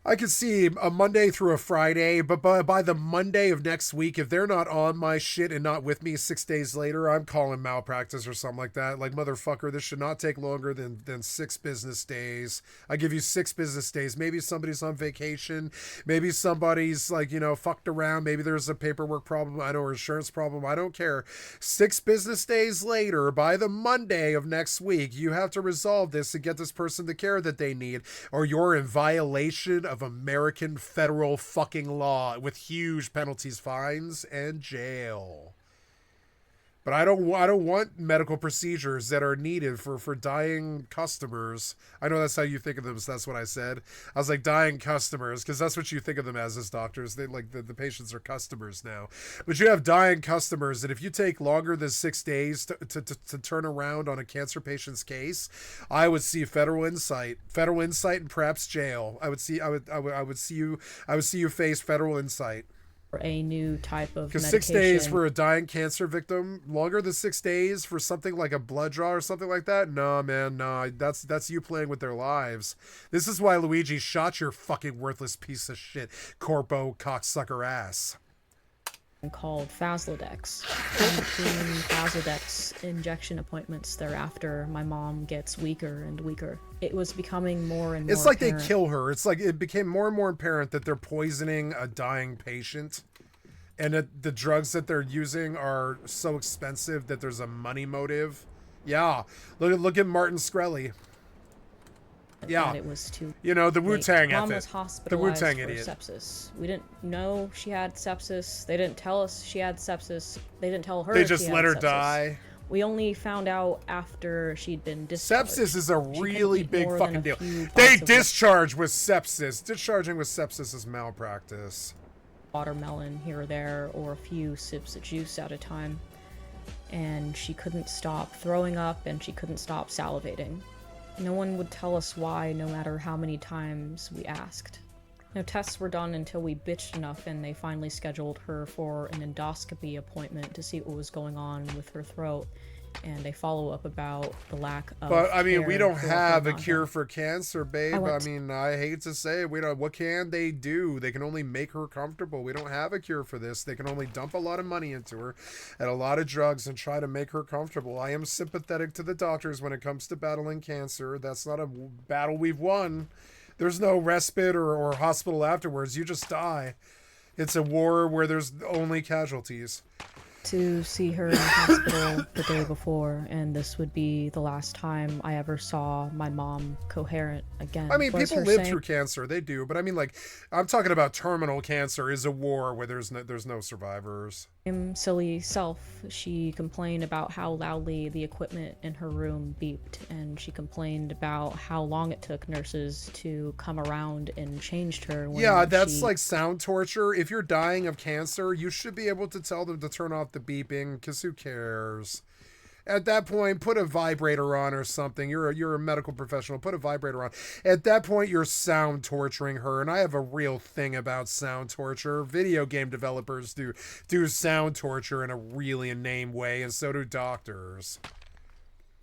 B: I could see a Monday through a Friday, but by the Monday of next week, if they're not on my shit and not with me 6 days later, I'm calling malpractice or something like that. Like, motherfucker, this should not take longer than 6 business days. I give you 6 business days. Maybe somebody's on vacation. Maybe somebody's, like, you know, fucked around. Maybe there's a paperwork problem. I know, or insurance problem. I don't care. 6 business days later, by the Monday of next week, you have to resolve this and get this person the care that they need, or you're in violation of American federal fucking law with huge penalties, fines, and jail. But I don't want medical procedures that are needed for dying customers. I know that's how you think of them, so that's what I said. I was like, dying customers, because that's what you think of them as doctors. They like the patients are customers now. But you have dying customers, and if you take longer than 6 days to turn around on a cancer patient's case, I would see federal insight, and perhaps jail. I would see you face federal insight.
R: A new type of
B: because
R: medication.
B: 6 days for a dying cancer victim, longer than 6 days for something like a blood draw or something like that. No, man, no, that's you playing with their lives. This is why Luigi shot your fucking worthless piece of shit, corpo cocksucker ass.
R: Called Faslodex. 15 Faslodex injection appointments thereafter, my mom gets weaker and weaker. It was becoming more and more
B: It's like
R: apparent.
B: they kill her. It's like it became more and more apparent that they're poisoning a dying patient, and that the drugs that they're using are so expensive that there's a money motive. Yeah, look at Martin Shkreli. Yeah,
R: it was too
B: the Wu-Tang
R: Mom
B: effort.
R: was
B: The
R: hospitalized
B: Wu-Tang
R: for
B: idiot.
R: sepsis. We didn't know she had sepsis. They didn't tell us she had sepsis. They didn't tell her.
B: They just
R: she
B: let
R: had
B: her
R: sepsis.
B: die.
R: We only found out after she'd been discharged.
B: Sepsis is a
R: She
B: really
R: couldn't eat
B: big
R: more
B: fucking
R: than a
B: deal.
R: few
B: They
R: bites of
B: discharge with sepsis. Discharging with sepsis is malpractice.
R: watermelon here or there, or a few sips of juice at a time. And she couldn't stop throwing up, and she couldn't stop salivating. No one would tell us why, no matter how many times we asked. No tests were done until we bitched enough, and they finally scheduled her for an endoscopy appointment to see what was going on with her throat, and a follow-up about the lack of
B: But I mean, we
R: care
B: don't
R: for
B: have
R: her
B: a cure for cancer, babe. I mean, I hate to say it. We don't. What can they do? They can only make her comfortable. We don't have a cure for this. They can only dump a lot of money into her and a lot of drugs and try to make her comfortable. I am sympathetic to the doctors when it comes to battling cancer. That's not a battle we've won. There's no respite or hospital afterwards. You just die. It's a war where there's only casualties.
R: To see her in the hospital the day before, and this would be the last time I ever saw my mom coherent again.
B: I mean,
R: Was
B: people
R: her
B: live
R: saying-
B: through cancer. They do. But I mean, like, I'm talking about terminal cancer is a war where there's no survivors.
R: silly self, she complained about how loudly the equipment in her room beeped, and she complained about how long it took nurses to come around and changed her when
B: Yeah, that's like sound torture. If you're dying of cancer, you should be able to tell them to turn off the beeping, because who cares? At that point, put a vibrator on or something. You're a medical professional. Put a vibrator on. At that point, you're sound torturing her. And I have a real thing about sound torture. Video game developers do sound torture in a really inane way, and so do doctors.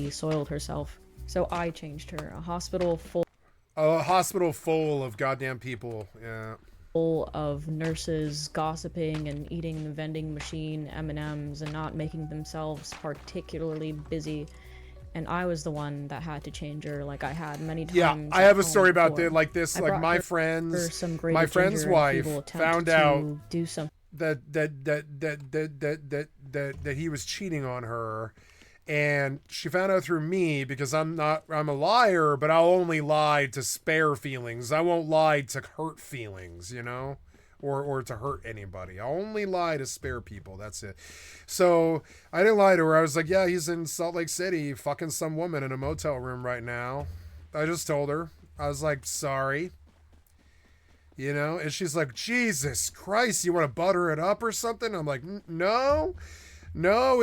R: She soiled herself, so I changed her. A hospital full
B: of goddamn people. Yeah.
R: Of nurses gossiping and eating the vending machine M&Ms and not making themselves particularly busy, and I was the one that had to change her, like I had many times.
B: Yeah, I have a story about this, like this. Like my friend's wife found out that he was cheating on her. And she found out through me, because I'm a liar, but I'll only lie to spare feelings. I won't lie to hurt feelings, you know, or to hurt anybody. I'll only lie to spare people. That's it. So I didn't lie to her. I was like, yeah, he's in Salt Lake City fucking some woman in a motel room right now. I just told her. I was like, sorry. You know, and she's like, Jesus Christ, you want to butter it up or something? I'm like, no,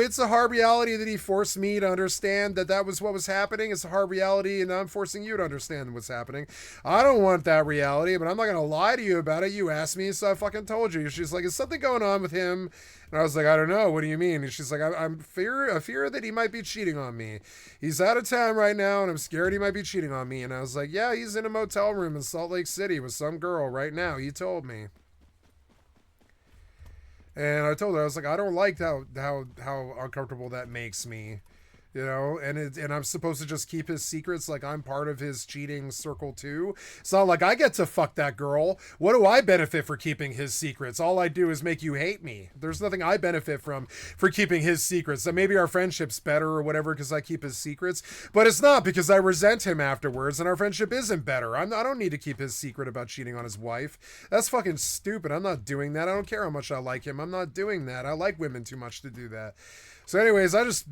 B: it's a hard reality that he forced me to understand that was what was happening. It's a hard reality, and I'm forcing you to understand what's happening. I don't want that reality, but I'm not going to lie to you about it. You asked me, so I fucking told you. She's like, is something going on with him? And I was like, I don't know. What do you mean? And she's like, I fear that he might be cheating on me. He's out of town right now, and I'm scared he might be cheating on me. And I was like, yeah, he's in a motel room in Salt Lake City with some girl right now. He told me. And I told her, I was like, I don't like how uncomfortable that makes me, you know, and I'm supposed to just keep his secrets like I'm part of his cheating circle too. It's not like I get to fuck that girl. What do I benefit for keeping his secrets? All I do is make you hate me. There's nothing I benefit for keeping his secrets. So maybe our friendship's better or whatever because I keep his secrets, but it's not, because I resent him afterwards and our friendship isn't better. I don't need to keep his secret about cheating on his wife. That's fucking stupid. I'm not doing that. I don't care how much I like him. I'm not doing that. I like women too much to do that. So anyways, I just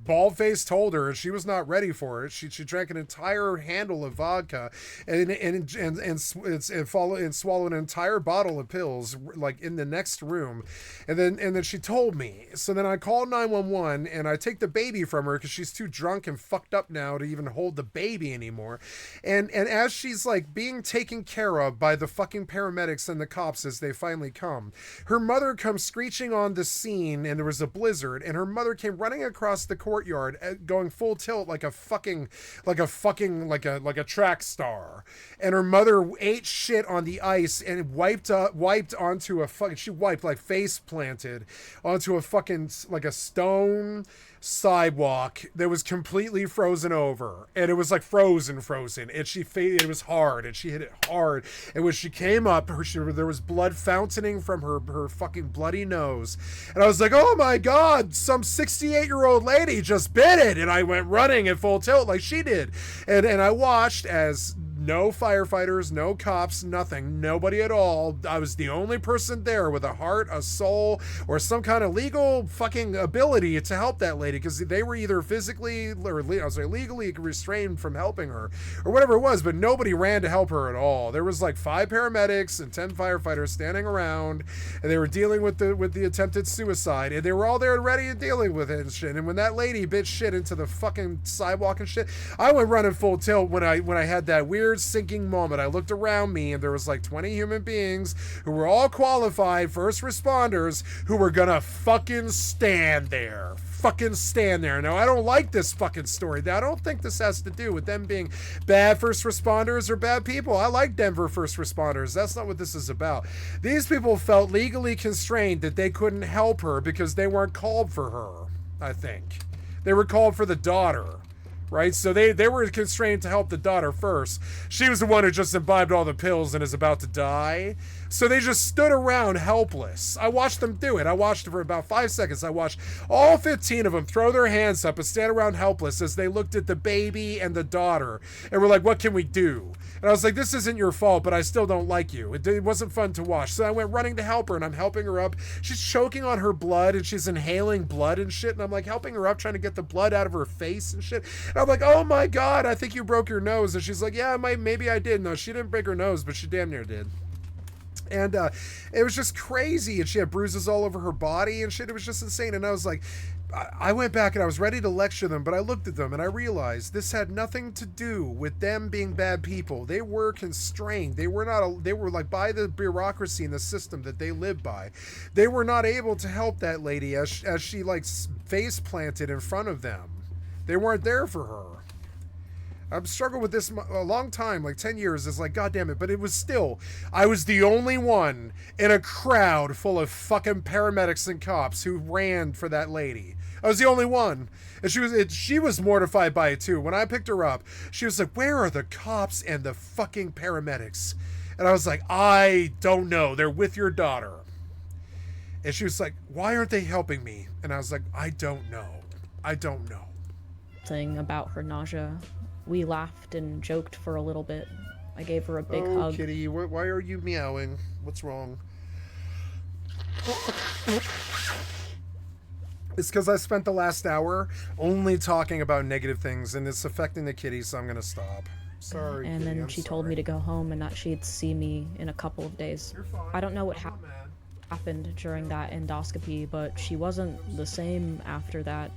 B: bald-faced told her, and she was not ready for it. She drank an entire handle of vodka and swallowed an entire bottle of pills, like in the next room. And then she told me. So then I called 911, and I take the baby from her because she's too drunk and fucked up now to even hold the baby anymore. And as she's like being taken care of by the fucking paramedics and the cops as they finally come, her mother comes screeching on the scene, and there was a blizzard, and her mother came running across the courtyard going full tilt like a track star, and her mother ate shit on the ice and wiped onto a fucking, she wiped like face planted onto a fucking like a stone sidewalk that was completely frozen over, and it was like frozen, and it was hard, and she hit it hard, and when she came up, there was blood fountaining from her fucking bloody nose, and I was like, oh my god, some 68-year-old lady just bit it, and I went running at full tilt like she did, and I watched as no firefighters, no cops, nothing, nobody at all. I was the only person there with a heart, a soul, or some kind of legal fucking ability to help that lady, because they were either physically or legally restrained from helping her or whatever it was, but nobody ran to help her at all. There was like 5 paramedics and 10 firefighters standing around, and they were dealing with the attempted suicide, and they were all there ready and dealing with it and shit. And when that lady bit shit into the fucking sidewalk and shit, I went running full tilt when I had that weird sinking moment. I looked around me, and there was like 20 human beings who were all qualified first responders who were gonna fucking stand there. Now, I don't like this fucking story. I don't think this has to do with them being bad first responders or bad people. I like Denver first responders. That's not what this is about. These people felt legally constrained that they couldn't help her because they weren't called for her, I think. They were called for the daughter. right? So they were constrained to help the daughter first. She was the one who just imbibed all the pills and is about to die. So they just stood around helpless. I watched them do it. I watched it for about 5 seconds. I watched all 15 of them throw their hands up and stand around helpless as they looked at the baby and the daughter and were like, what can we do? And I was like, this isn't your fault, but I still don't like you. It wasn't fun to watch. So I went running to help her, and I'm helping her up. She's choking on her blood, and she's inhaling blood and shit. And I'm like helping her up, trying to get the blood out of her face and shit. And I'm like, oh my God, I think you broke your nose. And she's like, yeah, maybe I did. No, she didn't break her nose, but she damn near did. And it was just crazy. And she had bruises all over her body and shit. It was just insane. And I was like, I went back and I was ready to lecture them, but I looked at them and I realized this had nothing to do with them being bad people. They were constrained. They were like by the bureaucracy and the system that they live by. They were not able to help that lady as she like face planted in front of them. They weren't there for her. I've struggled with this a long time, like 10 years. It's like, God damn it. But it was still, I was the only one in a crowd full of fucking paramedics and cops who ran for that lady. I was the only one. And she was mortified by it too. When I picked her up, she was like, where are the cops and the fucking paramedics? And I was like, I don't know. They're with your daughter. And she was like, why aren't they helping me? And I was like, I don't know. I don't know.
R: Thing about her nausea. We laughed and joked for a little bit. I gave her a big hug.
B: Oh, kitty, why are you meowing? What's wrong? It's because I spent the last hour only talking about negative things, and it's affecting the kitty, so I'm going to stop. Sorry,
R: and
B: kitty,
R: then she told me to go home and that she'd see me in a couple of days. I don't know what happened during that endoscopy, but she wasn't the same after that.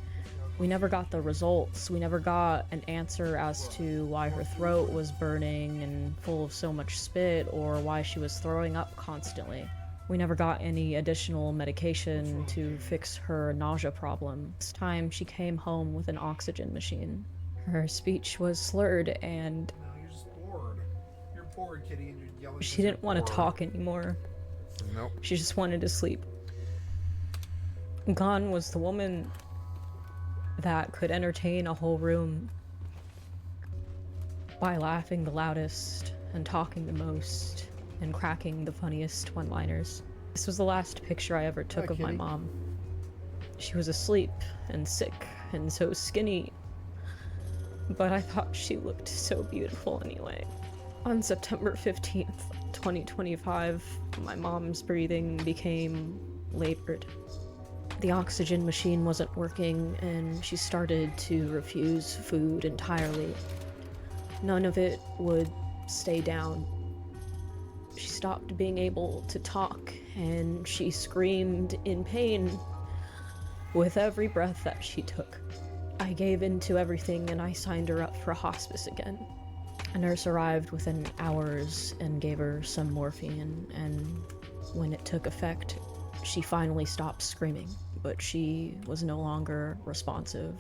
R: We never got the results. We never got an answer as to why her throat was burning and full of so much spit, or why she was throwing up constantly. We never got any additional medication to fix her nausea problem. This time she came home with an oxygen machine. Her speech was slurred and
B: You're just bored. You're bored, kitty, and you're yelling.
R: she didn't want to talk anymore.
B: Nope.
R: She just wanted to sleep. Gone was the woman that could entertain a whole room by laughing the loudest and talking the most and cracking the funniest one-liners. This was the last picture I ever took of my mom. She was asleep and sick and so skinny, but I thought she looked so beautiful anyway. On September 15th, 2025, my mom's breathing became labored. The oxygen machine wasn't working, and she started to refuse food entirely. None of it would stay down. She stopped being able to talk, and she screamed in pain with every breath that she took. I gave in to everything, and I signed her up for hospice again. A nurse arrived within hours and gave her some morphine, and when it took effect, she finally stopped screaming, but she was no longer responsive.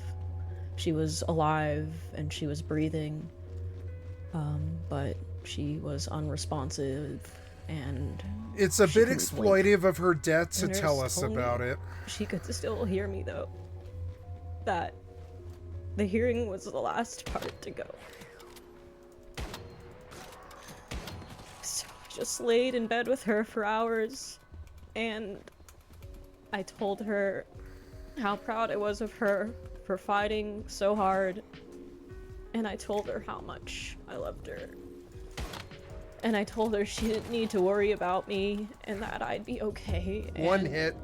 R: She was alive and she was breathing, but she was unresponsive, and
B: it's a bit exploitive of her death to
R: The
B: tell
R: nurse
B: us
R: told me
B: about it.
R: She could still hear me though. That the hearing was the last part to go. So I just laid in bed with her for hours, and I told her how proud I was of her for fighting so hard, and I told her how much I loved her. And I told her she didn't need to worry about me and that I'd be okay.
B: One
R: and
B: hit.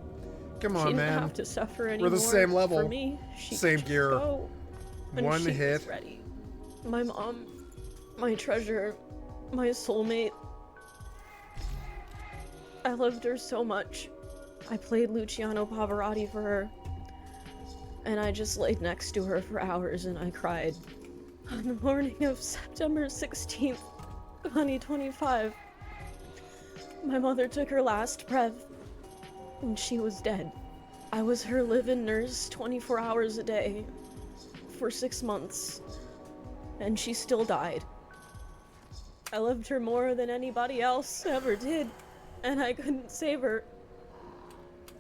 B: Come on,
R: she didn't
B: man.
R: have to suffer anymore.
B: We're the same level.
R: For me, she
B: Same
R: could just
B: gear.
R: go when
B: One
R: she
B: hit.
R: was ready. My mom, my treasure, my soulmate. I loved her so much. I played Luciano Pavarotti for her, and I just laid next to her for hours and I cried. On the morning of September 16th, 2025, my mother took her last breath, and she was dead. I was her live-in nurse 24 hours a day for 6 months, and she still died. I loved her more than anybody else ever did, and I couldn't save her.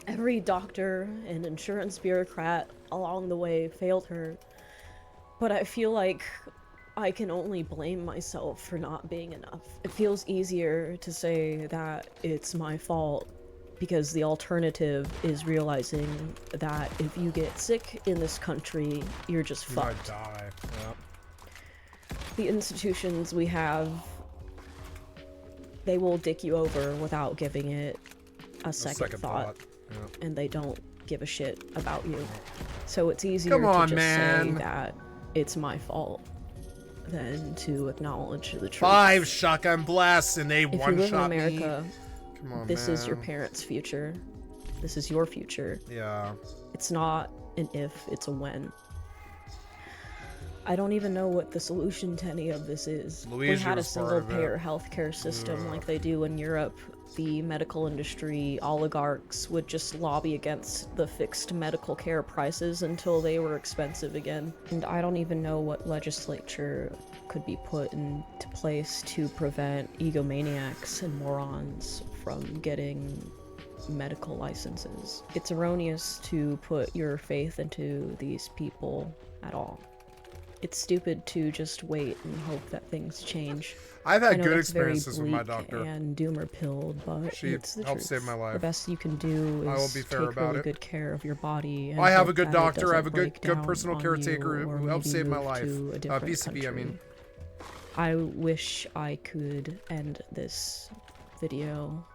R: Every doctor and insurance bureaucrat along the way failed her, but I feel like I can only blame myself for not being enough. It feels easier to say that it's my fault because the alternative is realizing that if you get sick in this country, you're just
B: You
R: fucked.
B: might die. Yep.
R: The institutions we have, they will dick you over without giving it a second thought.
B: Yep.
R: And they don't give a shit about you. So it's easier
B: Come on,
R: to just say
B: man.
R: that it's my fault than to acknowledge the truth.
B: 5 shotgun blasts and they
R: If you live in
B: one-shot me.
R: America,
B: Come on,
R: this is your
B: man.
R: parents' future. This is your future.
B: Yeah.
R: It's not an if, it's a when. I don't even know what the solution to any of this is.
B: Luigi
R: we had a
B: was part of
R: single-payer
B: it.
R: healthcare system
B: Ugh.
R: like they do in Europe. The medical industry oligarchs would just lobby against the fixed medical care prices until they were expensive again. And I don't even know what legislature could be put into place to prevent egomaniacs and morons from getting medical licenses. It's erroneous to put your faith into these people at all. It's stupid to just wait and hope that things change.
B: I've had
R: I know
B: good
R: that's very
B: experiences with my
R: bleak
B: doctor.
R: And doomer pilled, but
B: She
R: it's the
B: helped
R: truth.
B: save my life.
R: The best you can do
B: I will
R: is
B: be fair
R: take
B: about
R: really
B: it.
R: good care of your body. And
B: I have a
R: hope
B: good
R: that it
B: doctor. I have a
R: doesn't
B: good
R: break down
B: personal
R: on
B: caretaker
R: you, or
B: who helped
R: maybe
B: save my
R: move
B: life.
R: to a different
B: PCB, I mean.
R: country. I wish I could end this video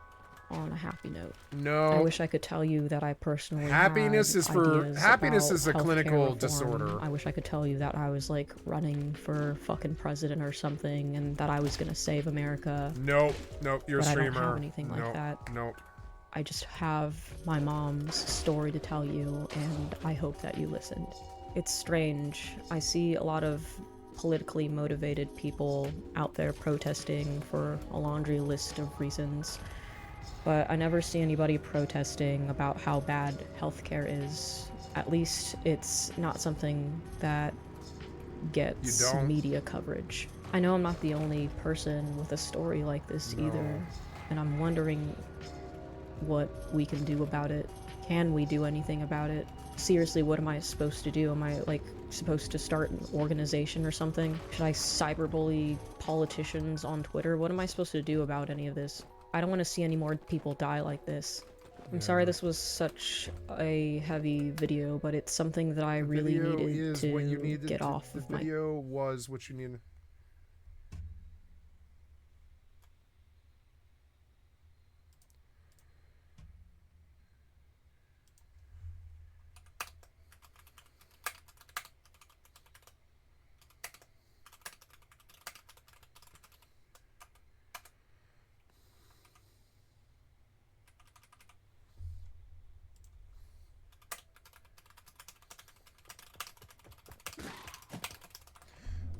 R: on a happy note.
B: No.
R: I wish I could tell you that I personally
B: Happiness
R: had
B: is for-
R: ideas
B: happiness
R: about
B: is a
R: healthcare
B: clinical
R: reform.
B: disorder.
R: I wish I could tell you that I was like running for fucking president or something and that I was gonna save America.
B: Nope. Nope. You're a
R: But I
B: streamer.
R: don't have anything like
B: Nope.
R: that.
B: Nope.
R: I just have my mom's story to tell you, and I hope that you listened. It's strange. I see a lot of politically motivated people out there protesting for a laundry list of reasons, but I never see anybody protesting about how bad healthcare is. At least it's not something that gets
B: You don't?
R: media coverage. I know I'm not the only person with a story like this either, and I'm wondering what we can do about it. Can we do anything about it? Seriously, what am I supposed to do? Am I, like, supposed to start an organization or something? Should I cyberbully politicians on Twitter? What am I supposed to do about any of this? I don't want to see any more people die like this. I'm sorry this was such a heavy video, but it's something that I really
B: Video
R: needed
B: is
R: to
B: what you needed
R: get
B: to-
R: off
B: the
R: of my...
B: video was what you needed.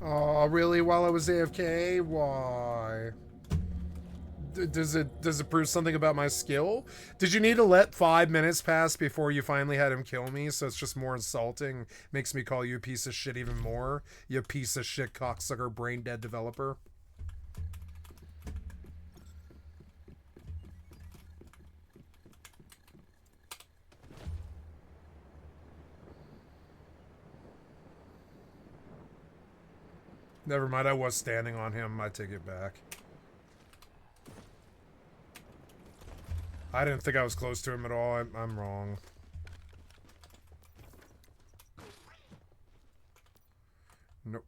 B: Oh, really? While I was AFK? Why? Does it prove something about my skill? Did you need to let 5 minutes pass before you finally had him kill me? So it's just more insulting. Makes me call you a piece of shit even more. You piece of shit cocksucker brain dead developer. Never mind, I was standing on him. I take it back. I didn't think I was close to him at all. I'm wrong. Nope.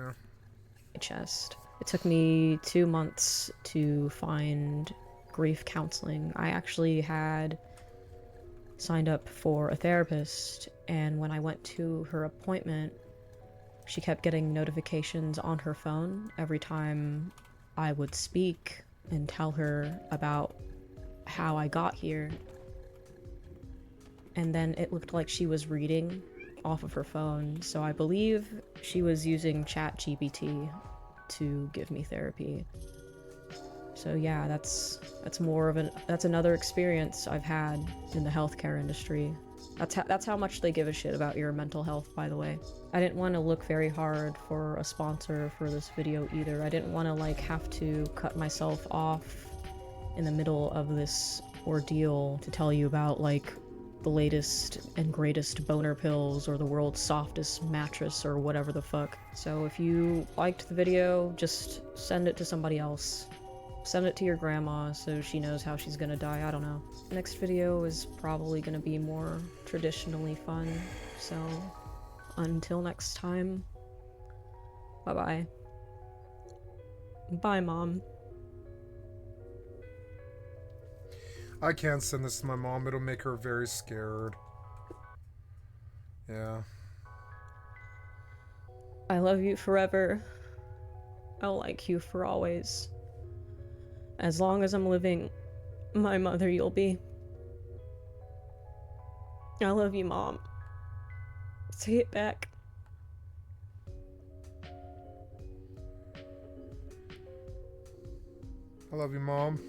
B: Yeah.
R: Chest. It took me 2 months to find grief counseling. I actually had signed up for a therapist, and when I went to her appointment, she kept getting notifications on her phone every time I would speak and tell her about how I got here. And then it looked like she was reading off of her phone, so I believe she was using ChatGPT to give me therapy. So yeah, that's another experience I've had in the healthcare industry. That's how much they give a shit about your mental health, by the way. I didn't want to look very hard for a sponsor for this video either. I didn't want to like have to cut myself off in the middle of this ordeal to tell you about like the latest and greatest boner pills or the world's softest mattress or whatever the fuck. So if you liked the video, just send it to somebody else. Send it to your grandma so she knows how she's gonna die, I don't know. Next video is probably gonna be more traditionally fun, so until next time, bye-bye. Bye, Mom.
B: I can't send this to my mom. It'll make her very scared. Yeah.
R: I love you forever. I'll like you for always. As long as I'm living, my mother you'll be. I love you, Mom. Say it back.
B: I love you, Mom.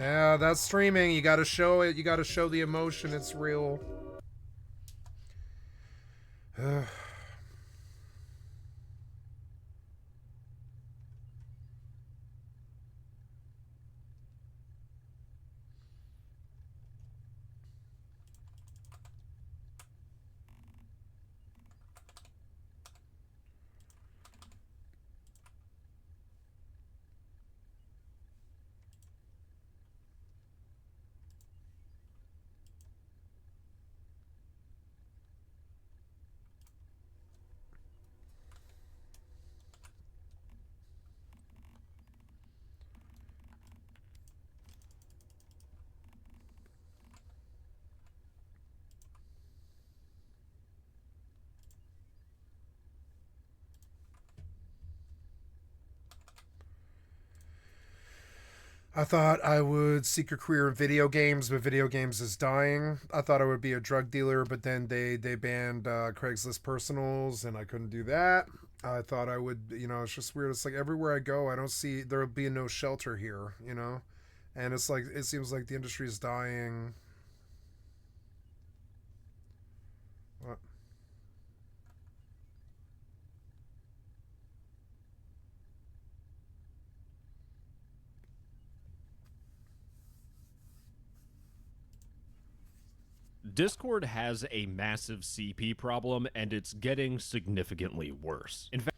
B: Yeah, that's streaming. You gotta show it. You gotta show the emotion. It's real. I thought I would seek a career in video games, but video games is dying. I thought I would be a drug dealer, but then they banned Craigslist personals, and I couldn't do that. I thought I would, it's just weird. It's like everywhere I go, I don't see, there'll be no shelter here, And it's like, it seems like the industry is dying. What?
C: Discord has a massive CP problem, and it's getting significantly worse. In fact,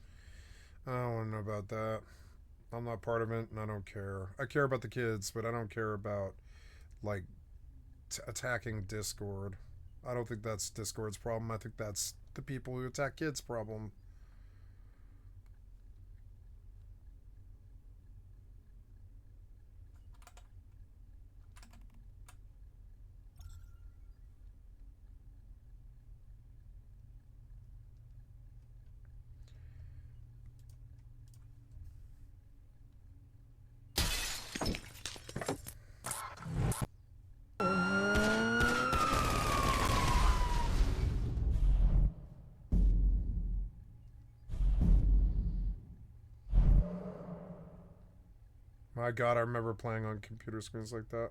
B: I don't want to know about that. I'm not part of it, and I don't care. I care about the kids, but I don't care about, like, attacking Discord. I don't think that's Discord's problem. I think that's the people who attack kids' problem. My God, I remember playing on computer screens like that.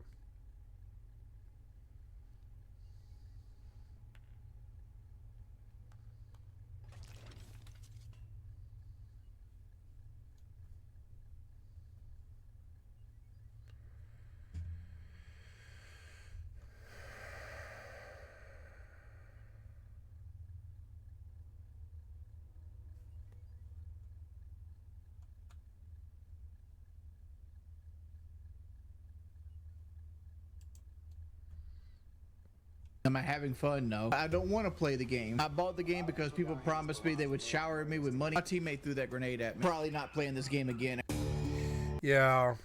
D: Am I having fun? No. I don't want to play the game. I bought the game because people promised me they would shower me with money. My teammate threw that grenade at me. Probably not playing this game again.
B: Yeah.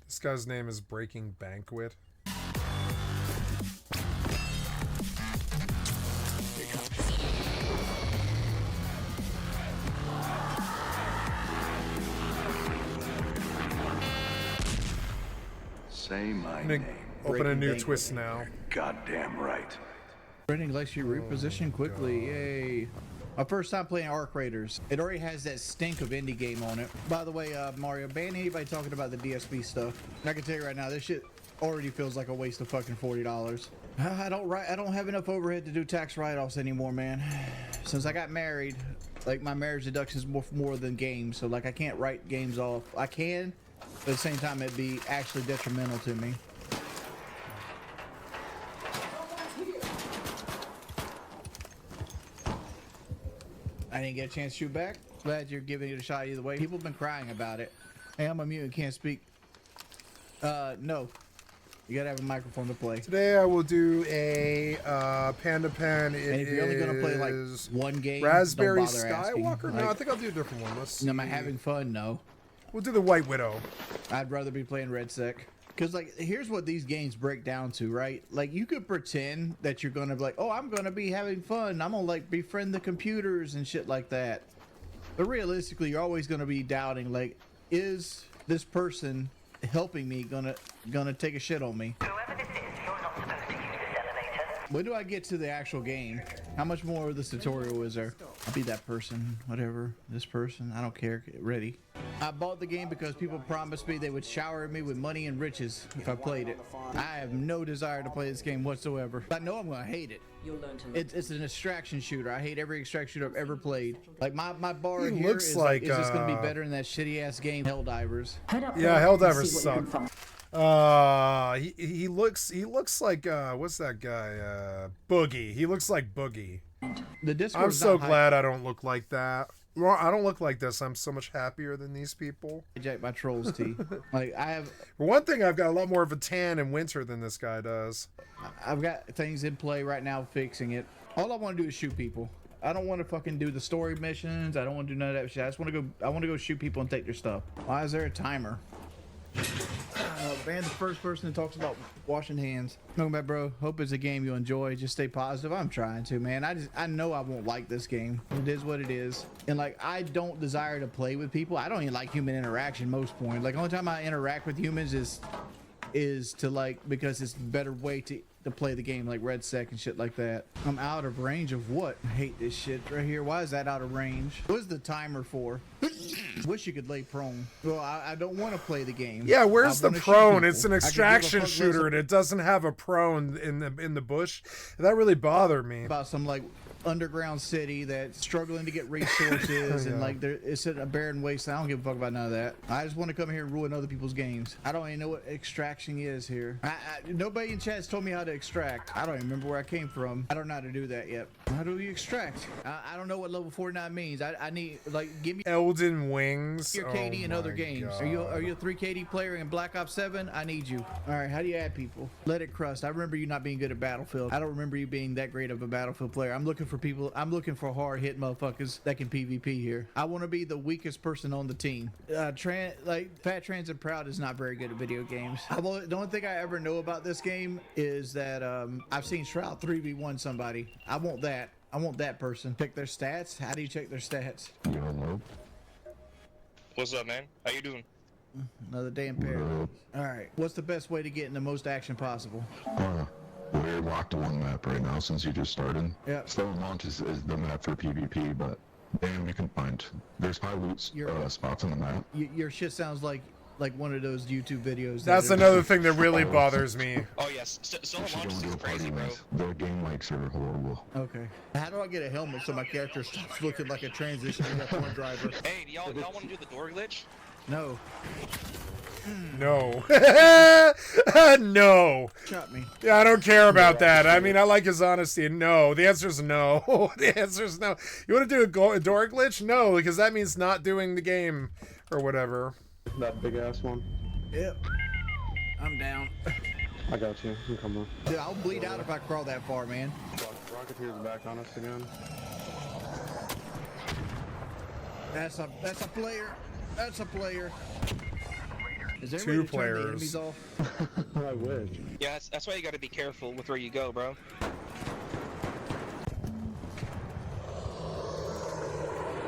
B: This guy's name is Breaking Banquet.
V: Say my
B: I'm gonna
V: name.
B: open a new twist now.
V: Goddamn right.
D: Training lets you reposition quickly. Yay. My first time playing Arc Raiders. It already has that stink of indie game on it. By the way, Mario, ban anybody talking about the DSP stuff. I can tell you right now, this shit already feels like a waste of fucking $40. I don't have enough overhead to do tax write-offs anymore, man. Since I got married, like my marriage deduction is more than games, so like I can't write games off. I can, but at the same time it'd be actually detrimental to me. I didn't get a chance to shoot back. Glad you're giving it a shot either way. People have been crying about it. Hey, I'm a mute and can't speak. No. You gotta have a microphone to play.
B: Today I will do a Panda Pen.
D: And if you're only gonna play like one game,
B: Raspberry
D: don't bother
B: Skywalker?
D: asking.
B: No, I think I'll do a different one. Let's see.
D: Am I having fun? No.
B: We'll do the White Widow.
D: I'd rather be playing Red Sec. Because, like, here's what these games break down to, right? Like, you could pretend that you're going to be like, oh, I'm going to be having fun. I'm going to, like, befriend the computers and shit like that. But realistically, you're always going to be doubting, like, is this person helping me gonna take a shit on me? When do I get to the actual game? How much more of this tutorial is there? I'll be that person, whatever. This person, I don't care. Get ready. I bought the game because people promised me they would shower me with money and riches if I played it. I have no desire to play this game whatsoever. I know I'm gonna hate it. It's an extraction shooter. I hate every extraction shooter I've ever played. Like my bar
B: He
D: here
B: looks
D: is
B: like,
D: is this gonna be better than that shitty ass game Helldivers?
B: Yeah, Helldivers suck. He looks like what's that guy? Boogie. He looks like Boogie.
D: The Discord.
B: I'm so glad I don't look like that. Well, I don't look like this. I'm so much happier than these people.
D: Hijack my trolls tea. Like I have.
B: For one thing, I've got a lot more of a tan in winter than this guy does.
D: I've got things in play right now fixing it. All I want to do is shoot people. I don't want to fucking do the story missions. I don't want to do none of that shit. I just want to go. I want to go shoot people and take their stuff. Why is there a timer? Van's the first person that talks about washing hands. Welcome back, bro. Hope it's a game you enjoy. Just stay positive. I'm trying to, man. I know I won't like this game. It is what it is. And like, I don't desire to play with people. I don't even like human interaction most point. Like, only time I interact with humans is to like, because it's a better way to play the game, like Red Sec and shit like that. I'm out of range of what? I hate this shit right here. Why is that out of range? What is the timer for? Wish you could lay prone. Well, I don't want to play the game.
B: Yeah, where's the prone? It's an extraction shooter and it doesn't have a prone in the bush. That really bothered me.
D: About some like underground city that's struggling to get resources and like it's in a barren wasteland. I don't give a fuck about none of that. I just want to come here and ruin other people's games. I don't even know what extraction is here. Nobody in chat has told me how to extract. I don't even remember where I came from. I don't know how to do that yet. How do we extract? I don't know what level 49 means. I need, like, give me
B: Elden Wings.
D: your KD in other games. Are you a 3 KD player in Black Ops 7? I need you. All right, how do you add people? Let it crust. I remember you not being good at Battlefield. I don't remember you being that great of a Battlefield player. I'm looking for people. I'm looking for hard hit motherfuckers that can PvP here. I want to be the weakest person on the team. Fat Trans and Proud is not very good at video games. The only thing I ever know about this game is that I've seen Shroud 3v1 somebody. I want that. I want that person. Check their stats. How do you check their stats?
W: What's up, man? How you doing?
D: Another day in paradise. All right. What's the best way to get in the most action possible?
X: We're locked on one map right now since you just started.
D: Yeah.
X: Stone Launch is the map for PvP, but damn, you can find. There's high loot spots on the map.
D: Your shit sounds like one of those YouTube videos.
B: That's another thing that really bothers me.
W: Oh yes, Stone Launch is crazy, bro.
X: The game likes are horrible.
D: Okay. How do I get a helmet so my character stops looking like a transition F1 driver?
W: Hey, do y'all want to do the door glitch?
D: No.
B: No. No.
D: Shot me.
B: Yeah, I don't care about that. I mean, I like his honesty. No. The answer is no. The answer is no. You want to do a door glitch? No, because that means not doing the game or whatever.
E: That big ass one.
D: Yep. I'm down.
E: I got you. I'm coming.
D: Dude, I'll bleed out if I crawl that far, man.
E: Rocketeer's back on us again.
D: That's a player. That's a player. Is there
B: Two players.
E: I wish.
W: Yeah, that's why you got to be careful with where you go, bro.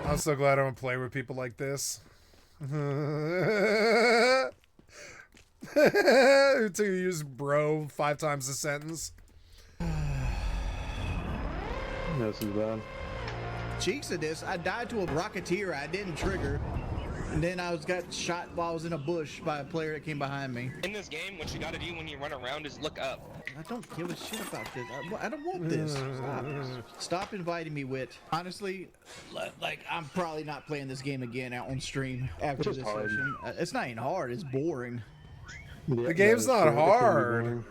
B: I'm so glad I don't play with people like this. To use bro 5 times a sentence.
E: This is bad.
D: Cheeks of this, I died to a Rocketeer I didn't trigger. And then I got shot while I was in a bush by a player that came behind me.
W: In this game, what you got to do when you run around is look up.
D: I don't give a shit about this. I don't want this. Stop inviting me, Wit. Honestly, like, I'm probably not playing this game again out on stream after this session. It's not even hard. It's boring.
E: Yeah,
B: The game's not hard.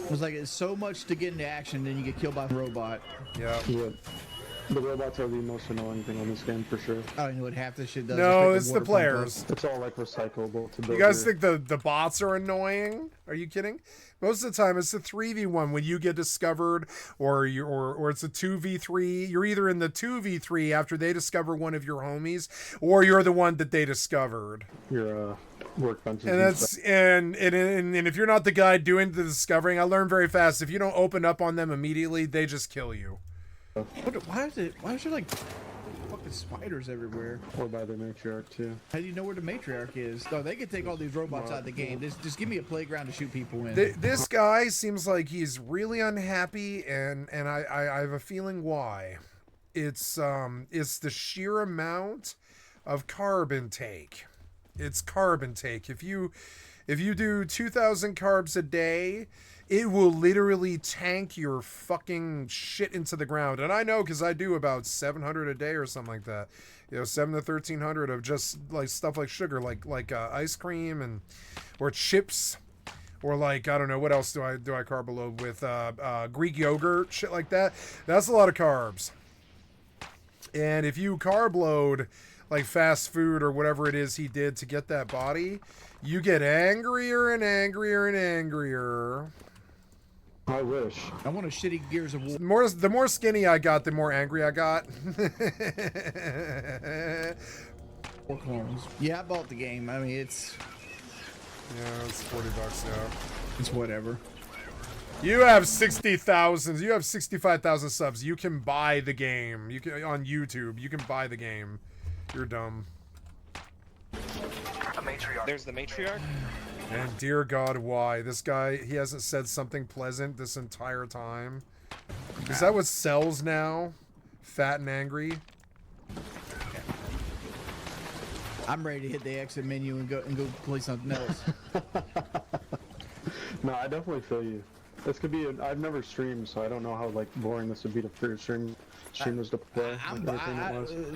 D: It's like it's so much to get into action, then you get killed by a robot.
B: Yeah.
E: The robots are the most annoying thing on this game for sure.
D: I don't know what half this shit does.
B: No, it's the players.
E: It's all like recyclable to build.
B: You guys think the bots are annoying? Are you kidding? Most of the time, it's the 3v1 when you get discovered, or it's a 2v3. You're either in the 2v3 after they discover one of your homies, or you're the one that they discovered.
E: Your workbenches.
B: And that's and if you're not the guy doing the discovering, I learned very fast. If you don't open up on them immediately, they just kill you.
D: Why is there like fucking spiders everywhere?
E: Or by the matriarch too.
D: How do you know where the matriarch is? Oh, they could take all these robots out of the game. Just give me a playground to shoot people in.
B: This guy seems like he's really unhappy, and I have a feeling why. It's the sheer amount of carb intake. It's carb intake. If you do 2,000 carbs a day, it will literally tank your fucking shit into the ground. And I know, because I do about 700 a day or something like that. 7 to 1,300 of just like stuff like sugar, like ice cream and or chips, or like, I don't know, what else do I carb load with? Greek yogurt, shit like that. That's a lot of carbs. And if you carb load like fast food or whatever it is he did to get that body, you get angrier and angrier and angrier.
E: I wish.
D: I want a shitty Gears of War.
B: The more skinny I got, the more angry I got.
D: Yeah, I bought the game. I mean, it's...
B: Yeah, it's $40 now.
D: It's whatever.
B: You have 60,000. You have 65,000 subs. You can buy the game. You can on YouTube. You can buy the game. You're dumb.
W: There's the matriarch.
B: And dear God, why? This guy, he hasn't said something pleasant this entire time. Is that what sells now? Fat and angry?
D: I'm ready to hit the exit menu and go play something else.
E: No, I definitely feel you. This could be I've never streamed, so I don't know how like boring this would be to for streamers to play.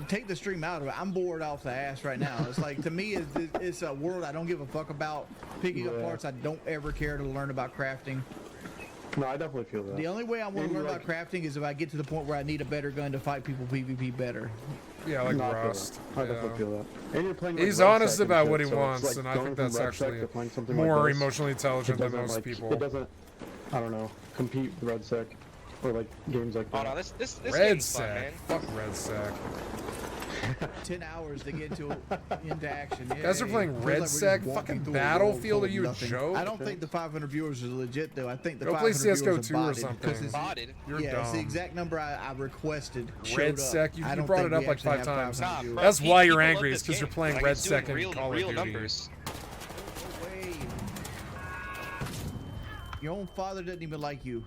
D: Take the stream out of it. I'm bored off the ass right now. It's like, to me, it's a world I don't give a fuck about. Picking up parts I don't ever care to learn about crafting.
E: No, I definitely feel that.
D: The only way I want to learn about crafting is if I get to the point where I need a better gun to fight people PvP better.
B: Yeah, like Rust.
E: I definitely feel that. And you're playing. Like
B: He's
E: Red
B: honest
E: Sec
B: about
E: and
B: what
E: shit,
B: he
E: so
B: wants,
E: it's like
B: and I
E: going
B: think
E: from
B: that's
E: Red Sec
B: actually
E: to playing something
B: more
E: like this,
B: emotionally intelligent
E: it
B: than
E: doesn't,
B: most
E: like,
B: people.
E: It doesn't, I don't know, compete with Red Sec or like games like that.
W: Oh no, this
B: Red
W: game's fun,
B: Sec.
W: man.
B: Fuck Red Sec.
D: 10 hours to get into action.
B: You guys are playing Red Sec? Fucking Battlefield? Are you a joke?
D: I don't think the 500 viewers are legit, though. I think the
B: Go play
D: 500
B: CSGO
D: viewers
B: 2
D: are
B: or something.
W: Botted.
B: You're
D: yeah, it's the
B: dumb.
D: exact number I requested.
B: Red Sec, you brought it up like 5 times.
W: Bro,
B: That's why you're
W: people
B: angry,
W: love
B: is
W: this
B: because you're
W: game.
B: playing
W: Like,
B: Red
W: it's doing
B: Sec and
W: real,
B: Call of
W: real
B: Duty.
W: numbers.
D: Your own father doesn't even like you.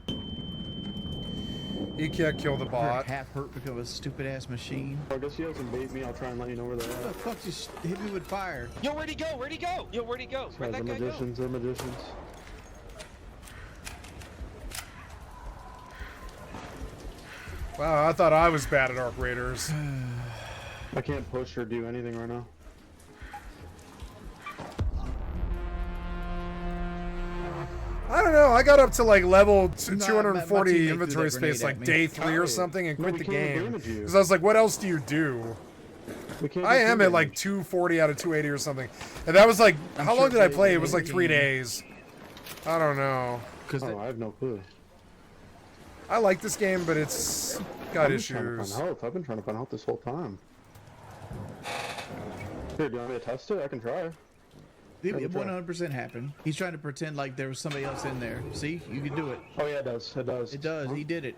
B: He can't kill the
D: You're
B: bot.
D: half hurt because of a stupid ass machine.
E: I guess you doesn't bait me. I'll try and let you know where they're
D: What the
E: at.
D: fuck just hit me with fire?
W: Yo, where'd he go? Where'd he go? Yo, where'd he go? Where'd
E: The
W: that guy go?
E: magicians, the magicians.
B: Wow, I thought I was bad at Arc Raiders.
E: I can't push or do anything right now.
B: I don't know. I got up to like level
D: my
B: 240
D: teammate
B: inventory
D: threw that
B: space
D: grenade
B: like
D: at me.
B: day 3 or
E: Kyle,
B: something and
E: no,
B: quit
E: we
B: the
E: can't
B: game.
E: damage you.
B: Because I was like, what else do you do?
E: We can't
B: I
E: do
B: am at like
E: damage.
B: 240 out of 280 or something. And that was like,
D: I'm
B: how
D: sure
B: long did I
D: they-
B: play? It
D: they
B: was like 3
D: game.
B: days. I don't know.
E: Oh, I have no clue.
B: I like this game, but it's got issues.
E: I've been trying to find health this whole time. Here, do you want me to test it? I can try.
D: It 100% happened. He's trying to pretend like there was somebody else in there. See, you can do it.
E: Oh yeah, it does. It does.
D: It does. He did it.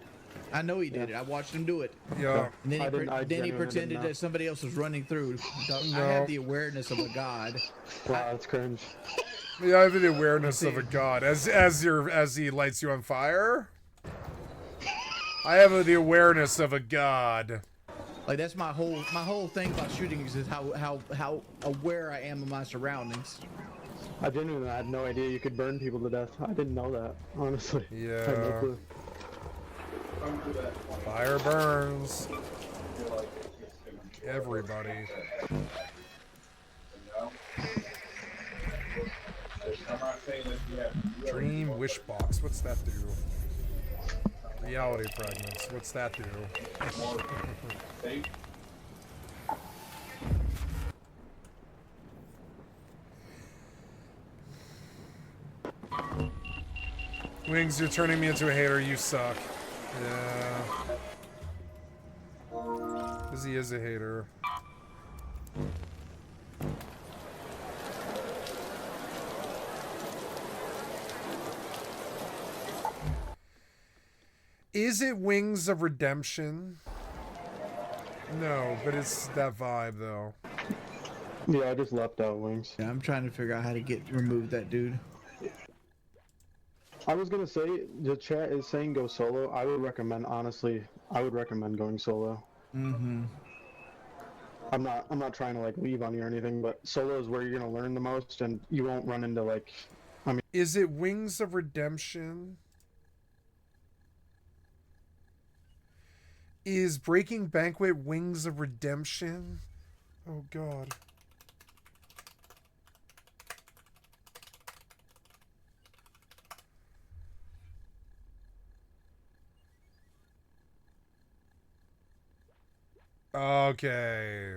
D: I know he did it. I watched him do it.
B: Yeah.
D: And then
E: I
D: he,
E: didn't- I
D: then he
E: genuinely
D: pretended
E: didn't know.
D: that somebody else was running through. I
B: No.
D: have the awareness of a god.
E: Wow, that's cringe.
B: Yeah, I have the awareness of a god. As he lights you on fire. I have the awareness of a god.
D: Like that's my whole thing about shooting is how aware I am of my surroundings.
E: I genuinely had no idea you could burn people to death. I didn't know that, honestly.
B: Yeah.
E: I had no clue.
B: Fire burns. Everybody. Dream wish box. What's that do? Reality fragments. What's that do? Wings, you're turning me into a hater. You suck. Yeah. Because he is a hater. Is it Wings of Redemption? No, but it's that vibe though.
E: Yeah, I just left out Wings.
D: Yeah, I'm trying to figure out how to remove that dude.
E: I was gonna say the chat is saying go solo. I would recommend, honestly, I would recommend going solo.
D: Mm-hmm.
E: I'm not trying to like leave on you or anything, but solo is where you're gonna learn the most, and you won't run into like. I mean,
B: is it Wings of Redemption? Is Breaking Banquet Wings of Redemption? Oh God. Okay.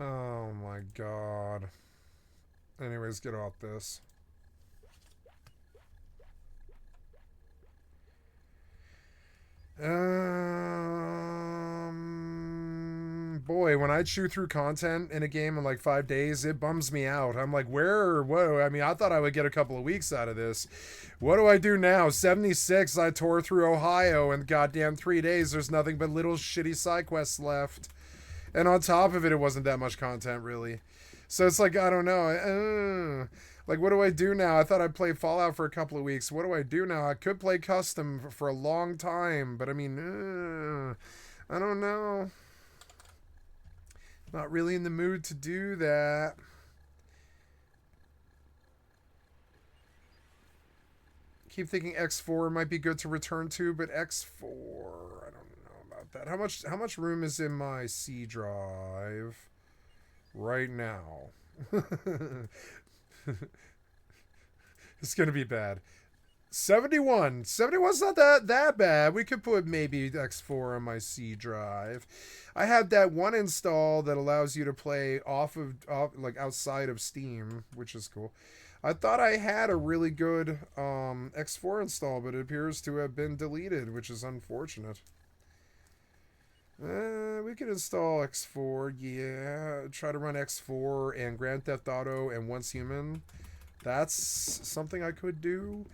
B: Oh my God. Anyways, get off this. Boy, when I chew through content in a game in like 5 days, it bums me out. I'm like, whoa, I mean, I thought I would get a couple of weeks out of this. What do I do now? 76, I tore through Ohio in goddamn 3 days. There's nothing but little shitty side quests left. And on top of it, it wasn't that much content, really. So it's like, I don't know. Like, what do I do now? I thought I'd play Fallout for a couple of weeks. What do I do now? I could play custom for a long time, but I mean, I don't know. Not really in the mood to do that. Keep thinking X4 might be good to return to, but X4, I don't know about that. How much room is in my C drive right now? It's gonna be bad. 71. 71's not that bad. We could put maybe X4 on my C drive. I had that one install that allows you to play off like outside of Steam, which is cool. I thought I had a really good X4 install, but it appears to have been deleted, which is unfortunate. We could install X4, yeah. Try to run X4 and Grand Theft Auto and Once Human. That's something I could do.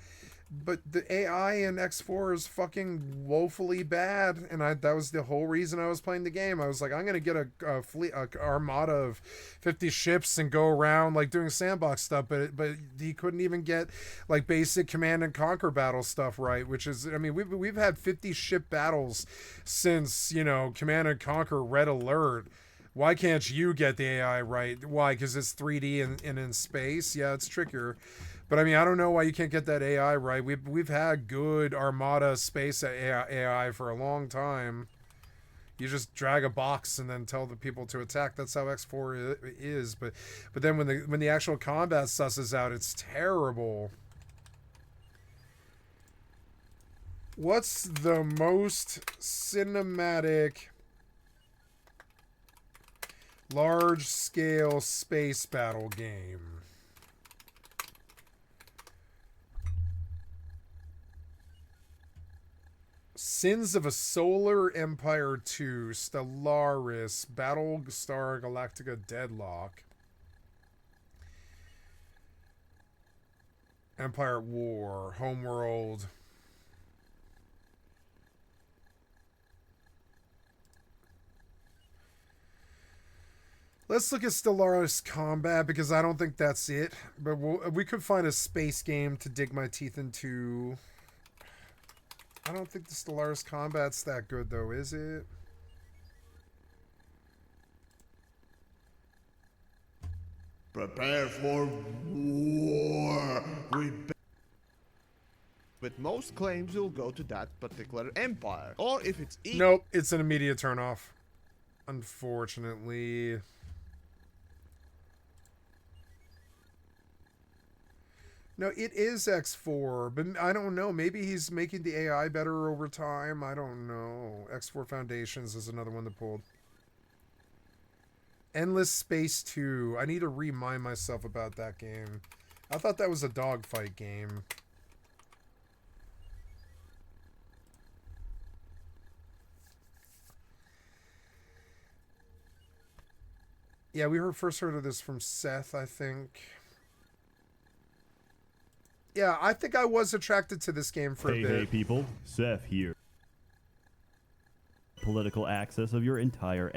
B: But the AI in X4 is fucking woefully bad, and that was the whole reason I was playing the game. I was like, I'm gonna get a fleet, a armada of 50 ships and go around like doing sandbox stuff. But he couldn't even get like basic Command and Conquer battle stuff right, which is, I mean, we've had 50 ship battles since, you know, Command and Conquer Red Alert. Why can't you get the AI right? Why? Because it's 3D and in space? Yeah, it's trickier. But I mean, I don't know why you can't get that AI right. We've had good Armada space AI for a long time. You just drag a box and then tell the people to attack. That's how X4 is. But then when the actual combat susses out, it's terrible. What's the most cinematic large-scale space battle game? Sins of a Solar Empire 2, Stellaris, Battlestar Galactica Deadlock, Empire at War, Homeworld. Let's look at Stellaris Combat, because I don't think that's it. But we could find a space game to dig my teeth into. I don't think the Stellaris Combat's that good, though, is it?
F: Prepare for war. But most claims will go to that particular empire. Or if it's...
B: Nope, it's an immediate turnoff. Unfortunately. No, it is X4, but I don't know. Maybe he's making the AI better over time. I don't know. X4 Foundations is another one that pulled. Endless Space 2. I need to remind myself about that game. I thought that was a dogfight game. Yeah, we first heard of this from Seth, I think. Yeah, I think I was attracted to this game for a bit.
G: Hey people, Seth here. Political access of your entire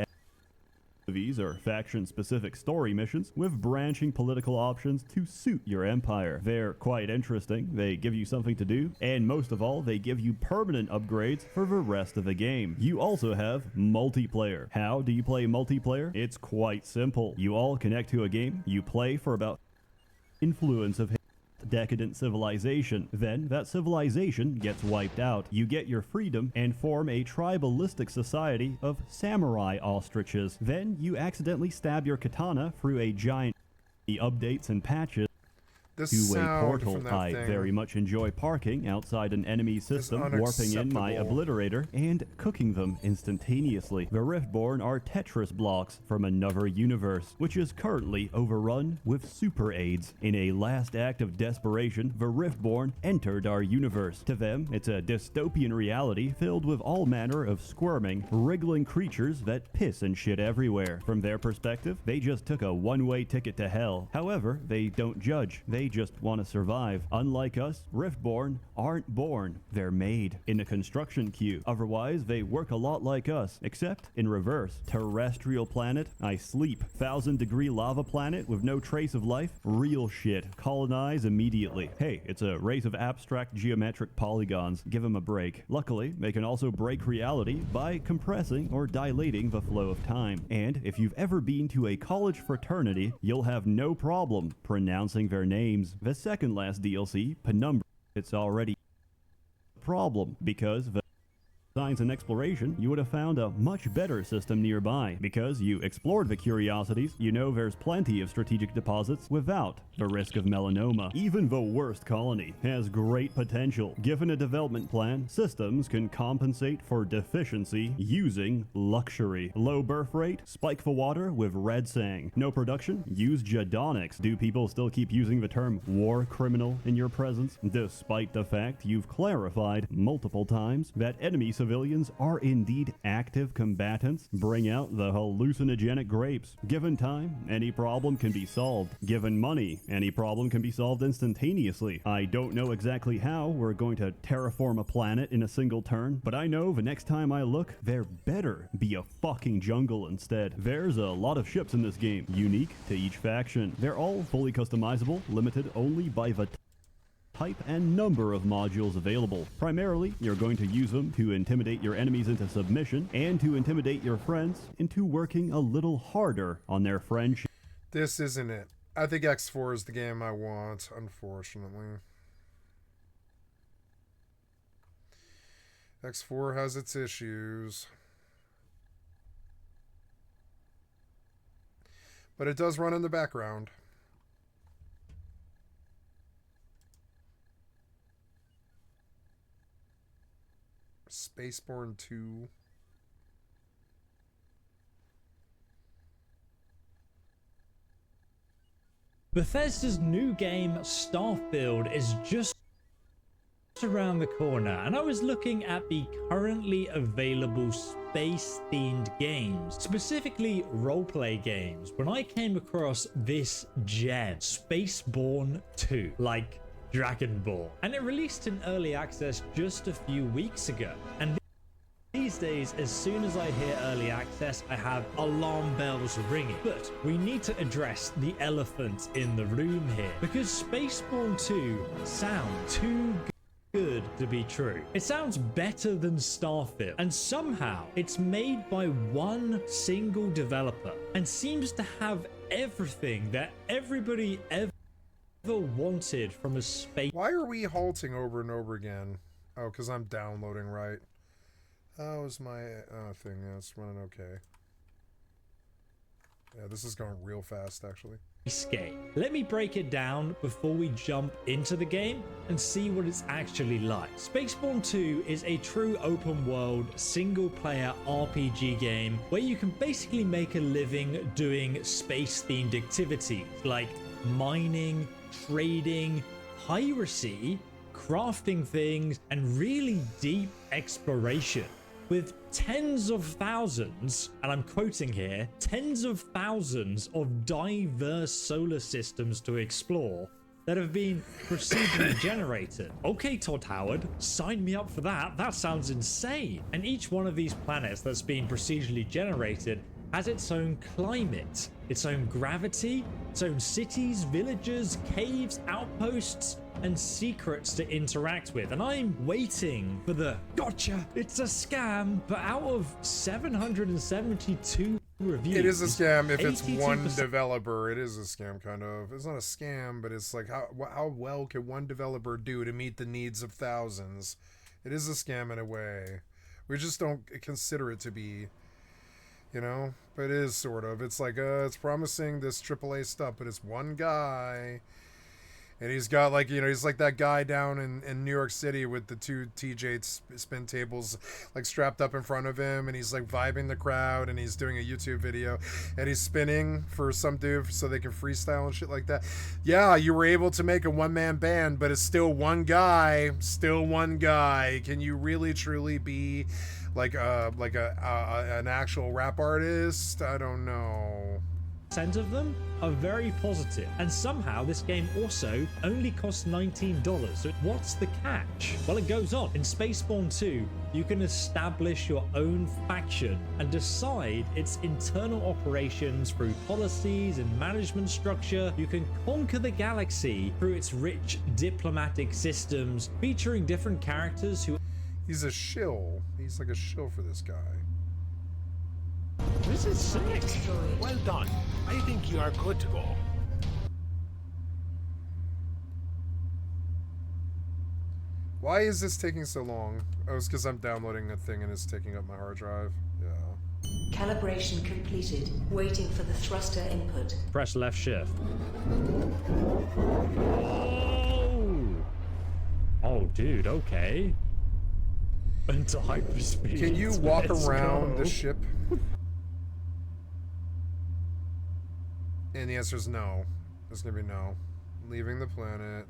G: these are faction-specific story missions with branching political options to suit your empire. They're quite interesting, they give you something to do, and most of all, they give you permanent upgrades for the rest of the game. You also have multiplayer. How do you play multiplayer? It's quite simple. You all connect to a game, you play for about influence of decadent civilization. Then that civilization gets wiped out. You get your freedom and form a tribalistic society of samurai ostriches. Then you accidentally stab your katana through a giant updates and patches. Two-way portal. I very much enjoy parking outside an enemy system, warping in my obliterator, and cooking them instantaneously. The Riftborn are Tetris blocks from another universe, which is currently overrun with super aids. In a last act of desperation, the Riftborn entered our universe. To them, it's a dystopian reality filled with all manner of squirming, wriggling creatures that piss and shit everywhere. From their perspective, they just took a one-way ticket to hell. However, they don't judge. They just want to survive. Unlike us, Riftborn aren't born, they're made in a construction queue. Otherwise, they work a lot like us, except in reverse. Terrestrial planet, I sleep. 1,000-degree lava planet with no trace of life, real shit. Colonize immediately. Hey, it's a race of abstract geometric polygons. Give them a break. Luckily, they can also break reality by compressing or dilating the flow of time. And if you've ever been to a college fraternity, you'll have no problem pronouncing their names. The second last DLC, Penumbra, it's already a problem because the science and exploration, you would have found a much better system nearby. Because you explored the curiosities, you know there's plenty of strategic deposits without the risk of melanoma. Even the worst colony has great potential. Given a development plan, systems can compensate for deficiency using luxury. Low birth rate, spike the water with red sang. No production, use Jadonics. Do people still keep using the term war criminal in your presence? Despite the fact you've clarified multiple times that enemy civilians are indeed active combatants, bring out the hallucinogenic grapes. Given time, any problem can be solved. Given money, any problem can be solved instantaneously. I don't know exactly how we're going to terraform a planet in a single turn, but I know the next time I look, there better be a fucking jungle instead. There's a lot of ships in this game, unique to each faction. They're all fully customizable, limited only by the type and number of modules available. Primarily, you're going to use them to intimidate your enemies into submission and to intimidate your friends into working a little harder on their friendship.
B: This isn't it. I think X4 is the game I want, unfortunately. X4 has its issues. But it does run in the background. Spaceborne 2.
J: Bethesda's new game Starfield is just around the corner, and I was looking at the currently available space-themed games, specifically roleplay games, when I came across this gem, Spaceborne 2, like Dragon Ball, and it released in early access just a few weeks ago. And these days, as soon as I hear early access, I have alarm bells ringing. But we need to address the elephant in the room here, because Spaceborne 2 sounds too good to be true. It sounds better than Starfield, and somehow it's made by one single developer and seems to have everything that everybody ever wanted from a space.
B: Why are we halting over and over again? Oh, because I'm downloading, right? How is my thing? Yeah, it's running okay. Yeah, this is going real fast, actually.
J: Escape. Let me break it down before we jump into the game and see what it's actually like. Spaceborne 2 is a true open world single player RPG game where you can basically make a living doing space themed activities like mining, trading, piracy, crafting things, and really deep exploration. With tens of thousands, and I'm quoting here, tens of thousands of diverse solar systems to explore that have been procedurally generated. Okay, Todd Howard, sign me up for that. That sounds insane. And each one of these planets that's been procedurally generated has its own climate, its own gravity, its own cities, villages, caves, outposts, and secrets to interact with. And I'm waiting for the gotcha, it's a scam. But out of 772 reviews,
B: it is a scam if it's one developer. It is a scam, kind of. It's not a scam, but it's like how well can one developer do to meet the needs of thousands? It is a scam in a way. We just don't consider it to be, you know, but it is sort of. It's like it's promising this AAA stuff, but it's one guy. And he's got, like, you know, he's like that guy down in New York City with the two TJ spin tables, like, strapped up in front of him. And he's, like, vibing the crowd. And he's doing a YouTube video. And he's spinning for some dude so they can freestyle and shit like that. Yeah, you were able to make a one-man band, but it's still one guy. Still one guy. Can you really, truly be, like an actual rap artist? I don't know.
J: Of them are very positive, and somehow this game also only costs $19. So what's the catch? Well, it goes on. In Spaceborne 2, you can establish your own faction and decide its internal operations through policies and management structure. You can conquer the galaxy through its rich diplomatic systems, featuring different characters who...
B: He's a shill. He's like a shill for this guy.
K: This is sick. Well done. I think you are good to go.
B: Why is this taking so long? Oh, it's because I'm downloading a thing and it's taking up my hard drive. Yeah.
L: Calibration completed. Waiting for the thruster input.
J: Press left shift. Oh! Oh, dude, okay. Into hyperspeed.
B: Can you walk around the ship? And the answer is no. It's gonna be no. Leaving the planet.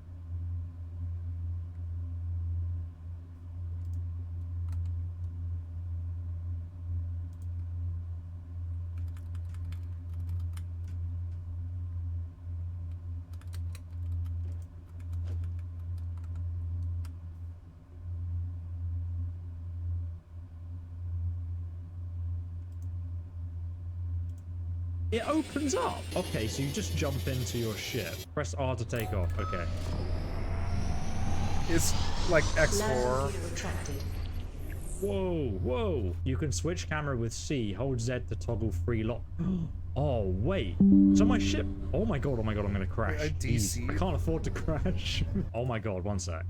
J: It opens up. Okay, so you just jump into your ship. Press R to take off. Okay.
B: It's like X4.
J: Whoa, whoa. You can switch camera with C. Hold Z to toggle free lock. Oh, wait. So my ship... Oh my god, I'm gonna crash.
B: I
J: Jeez, I
B: DC'd.
J: can't afford to crash. Oh my god, one sec.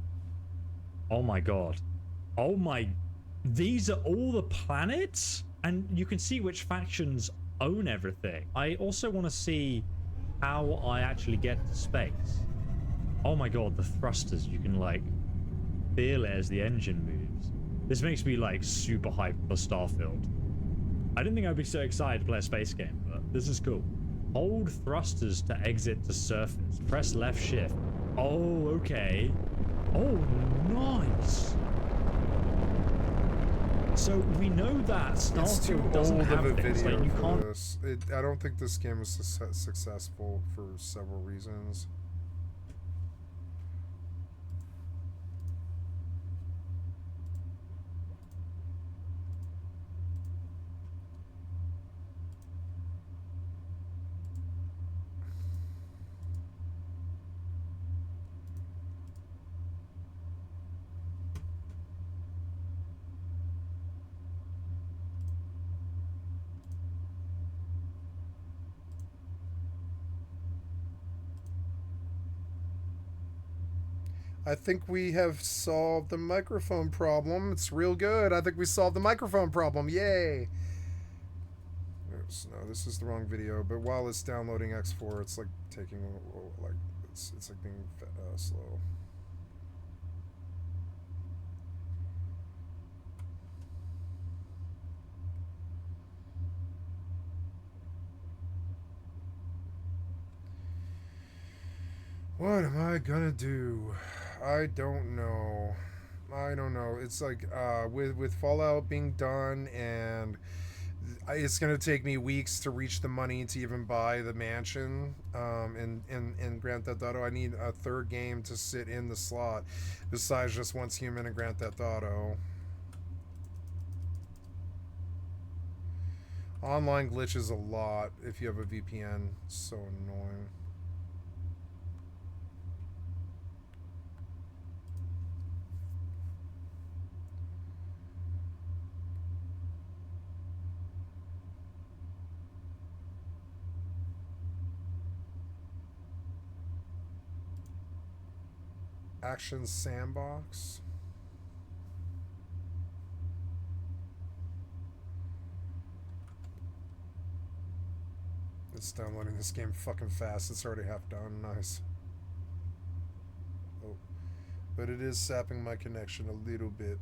J: Oh my god. Oh my... These are all the planets? And you can see which factions own everything. I also want to see how I actually get to space. Oh my god, the thrusters. You can, like, feel it as the engine moves. This makes me, like, super hyped for Starfield. I didn't think I'd be so excited to play a space game, but this is cool. Hold thrusters to exit to surface. Press left shift. Oh, okay. Oh, nice. So we know that
B: It's too
J: Starfield doesn't
B: old
J: have
B: of a
J: this.
B: video
J: Like, you
B: for
J: can't.
B: this. I don't think this game was successful for several reasons. I think we have solved the microphone problem. It's real good. I think we solved the microphone problem. Yay! Oops, no, this is the wrong video. But while it's downloading X4, it's like taking like it's like being slow. What am I gonna do? I don't know. I don't know. It's like with Fallout being done, and it's gonna take me weeks to reach the money to even buy the mansion in Grand Theft Auto. I need a third game to sit in the slot besides just Once Human and Grand Theft Auto. Online glitches a lot if you have a VPN. It's so annoying. Action Sandbox. It's downloading this game fucking fast. It's already half done. Nice. Oh, but it is sapping my connection a little bit.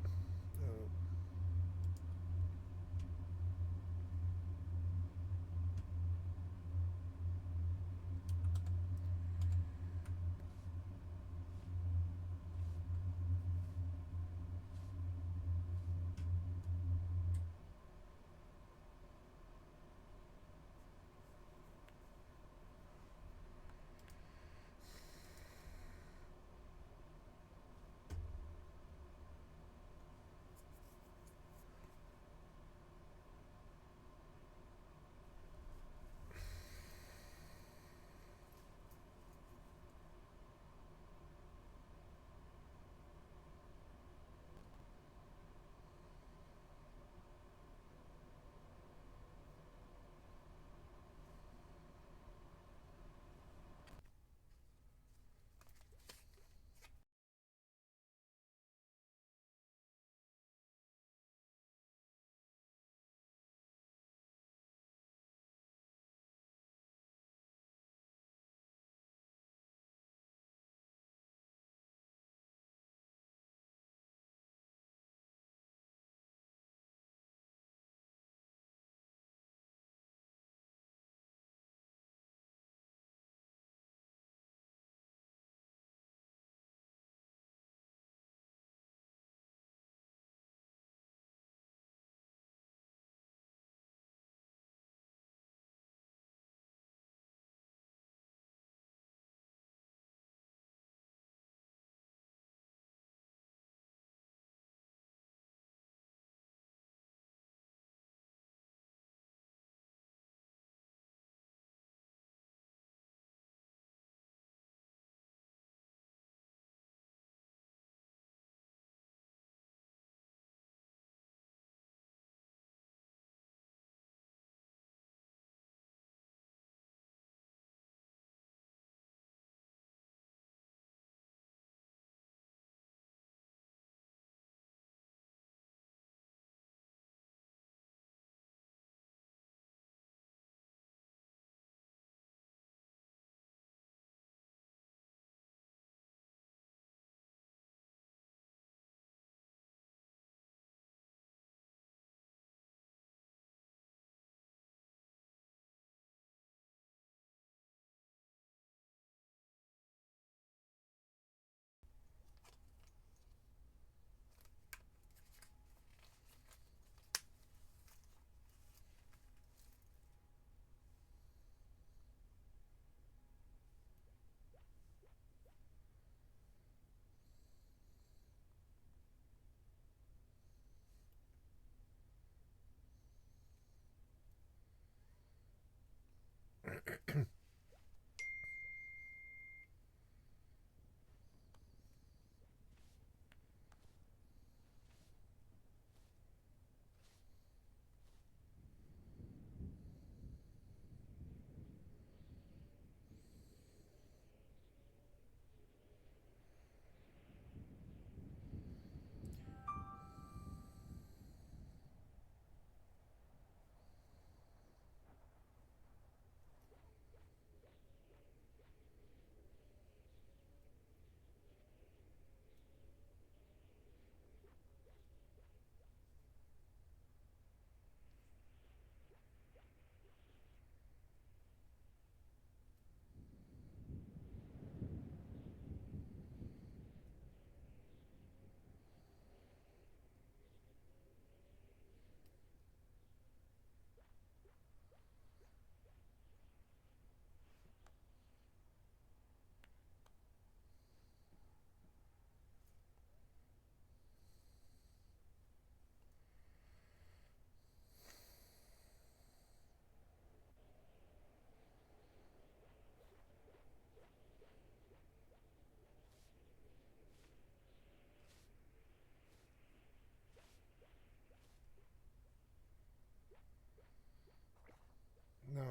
B: No.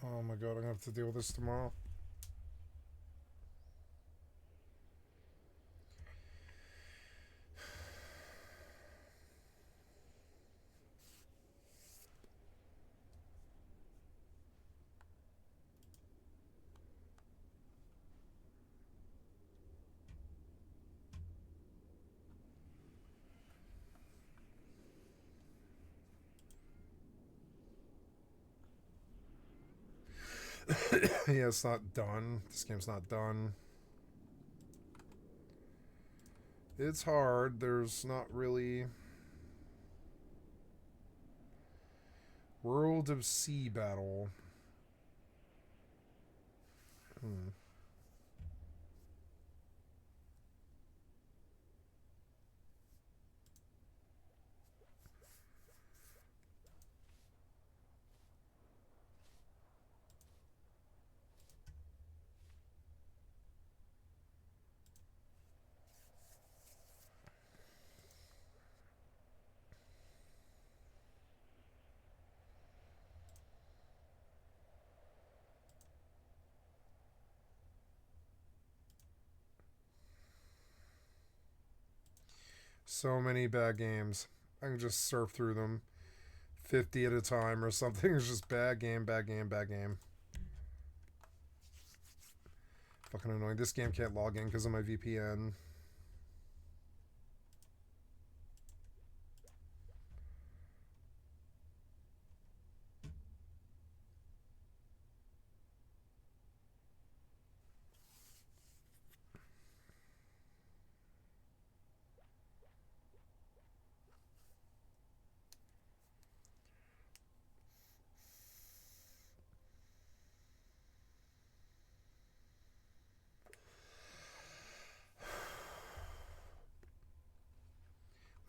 B: Oh my god, I'm gonna have to deal with this tomorrow. Yeah, it's not done. This game's not done. It's hard. There's not really... World of Sea Battle. So many bad games. I can just surf through them 50 at a time or something. It's just bad game, bad game, bad game. Fucking annoying. This game can't log in because of my VPN.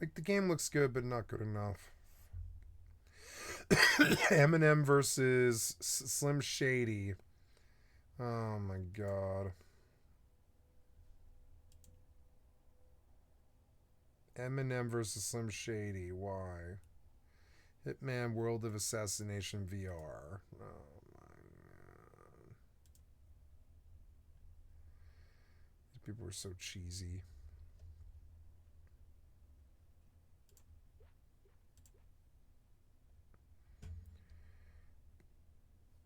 B: Like, the game looks good, but not good enough. Eminem versus Slim Shady. Oh my god. Eminem versus Slim Shady. Why? Hitman World of Assassination VR. Oh my god. These people are so cheesy.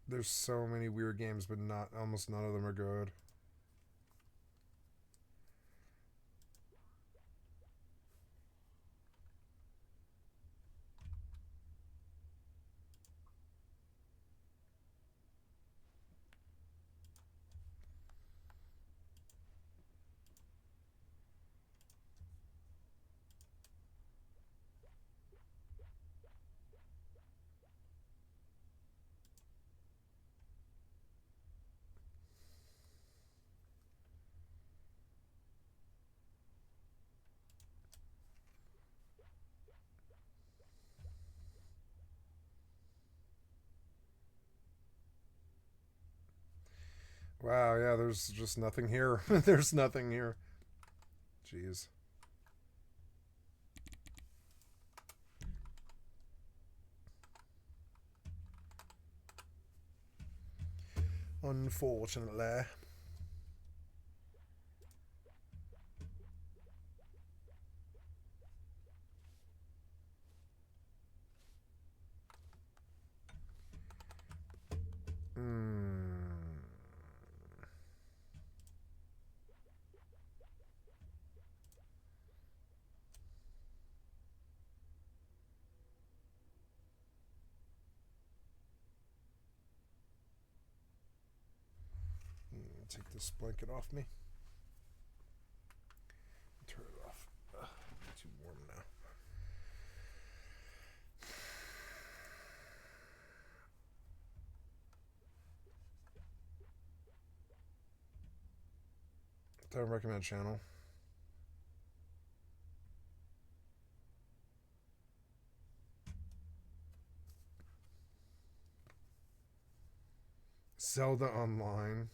B: There's so many weird games, but almost none of them are good. Wow, yeah, there's just nothing here. There's nothing here. Jeez. Unfortunately. Take this blanket off me. Turn it off. Ugh, too warm now. Don't recommend channel. Zelda Online.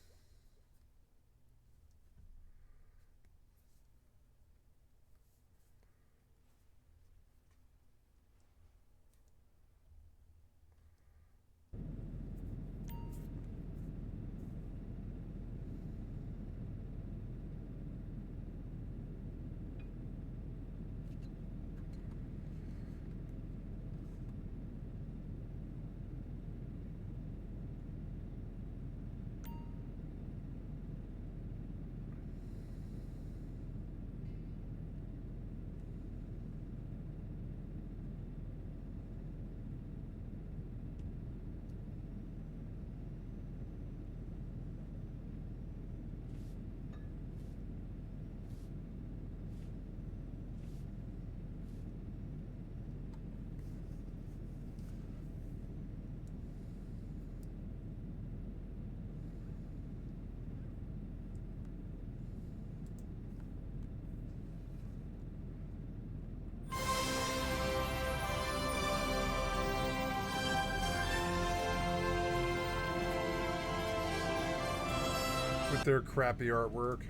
B: With their crappy artwork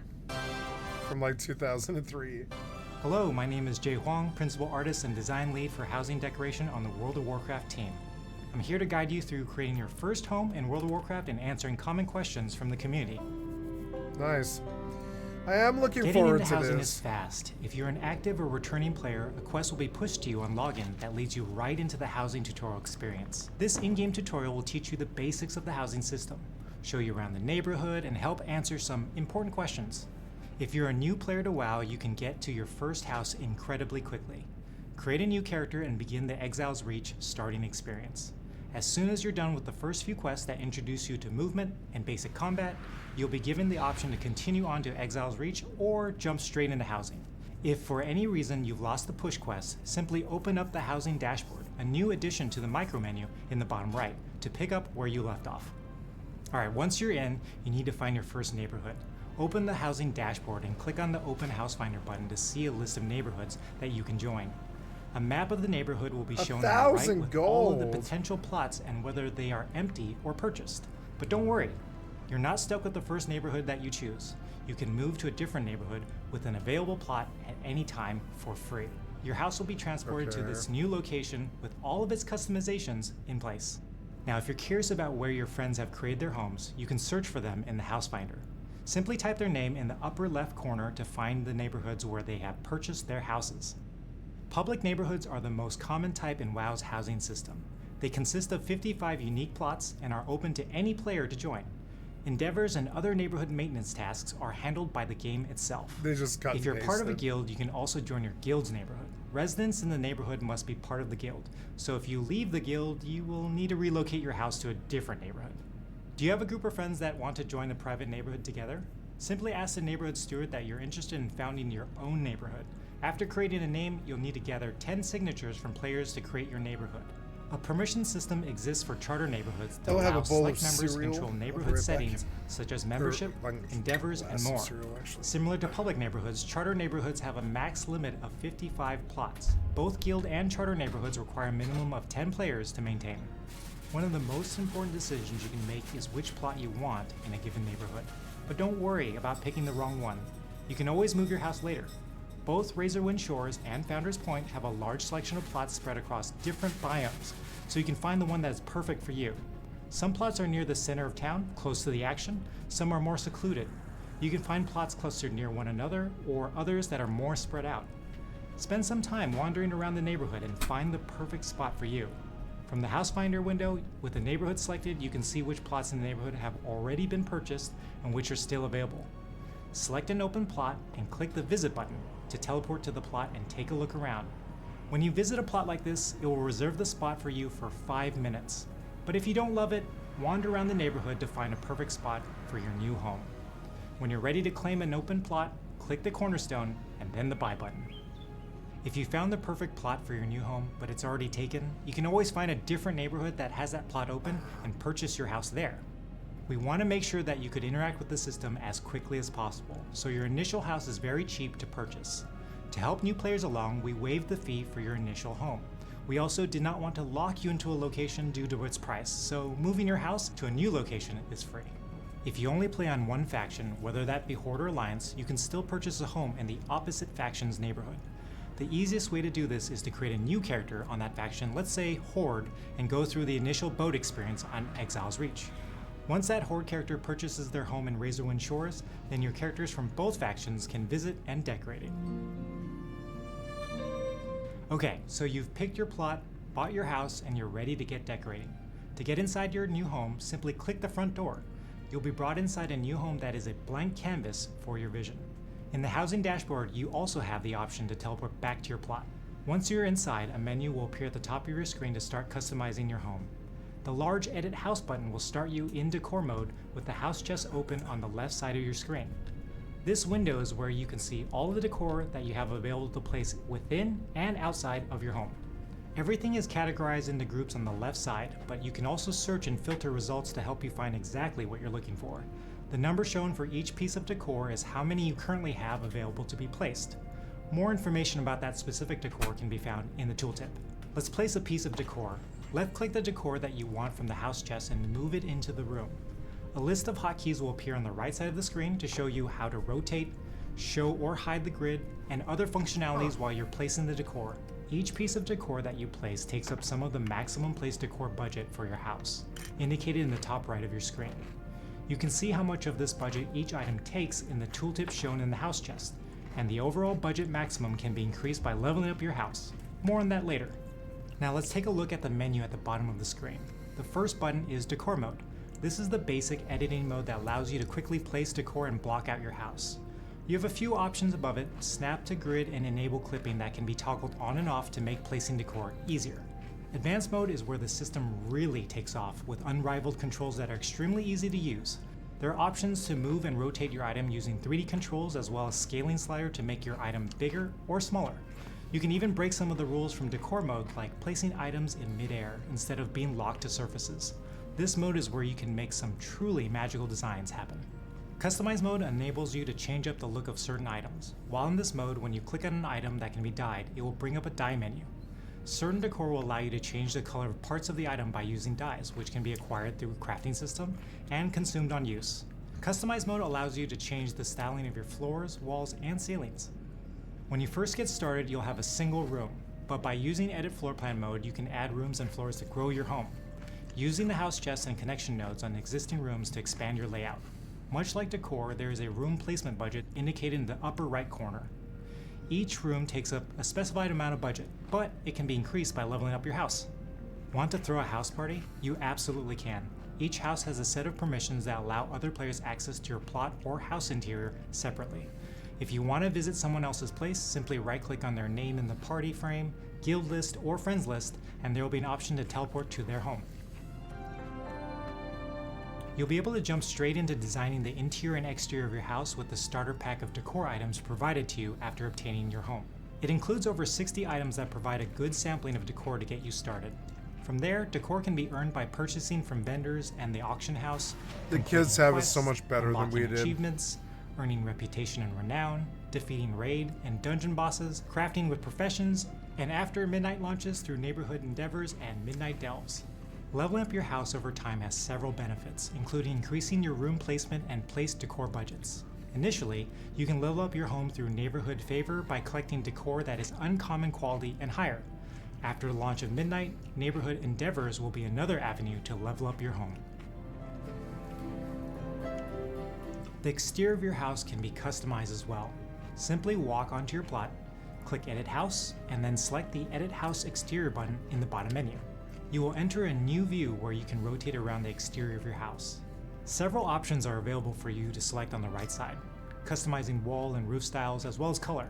B: from like 2003.
I: Hello, my name is Jay Huang, Principal Artist and Design Lead for Housing Decoration on the World of Warcraft team. I'm here to guide you through creating your first home in World of Warcraft and answering common questions from the community.
B: Nice. I am looking
I: Getting
B: forward
I: into
B: to
I: housing
B: this.
I: is fast. If you're an active or returning player, a quest will be pushed to you on login that leads you right into the housing tutorial experience. This in-game tutorial will teach you the basics of the housing system, show you around the neighborhood, and help answer some important questions. If you're a new player to WoW, you can get to your first house incredibly quickly. Create a new character and begin the Exile's Reach starting experience. As soon as you're done with the first few quests that introduce you to movement and basic combat, you'll be given the option to continue on to Exile's Reach or jump straight into housing. If for any reason you've lost the push quest, simply open up the housing dashboard, a new addition to the micro menu in the bottom right, to pick up where you left off. Alright, once you're in, you need to find your first neighborhood. Open the housing dashboard and click on the Open House Finder button to see a list of neighborhoods that you can join. A map of the neighborhood will be shown on the right with all of the potential plots and whether they are empty or purchased. But don't worry, you're not stuck with the first neighborhood that you choose. You can move to a different neighborhood with an available plot at any time for free. Your house will be transported to this new location with all of its customizations in place. Now, if you're curious about where your friends have created their homes, you can search for them in the House Finder. Simply type their name in the upper left corner to find the neighborhoods where they have purchased their houses. Public neighborhoods are the most common type in WoW's housing system. They consist of 55 unique plots and are open to any player to join. Endeavors and other neighborhood maintenance tasks are handled by the game itself.
B: They just cut
I: If you're
B: and
I: part of a
B: pasted.
I: guild, you can also join your guild's neighborhood. Residents in the neighborhood must be part of the guild, so if you leave the guild, you will need to relocate your house to a different neighborhood. Do you have a group of friends that want to join a private neighborhood together? Simply ask the neighborhood steward that you're interested in founding your own neighborhood. After creating a name, you'll need to gather 10 signatures from players to create your neighborhood. A permission system exists for charter neighborhoods that
B: I'll have
I: allow
B: a bowl of
I: select members to
B: cereal.
I: control
B: I'll be
I: neighborhood
B: right back.
I: settings such as membership, endeavors, and
B: glass of
I: more.
B: cereal, actually.
I: Similar to public neighborhoods, charter neighborhoods have a max limit of 55 plots. Both guild and charter neighborhoods require a minimum of 10 players to maintain. One of the most important decisions you can make is which plot you want in a given neighborhood. But don't worry about picking the wrong one. You can always move your house later. Both Razorwind Shores and Founders Point have a large selection of plots spread across different biomes, so you can find the one that is perfect for you. Some plots are near the center of town, close to the action. Some are more secluded. You can find plots clustered near one another, or others that are more spread out. Spend some time wandering around the neighborhood and find the perfect spot for you. From the House Finder window, with the neighborhood selected, you can see which plots in the neighborhood have already been purchased and which are still available. Select an open plot and click the Visit button to teleport to the plot and take a look around. When you visit a plot like this, it will reserve the spot for you for 5 minutes. But if you don't love it, wander around the neighborhood to find a perfect spot for your new home. When you're ready to claim an open plot, click the cornerstone and then the Buy button. If you found the perfect plot for your new home, but it's already taken, you can always find a different neighborhood that has that plot open and purchase your house there. We want to make sure that you could interact with the system as quickly as possible, so your initial house is very cheap to purchase. To help new players along, we waived the fee for your initial home. We also did not want to lock you into a location due to its price, so moving your house to a new location is free. If you only play on one faction, whether that be Horde or Alliance, you can still purchase a home in the opposite faction's neighborhood. The easiest way to do this is to create a new character on that faction, let's say Horde, and go through the initial boat experience on Exile's Reach. Once that Horde character purchases their home in Razorwind Shores, then your characters from both factions can visit and decorate it. Okay, so you've picked your plot, bought your house, and you're ready to get decorating. To get inside your new home, simply click the front door. You'll be brought inside a new home that is a blank canvas for your vision. In the housing dashboard, you also have the option to teleport back to your plot. Once you're inside, a menu will appear at the top of your screen to start customizing your home. The large Edit House button will start you in decor mode with the house chest open on the left side of your screen. This window is where you can see all of the decor that you have available to place within and outside of your home. Everything is categorized into groups on the left side, but you can also search and filter results to help you find exactly what you're looking for. The number shown for each piece of decor is how many you currently have available to be placed. More information about that specific decor can be found in the tooltip. Let's place a piece of decor. Left-click the decor that you want from the house chest and move it into the room. A list of hotkeys will appear on the right side of the screen to show you how to rotate, show or hide the grid, and other functionalities while you're placing the decor. Each piece of decor that you place takes up some of the maximum place decor budget for your house, indicated in the top right of your screen. You can see how much of this budget each item takes in the tooltip shown in the house chest, and the overall budget maximum can be increased by leveling up your house. More on that later. Now let's take a look at the menu at the bottom of the screen. The first button is Decor Mode. This is the basic editing mode that allows you to quickly place decor and block out your house. You have a few options above it, Snap to Grid and Enable Clipping, that can be toggled on and off to make placing decor easier. Advanced mode is where the system really takes off, with unrivaled controls that are extremely easy to use. There are options to move and rotate your item using 3D controls, as well as scaling slider to make your item bigger or smaller. You can even break some of the rules from decor mode, like placing items in midair instead of being locked to surfaces. This mode is where you can make some truly magical designs happen. Customize mode enables you to change up the look of certain items. While in this mode, when you click on an item that can be dyed, it will bring up a dye menu. Certain decor will allow you to change the color of parts of the item by using dyes, which can be acquired through a crafting system and consumed on use. Customize mode allows you to change the styling of your floors, walls, and ceilings. When you first get started, you'll have a single room, but by using Edit Floor Plan mode, you can add rooms and floors to grow your home, using the house chests and connection nodes on existing rooms to expand your layout. Much like decor, there is a room placement budget indicated in the upper right corner. Each room takes up a specified amount of budget, but it can be increased by leveling up your house. Want to throw a house party? You absolutely can. Each house has a set of permissions that allow other players access to your plot or house interior separately. If you want to visit someone else's place, simply right-click on their name in the party frame, guild list, or friends list, and there will be an option to teleport to their home. You'll be able to jump straight into designing the interior and exterior of your house with the starter pack of decor items provided to you after obtaining your home. It includes over 60 items that provide a good sampling of decor to get you started. From there, decor can be earned by purchasing from vendors and the auction house.
B: The kids have it so much better than we did.
I: Achievements, earning reputation and renown, defeating raid and dungeon bosses, crafting with professions, and after midnight launches through neighborhood endeavors and midnight delves. Leveling up your house over time has several benefits, including increasing your room placement and place decor budgets. Initially, you can level up your home through neighborhood favor by collecting decor that is uncommon quality and higher. After the launch of Midnight, neighborhood endeavors will be another avenue to level up your home. The exterior of your house can be customized as well. Simply walk onto your plot, click Edit House, and then select the Edit House Exterior button in the bottom menu. You will enter a new view where you can rotate around the exterior of your house. Several options are available for you to select on the right side, customizing wall and roof styles as well as color.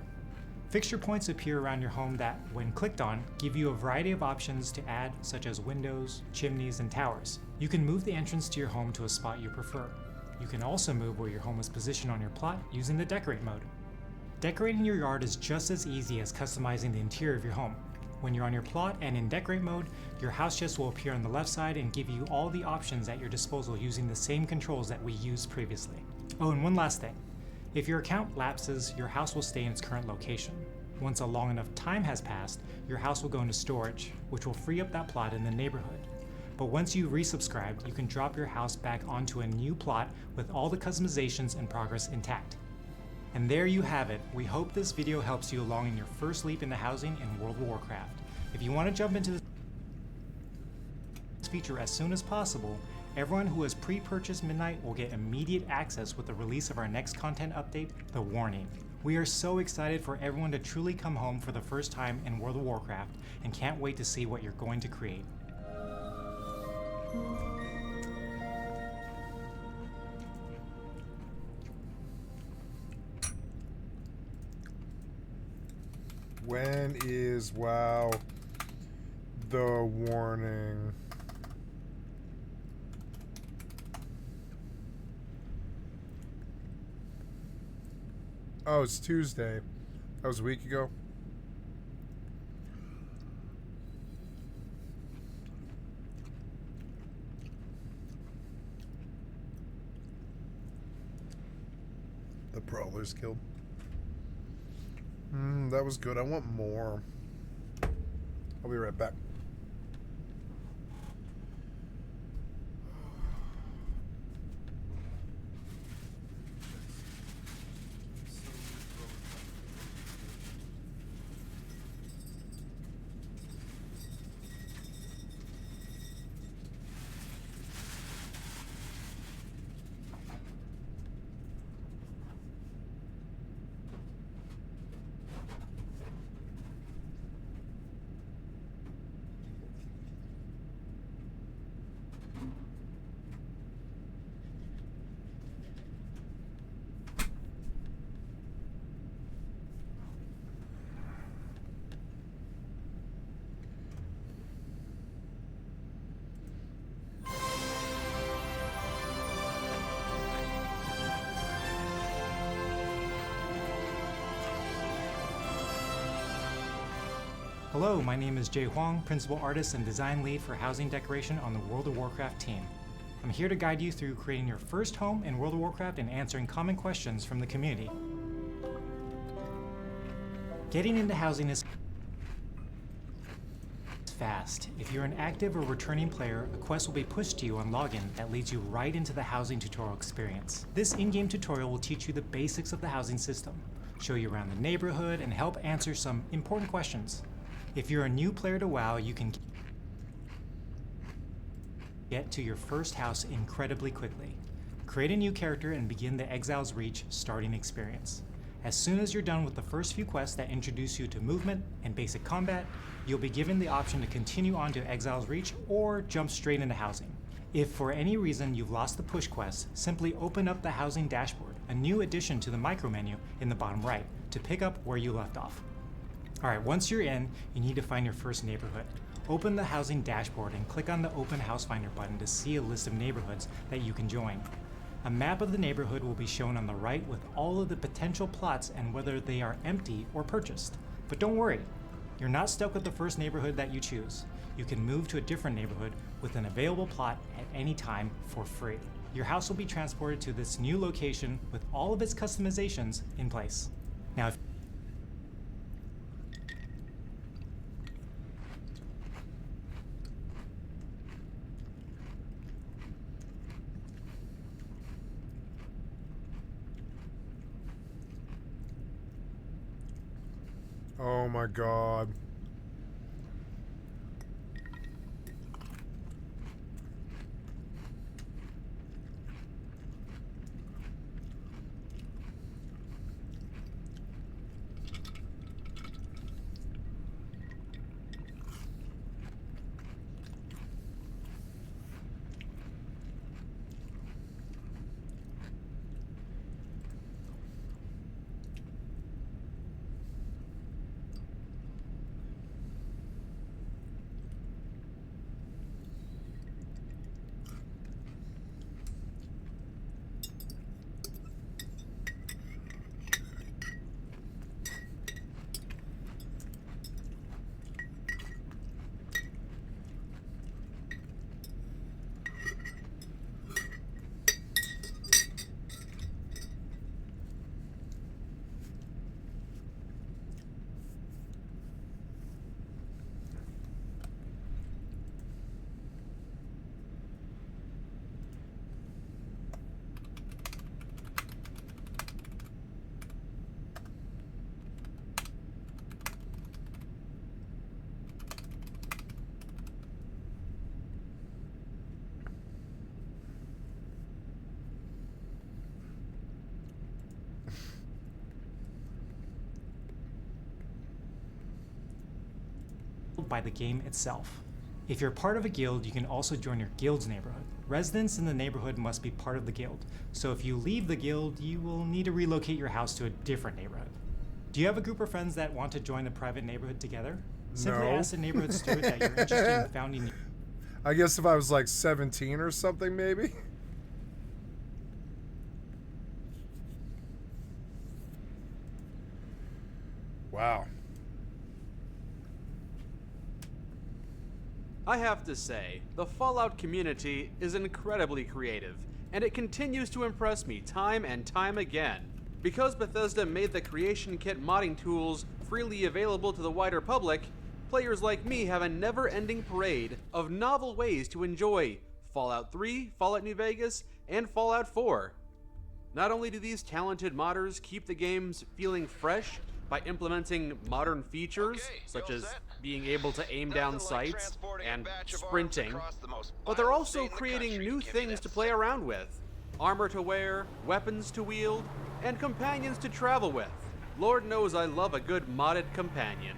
I: Fixture points appear around your home that, when clicked on, give you a variety of options to add, such as windows, chimneys, and towers. You can move the entrance to your home to a spot you prefer. You can also move where your home is positioned on your plot using the Decorate mode. Decorating your yard is just as easy as customizing the interior of your home. When you're on your plot and in Decorate mode, your house chest will appear on the left side and give you all the options at your disposal using the same controls that we used previously. Oh, and one last thing. If your account lapses, your house will stay in its current location. Once a long enough time has passed, your house will go into storage, which will free up that plot in the neighborhood. But once you resubscribed, you can drop your house back onto a new plot with all the customizations and progress intact. And there you have it. We hope this video helps you along in your first leap into housing in World of Warcraft. If you want to jump into this feature as soon as possible, everyone who has pre-purchased Midnight will get immediate access with the release of our next content update, The Warning. We are so excited for everyone to truly come home for the first time in World of Warcraft and can't wait to see what you're going to create.
B: When is WoW The Warning? Oh, it's Tuesday. That was a week ago. The Brawlers Guild. That was good. I want more. I'll be right back.
I: Hello, my name is Jay Huang, Principal Artist and Design Lead for Housing Decoration on the World of Warcraft team. I'm here to guide you through creating your first home in World of Warcraft and answering common questions from the community. Getting into housing is fast. If you're an active or returning player, a quest will be pushed to you on login that leads you right into the housing tutorial experience. This in-game tutorial will teach you the basics of the housing system, show you around the neighborhood, and help answer some important questions. If you're a new player to WoW, you can get to your first house incredibly quickly. Create a new character and begin the Exile's Reach starting experience. As soon as you're done with the first few quests that introduce you to movement and basic combat, you'll be given the option to continue on to Exile's Reach or jump straight into housing. If for any reason you've lost the push quest, simply open up the housing dashboard, a new addition to the micro menu in the bottom right, to pick up where you left off. Alright, once you're in, you need to find your first neighborhood. Open the housing dashboard and click on the Open House Finder button to see a list of neighborhoods that you can join. A map of the neighborhood will be shown on the right with all of the potential plots and whether they are empty or purchased. But don't worry, you're not stuck with the first neighborhood that you choose. You can move to a different neighborhood with an available plot at any time for free. Your house will be transported to this new location with all of its customizations in place. Now, if
B: Oh my god.
I: By the game itself. If you're part of a guild, you can also join your guild's neighborhood. Residents in the neighborhood must be part of the guild, so if you leave the guild, you will need to relocate your house to a different neighborhood. Do you have a group of friends that want to join the private neighborhood together? Simply
B: No.
I: ask the neighborhood steward that you're interested in founding.
B: I guess if I was like 17 or something, maybe. Wow.
M: I have to say, the Fallout community is incredibly creative, and it continues to impress me time and time again. Because Bethesda made the Creation Kit modding tools freely available to the wider public, players like me have a never-ending parade of novel ways to enjoy Fallout 3, Fallout New Vegas, and Fallout 4. Not only do these talented modders keep the games feeling fresh by implementing modern features, such as being able to aim down sights and sprinting, but they're also creating new things to play around with. Armor to wear, weapons to wield, and companions to travel with. Lord knows I love a good modded companion.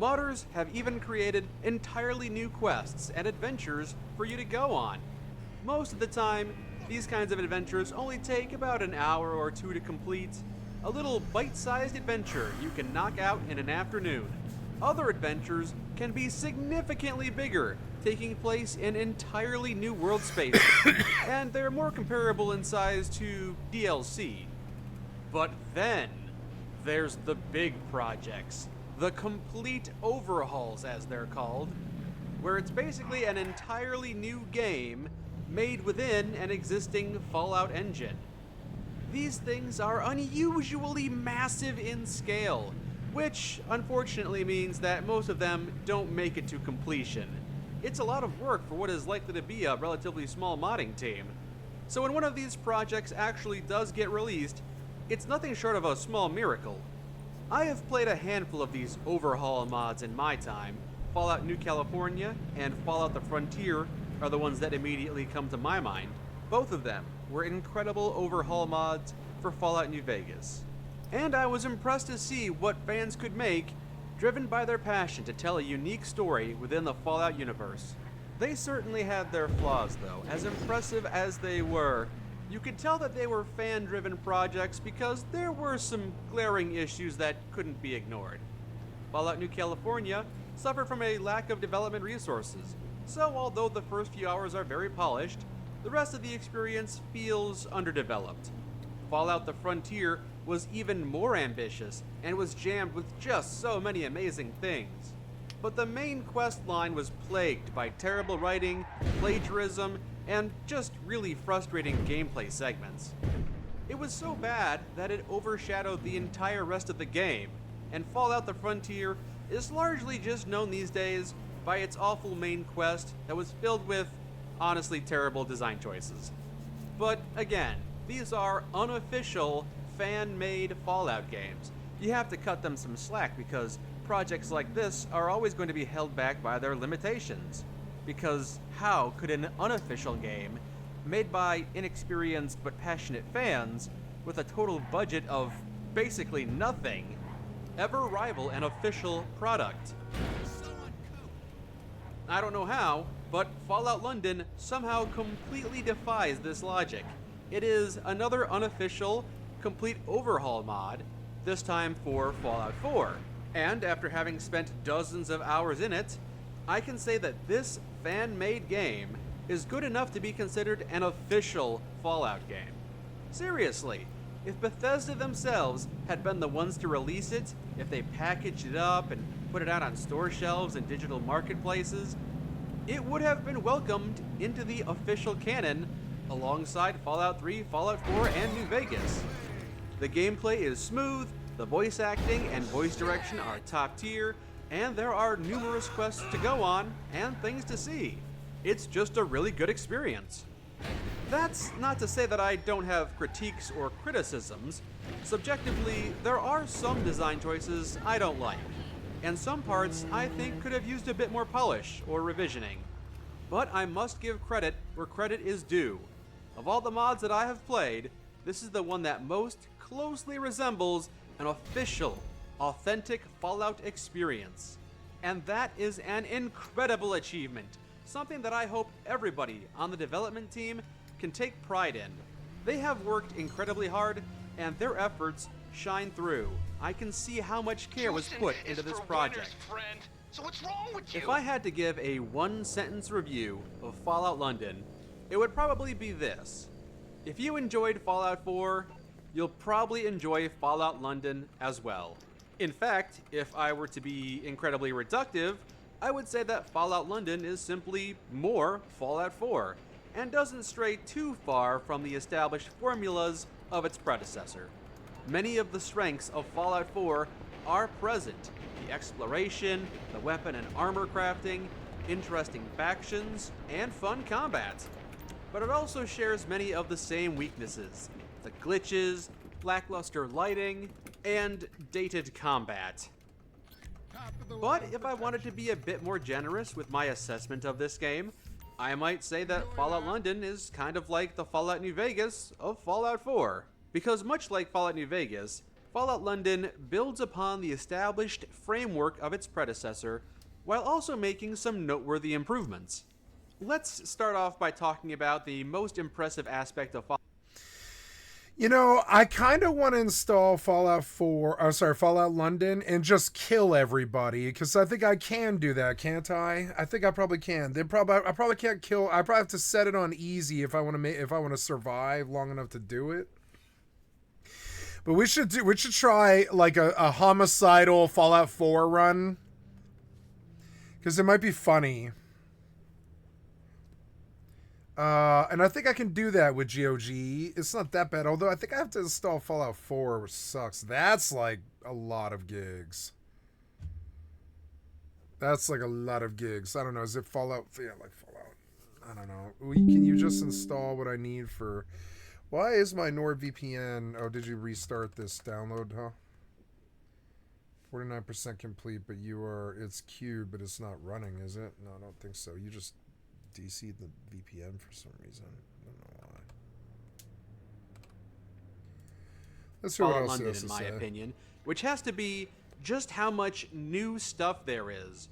M: Modders have even created entirely new quests and adventures for you to go on. Most of the time, these kinds of adventures only take about an hour or two to complete. A little bite-sized adventure you can knock out in an afternoon. Other adventures can be significantly bigger, taking place in entirely new world spaces, and they're more comparable in size to DLC. But then, there's the big projects, the complete overhauls as they're called, where it's basically an entirely new game made within an existing Fallout engine. These things are unusually massive in scale, which unfortunately means that most of them don't make it to completion. It's a lot of work for what is likely to be a relatively small modding team. So when one of these projects actually does get released, it's nothing short of a small miracle. I have played a handful of these overhaul mods in my time. Fallout New California and Fallout the Frontier are the ones that immediately come to my mind. Both of them were incredible overhaul mods for Fallout New Vegas. And I was impressed to see what fans could make, driven by their passion to tell a unique story within the Fallout universe. They certainly had their flaws though. As impressive as they were, you could tell that they were fan-driven projects because there were some glaring issues that couldn't be ignored. Fallout New California suffered from a lack of development resources, so although the first few hours are very polished, the rest of the experience feels underdeveloped. Fallout the Frontier was even more ambitious and was jammed with just so many amazing things. But the main quest line was plagued by terrible writing, plagiarism, and just really frustrating gameplay segments. It was so bad that it overshadowed the entire rest of the game, and Fallout the Frontier is largely just known these days by its awful main quest that was filled with honestly terrible design choices. But again, these are unofficial, fan-made Fallout games, you have to cut them some slack because projects like this are always going to be held back by their limitations. Because how could an unofficial game, made by inexperienced but passionate fans, with a total budget of basically nothing, ever rival an official product? I don't know how, but Fallout London somehow completely defies this logic. It is another unofficial, complete overhaul mod, this time for Fallout 4. And after having spent dozens of hours in it, I can say that this fan-made game is good enough to be considered an official Fallout game. Seriously, if Bethesda themselves had been the ones to release it, if they packaged it up and put it out on store shelves and digital marketplaces, it would have been welcomed into the official canon alongside Fallout 3, Fallout 4, and New Vegas. The gameplay is smooth, the voice acting and voice direction are top tier, and there are numerous quests to go on and things to see. It's just a really good experience. That's not to say that I don't have critiques or criticisms. Subjectively, there are some design choices I don't like, and some parts I think could have used a bit more polish or revisioning. But I must give credit where credit is due. Of all the mods that I have played, this is the one that most closely resembles an official, authentic Fallout experience. And that is an incredible achievement, something that I hope everybody on the development team can take pride in. They have worked incredibly hard, and their efforts shine through. I can see how much care was put into this project.
K: So what's wrong with you?
M: If I had to give a one-sentence review of Fallout London, it would probably be this. If you enjoyed Fallout 4, you'll probably enjoy Fallout London as well. In fact, if I were to be incredibly reductive, I would say that Fallout London is simply more Fallout 4, and doesn't stray too far from the established formulas of its predecessor. Many of the strengths of Fallout 4 are present: the exploration, the weapon and armor crafting, interesting factions, and fun combat. But it also shares many of the same weaknesses: the glitches, lackluster lighting, and dated combat. But if I wanted to be a bit more generous with my assessment of this game, I might say that Fallout London is kind of like the Fallout New Vegas of Fallout 4. Because much like Fallout New Vegas, Fallout London builds upon the established framework of its predecessor, while also making some noteworthy improvements. Let's start off by talking about the most impressive aspect of Fallout.
B: You know, I kind of want to install Fallout London and just kill everybody, because I think I can do that, can't I? I think I probably can. I probably can't kill. I probably have to set it on easy if I want to survive long enough to do it. But we should try like a homicidal Fallout 4 run, because it might be funny. And I think I can do that with GOG. It's not that bad, although I think I have to install Fallout 4, which sucks. That's like a lot of gigs. That's like a lot of gigs. I don't know. Is it Fallout? Yeah, like Fallout. I don't know. Can you just install what I need for... Why is my NordVPN... Oh, did you restart this download, huh? 49% complete, but it's queued, but it's not running, is it? No, I don't think so. You just... DC'd the VPN for some reason. I don't know why. Let's see what else
M: London, in my opinion, which has to be just how much new stuff there is.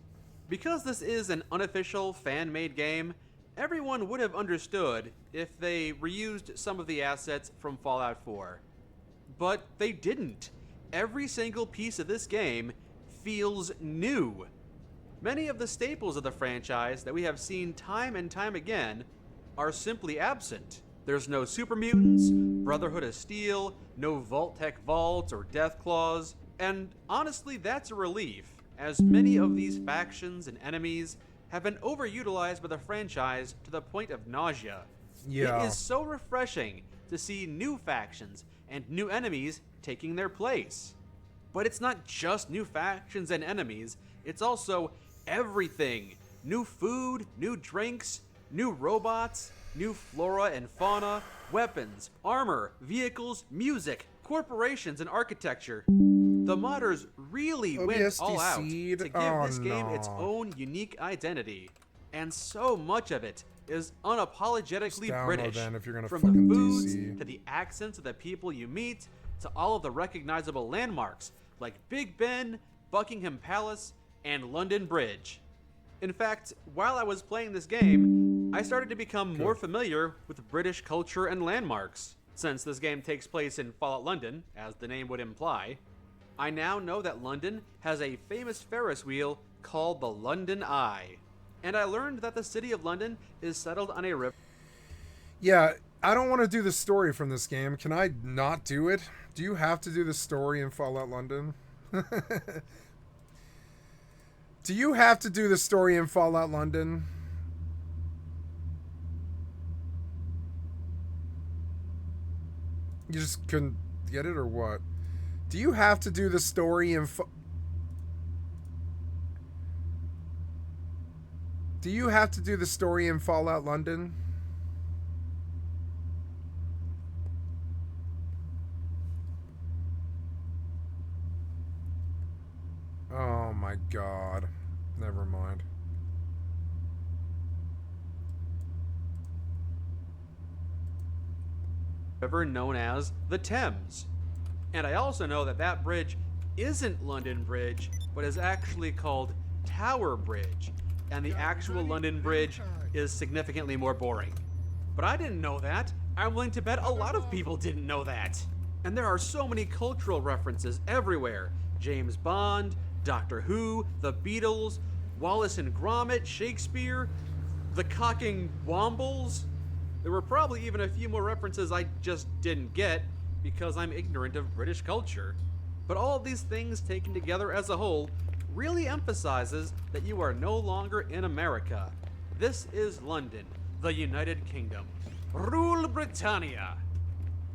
M: Because this is an unofficial fan-made game, everyone would have understood if they reused some of the assets from Fallout 4. But they didn't. Every single piece of this game feels new. Many of the staples of the franchise that we have seen time and time again are simply absent. There's no super mutants, Brotherhood of Steel, no Vault-Tec vaults or Death Claws, and honestly that's a relief, as many of these factions and enemies have been overutilized by the franchise to the point of nausea.
B: Yeah.
M: It is so refreshing to see new factions and new enemies taking their place. But it's not just new factions and enemies, it's also everything. New food, new drinks, new robots, new flora and fauna, weapons, armor, vehicles, music, corporations, and architecture. The modders really went all out to
B: seed?
M: give
B: Oh,
M: this game its
B: no.
M: own unique identity, and so much of it is unapologetically
B: download
M: British.
B: then if you're gonna
M: From
B: fucking
M: the foods
B: DC.
M: to the accents of the people you meet to all of the recognizable landmarks like Big Ben, Buckingham Palace, and London Bridge. In fact, while I was playing this game, I started to become more familiar with British culture and landmarks. Since this game takes place in Fallout London, as the name would imply, I now know that London has a famous Ferris wheel called the London Eye. And I learned that the city of London is settled on a river.
B: Yeah, I don't want to do the story from this game. Can I not do it? Do you have to do the story in Fallout London? Do you have to do the story in Fallout London? You just couldn't get it or what? Do you have to do the story in Do you have to do the story in Fallout London? Oh my god. Never mind.
M: River known as the Thames. And I also know that that bridge isn't London Bridge, but is actually called Tower Bridge. And the actual London Bridge is significantly more boring. But I didn't know that. I'm willing to bet a lot of people didn't know that. And there are so many cultural references everywhere. James Bond, Doctor Who, The Beatles, Wallace and Gromit, Shakespeare, the Cocking Wombles. There were probably even a few more references I just didn't get because I'm ignorant of British culture. But all of these things taken together as a whole really emphasizes that you are no longer in America. This is London, the United Kingdom. Rule Britannia!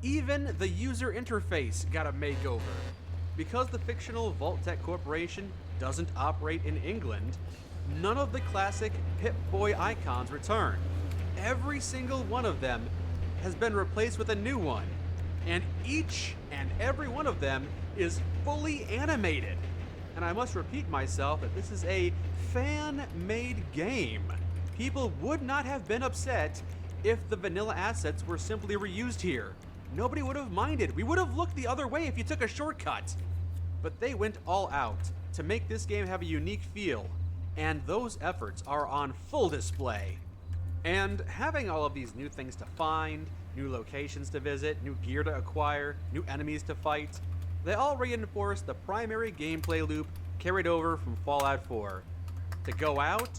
M: Even the user interface got a makeover. Because the fictional Vault-Tec Corporation doesn't operate in England, none of the classic Pip-Boy icons return. Every single one of them has been replaced with a new one, and each and every one of them is fully animated. And I must repeat myself that this is a fan-made game. People would not have been upset if the vanilla assets were simply reused here. Nobody would have minded. We would have looked the other way if you took a shortcut. But they went all out to make this game have a unique feel, and those efforts are on full display. And having all of these new things to find, new locations to visit, new gear to acquire, new enemies to fight, they all reinforce the primary gameplay loop carried over from Fallout 4. To go out,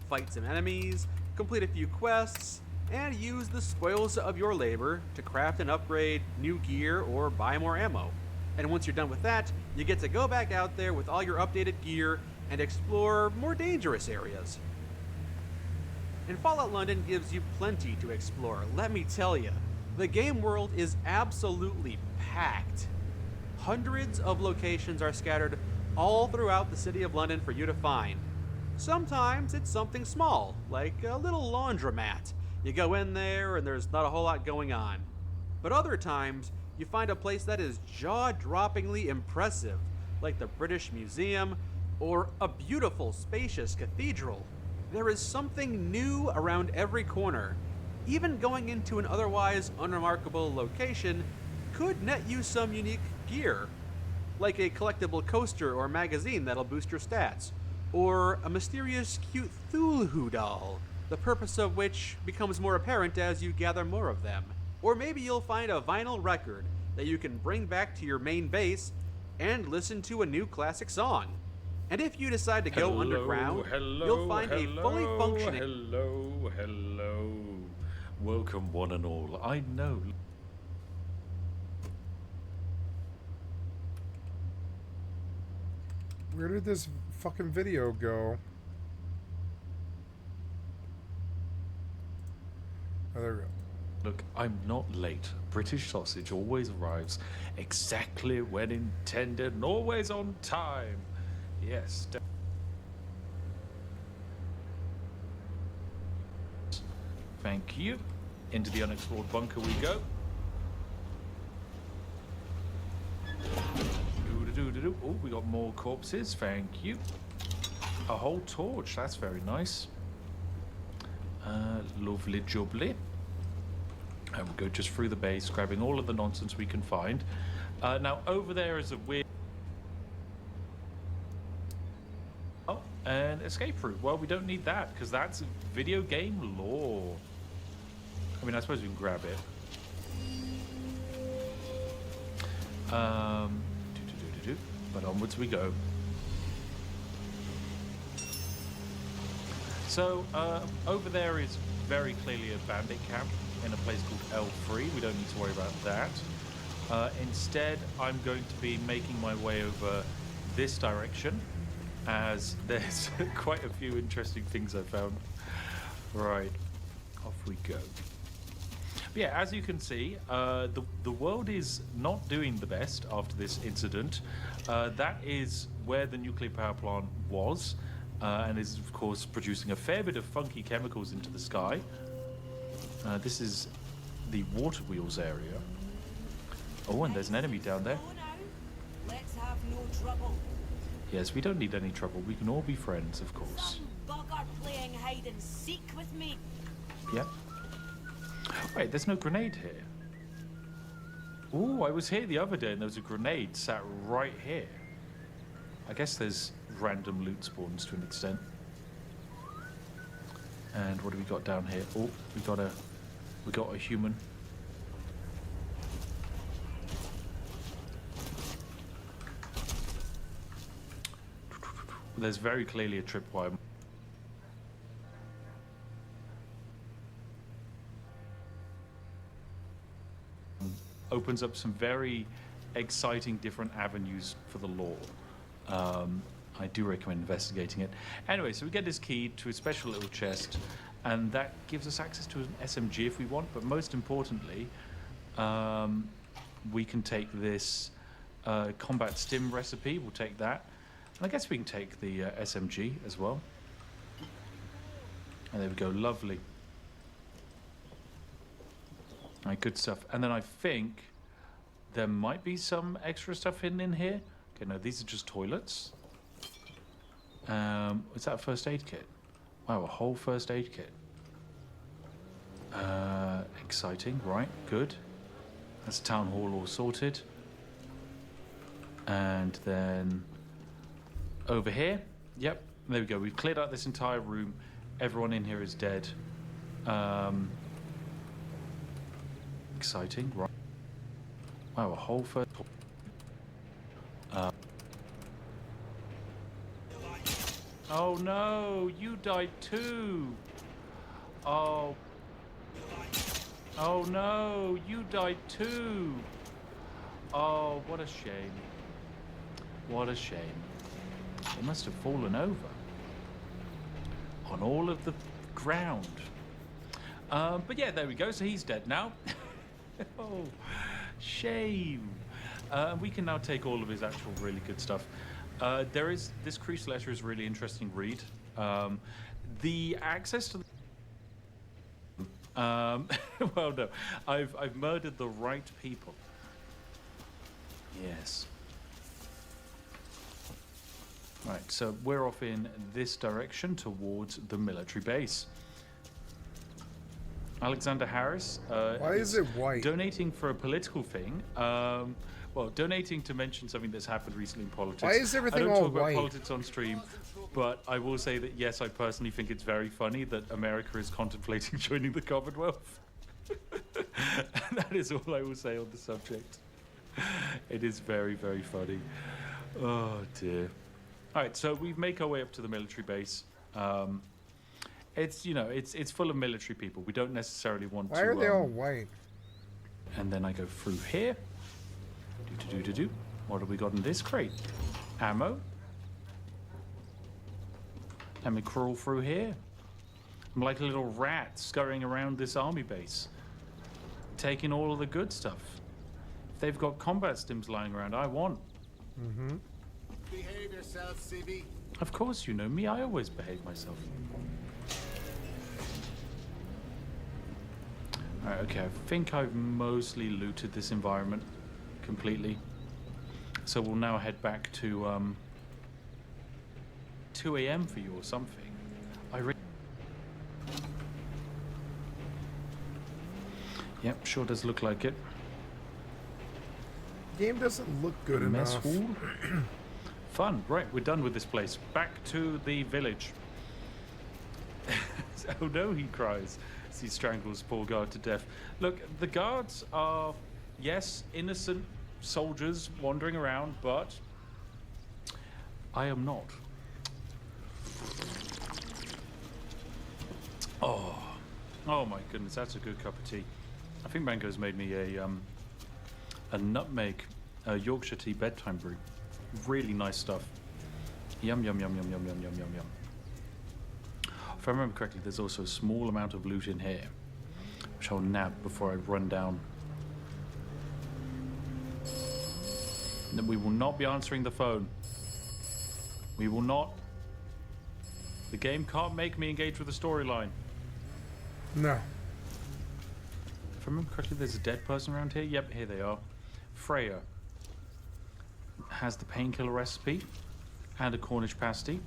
M: fight some enemies, complete a few quests, and use the spoils of your labor to craft and upgrade new gear or buy more ammo. And once you're done with that, you get to go back out there with all your updated gear and explore more dangerous areas. And Fallout London gives you plenty to explore, let me tell you. The game world is absolutely packed. Hundreds of locations are scattered all throughout the city of London for you to find. Sometimes it's something small, like a little laundromat. You go in there and there's not a whole lot going on. But other times, you find a place that is jaw-droppingly impressive, like the British Museum or a beautiful, spacious cathedral. There is something new around every corner. Even going into an otherwise unremarkable location could net you some unique gear, like a collectible coaster or magazine that'll boost your stats, or a mysterious cute Cthulhu doll, the purpose of which becomes more apparent as you gather more of them. Or maybe you'll find a vinyl record that you can bring back to your main base and listen to a new classic song. And if you decide to go underground, you'll find a fully functioning...
N: Hello. Welcome one and all. I know.
B: Where did this fucking video go? Oh, there we go.
N: Look, I'm not late. British sausage always arrives exactly when intended and always on time. Yes. Thank you. Into the unexplored bunker we go. Oh, we got more corpses. Thank you. A whole torch. That's very nice. Lovely jubbly. And we'll go just through the base, grabbing all of the nonsense we can find. Now, over there is a weird... Oh, an escape route. Well, we don't need that, because that's video game lore. I mean, I suppose we can grab it. But onwards we go. So, over there is very clearly a bandit camp in a place called L3. We don't need to worry about that. Instead, I'm going to be making my way over this direction, as there's quite a few interesting things I found. Right, off we go. But yeah, as you can see, the world is not doing the best after this incident. That is where the nuclear power plant was, and is of course producing a fair bit of funky chemicals into the sky. This is the water wheels area. Oh, and there's an enemy down there.
O: Let's have no trouble.
N: Yes, we don't need any trouble. We can all be friends, of course.
O: Some bugger playing hide and seek with me.
N: Yep. Wait, there's no grenade here. Ooh, I was here the other day and there was a grenade sat right here. I guess there's random loot spawns to an extent. And what do we got down here? Oh, we got a human. There's very clearly a tripwire. Opens up some very exciting different avenues for the lore. I do recommend investigating it. Anyway, so we get this key to a special little chest, and that gives us access to an SMG if we want, but most importantly, we can take this combat stim recipe. We'll take that. And I guess we can take the SMG as well. And there we go, lovely. All right, good stuff. And then I think there might be some extra stuff hidden in here. Okay, no, these are just toilets. Is that a first aid kit? Wow, a whole first aid kit. Exciting, right, good. That's town hall all sorted. And then over here, yep, there we go. We've cleared out this entire room. Everyone in here is dead. Exciting, right? Wow, a whole first. Oh no, you died too. Oh. Oh no, you died too. Oh, what a shame. What a shame. They must have fallen over on all of the ground. But yeah, there we go. So he's dead now. Oh, shame. We can now take all of his actual really good stuff. This Crease letter is a really interesting read. The access to the well, no, I've murdered the right people. Yes. Right, so we're off in this direction towards the military base. Alexander Harris.
B: Why is it white?
N: Donating for a political thing. Well, donating to mention something that's happened recently in politics.
B: Why is everything
N: I don't
B: all
N: talk about
B: white?
N: politics on stream, but I will say that yes, I personally think it's very funny that America is contemplating joining the Commonwealth. And that is all I will say on the subject. It is very, very funny. Oh dear. All right, so we make our way up to the military base. It's, you know, it's full of military people. We don't necessarily want to.
B: Why are they all white?
N: And then I go through here. Do. What have we got in this crate? Ammo. And we crawl through here. I'm like a little rat scurrying around this army base, taking all of the good stuff. If they've got combat stims lying around, I want.
B: Mm-hmm.
K: Behave yourself, CB.
N: Of course, you know me. I always behave myself. Alright, okay. I think I've mostly looted this environment completely. So we'll now head back to 2 a.m. for you or something. Yep, sure does look like it.
B: Game doesn't look good
N: Mess
B: enough.
N: hall. Fun. Right, we're done with this place. Back to the village. Oh no, he cries as he strangles poor guard to death. Look, the guards are, yes, innocent soldiers wandering around, but I am not. Oh my goodness, that's a good cup of tea. I think Mango's made me a nutmeg Yorkshire tea bedtime brew. Really nice stuff. Yum, yum, yum, yum, yum, yum, yum, yum, yum. If I remember correctly, there's also a small amount of loot in here, which I'll nab before I run down. And we will not be answering the phone. We will not. The game can't make me engage with the storyline.
B: No.
N: If I remember correctly, there's a dead person around here. Yep, here they are. Freya has the painkiller recipe and a Cornish pasty.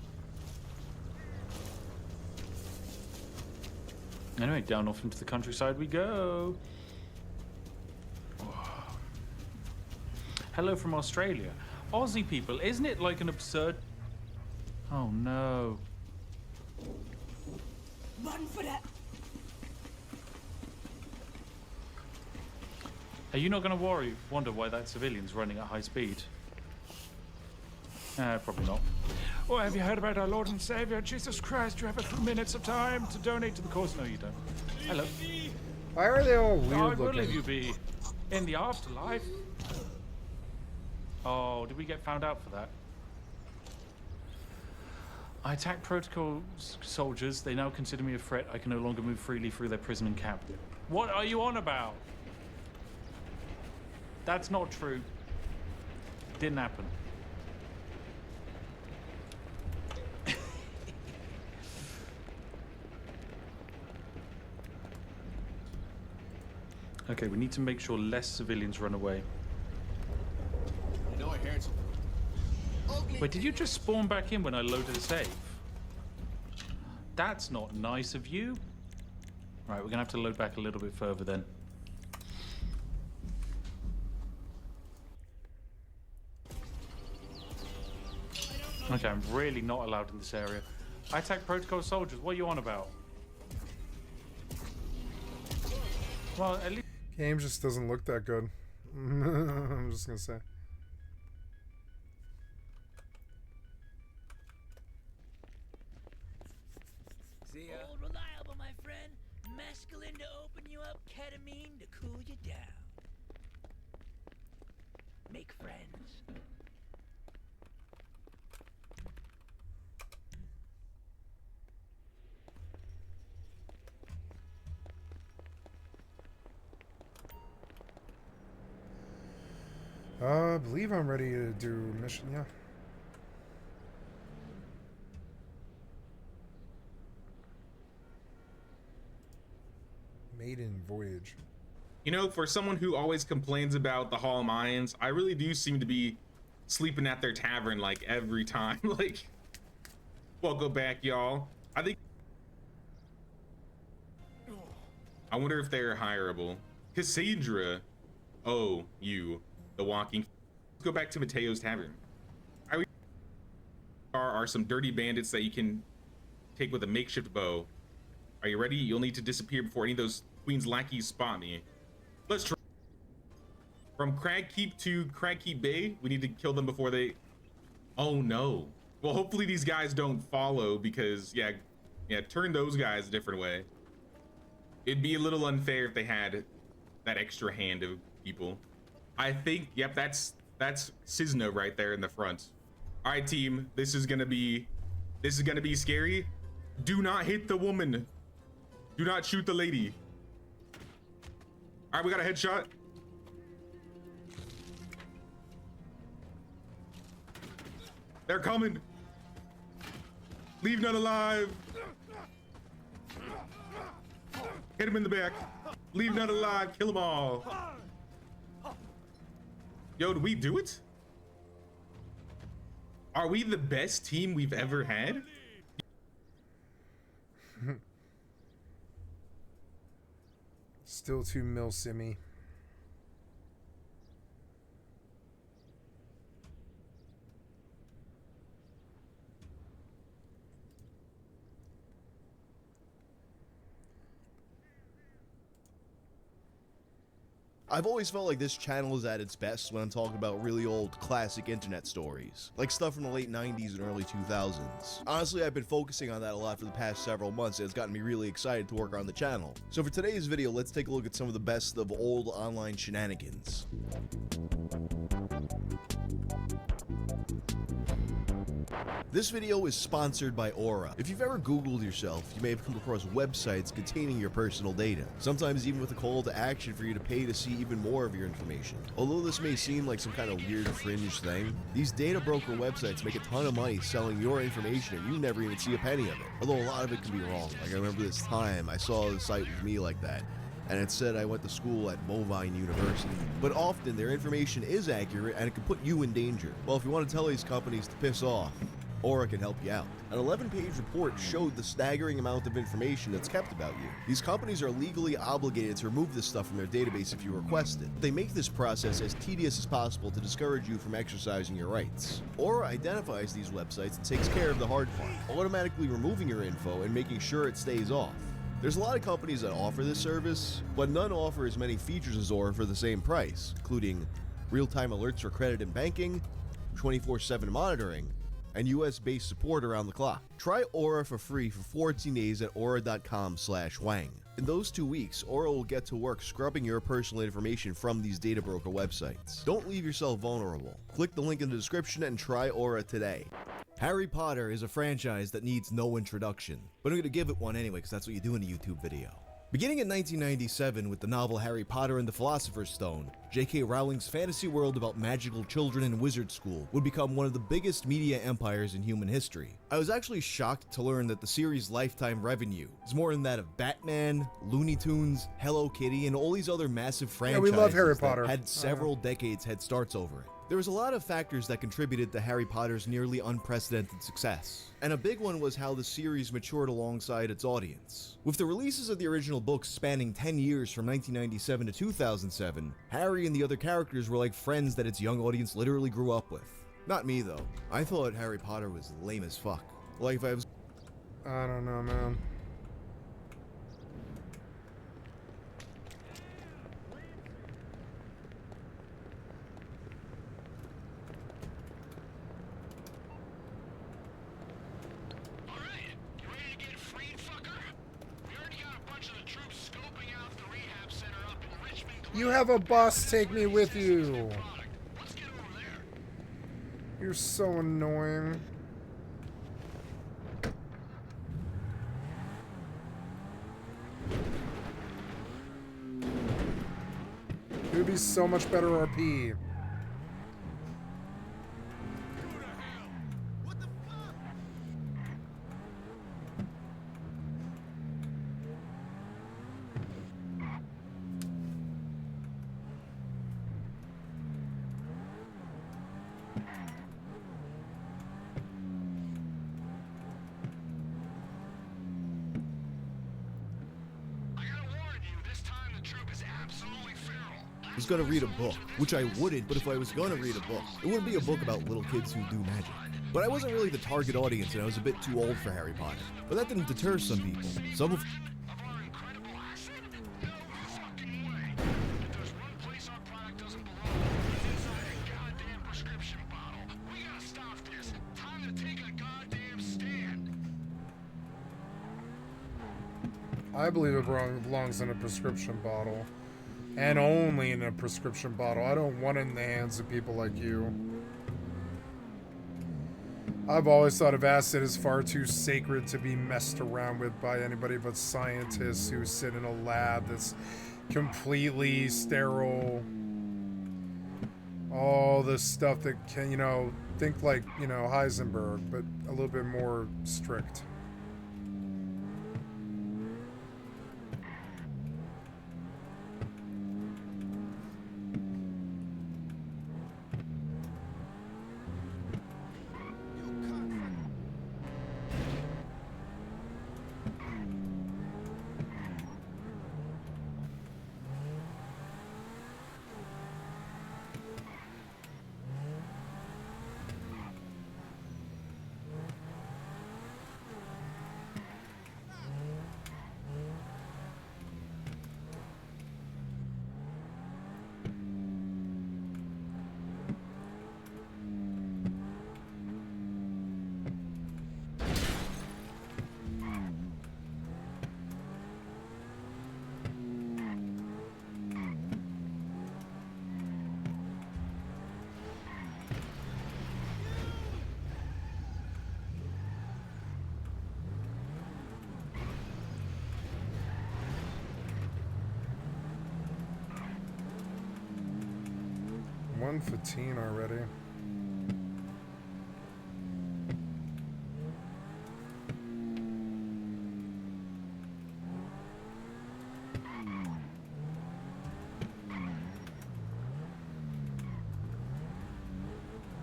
N: Anyway, down off into the countryside we go. Hello from Australia. Aussie people, isn't it like an absurd... Oh no.
O: Run for that.
N: Are you not going to wonder why that civilian's running at high speed? Probably not.
H: Oh, have you heard about our Lord and Savior, Jesus Christ? You have a few minutes of time to donate to the cause. No, you don't. Hello.
B: Why are they all weird
N: I
B: looking?
N: will leave you be. In the afterlife. Oh, did we get found out for that? I attacked protocol soldiers. They now consider me a threat. I can no longer move freely through their prison and camp. What are you on about? That's not true. Didn't happen. Okay, we need to make sure less civilians run away.
K: You know I heard something.
N: Wait, did you just spawn back in when I loaded a save? That's not nice of you. Right, we're gonna have to load back a little bit further then. Okay, I'm really not allowed in this area. I attack protocol soldiers. What are you on about? Well, at least...
B: Game just doesn't look that good. I'm just gonna say.
P: See ya. Old reliable, my friend. Mescaline to open you up, ketamine to cool you down. Make friends.
B: I believe I'm ready to do mission, yeah. Maiden Voyage.
Q: You know, for someone who always complains about the Hall of Mayans, I really do seem to be sleeping at their tavern like every time. Like, welcome back, y'all. I wonder if they're hireable. Cassandra. Oh, you. The walking. Let's go back to Mateo's tavern. Are some dirty bandits that you can take with a makeshift bow. Are you ready? You'll need to disappear before any of those Queen's lackeys spot me. Let's try. From Cragkeep to Cragkeep Bay, we need to kill them before they... Oh no. Well, hopefully these guys don't follow because, yeah, turn those guys a different way. It'd be a little unfair if they had that extra hand of people. I think, yep, that's Cisno right there in the front. All right, team, this is gonna be scary. Do not hit the woman. Do not shoot the lady. All right, we got a headshot. They're coming. Leave none alive. Hit him in the back. Leave none alive. Kill them all. Yo, did we do it? Are we the best team we've ever had?
B: Still 2 mil simmy.
F: I've always felt like this channel is at its best when I'm talking about really old classic internet stories, like stuff from the late 90s and early 2000s. Honestly, I've been focusing on that a lot for the past several months, and it's gotten me really excited to work on the channel. So for today's video, let's take a look at some of the best of old online shenanigans. This video is sponsored by Aura. If you've ever Googled yourself, you may have come across websites containing your personal data, sometimes even with a call to action for you to pay to see even more of your information. Although this may seem like some kind of weird fringe thing, these data broker websites make a ton of money selling your information and you never even see a penny of it. Although a lot of it can be wrong. Like I remember this time I saw a site with me like that, and it said I went to school at Bovine University. But often their information is accurate and it can put you in danger. Well, if you want to tell these companies to piss off, Aura can help you out. An 11-page report showed the staggering amount of information that's kept about you. These companies are legally obligated to remove this stuff from their database if you request it. They make this process as tedious as possible to discourage you from exercising your rights. Aura identifies these websites and takes care of the hard part, automatically removing your info and making sure it stays off. There's a lot of companies that offer this service, but none offer as many features as Aura for the same price, including real-time alerts for credit and banking, 24/7 monitoring, and US-based support around the clock. Try Aura for free for 14 days at aura.com/wang. In those 2 weeks, Aura will get to work scrubbing your personal information from these data broker websites. Don't leave yourself vulnerable. Click the link in the description and try Aura today. Harry Potter is a franchise that needs no introduction, but I'm going to give it one anyway because that's what you do in a YouTube video. Beginning in 1997 with the novel Harry Potter and the Philosopher's Stone, J.K. Rowling's fantasy world about magical children in wizard school would become one of the biggest media empires in human history. I was actually shocked to learn that the series' lifetime revenue is more than that of Batman, Looney Tunes, Hello Kitty, and all these other massive franchises
B: we love Harry Potter.
F: that had several decades head starts over it. There was a lot of factors that contributed to Harry Potter's nearly unprecedented success, and a big one was how the series matured alongside its audience. With the releases of the original books spanning 10 years from 1997 to 2007, Harry and the other characters were like friends that its young audience literally grew up with. Not me though. I thought Harry Potter was lame as fuck. Like if I was...
B: I don't know, man. You have a bus, take me with you. You're so annoying. It would be so much better RP.
F: I was gonna read a book, which I wouldn't, but if I was gonna read a book, it wouldn't be a book about little kids who do magic. But I wasn't really the target audience and I was a bit too old for Harry Potter. But that didn't deter some people. Some of...
B: I believe it belongs in a prescription bottle. And only in a prescription bottle. I don't want it in the hands of people like you. I've always thought of acid as far too sacred to be messed around with by anybody but scientists who sit in a lab that's completely sterile. All this stuff that can, you know, think like, you know, Heisenberg, but a little bit more strict. 1:15 already.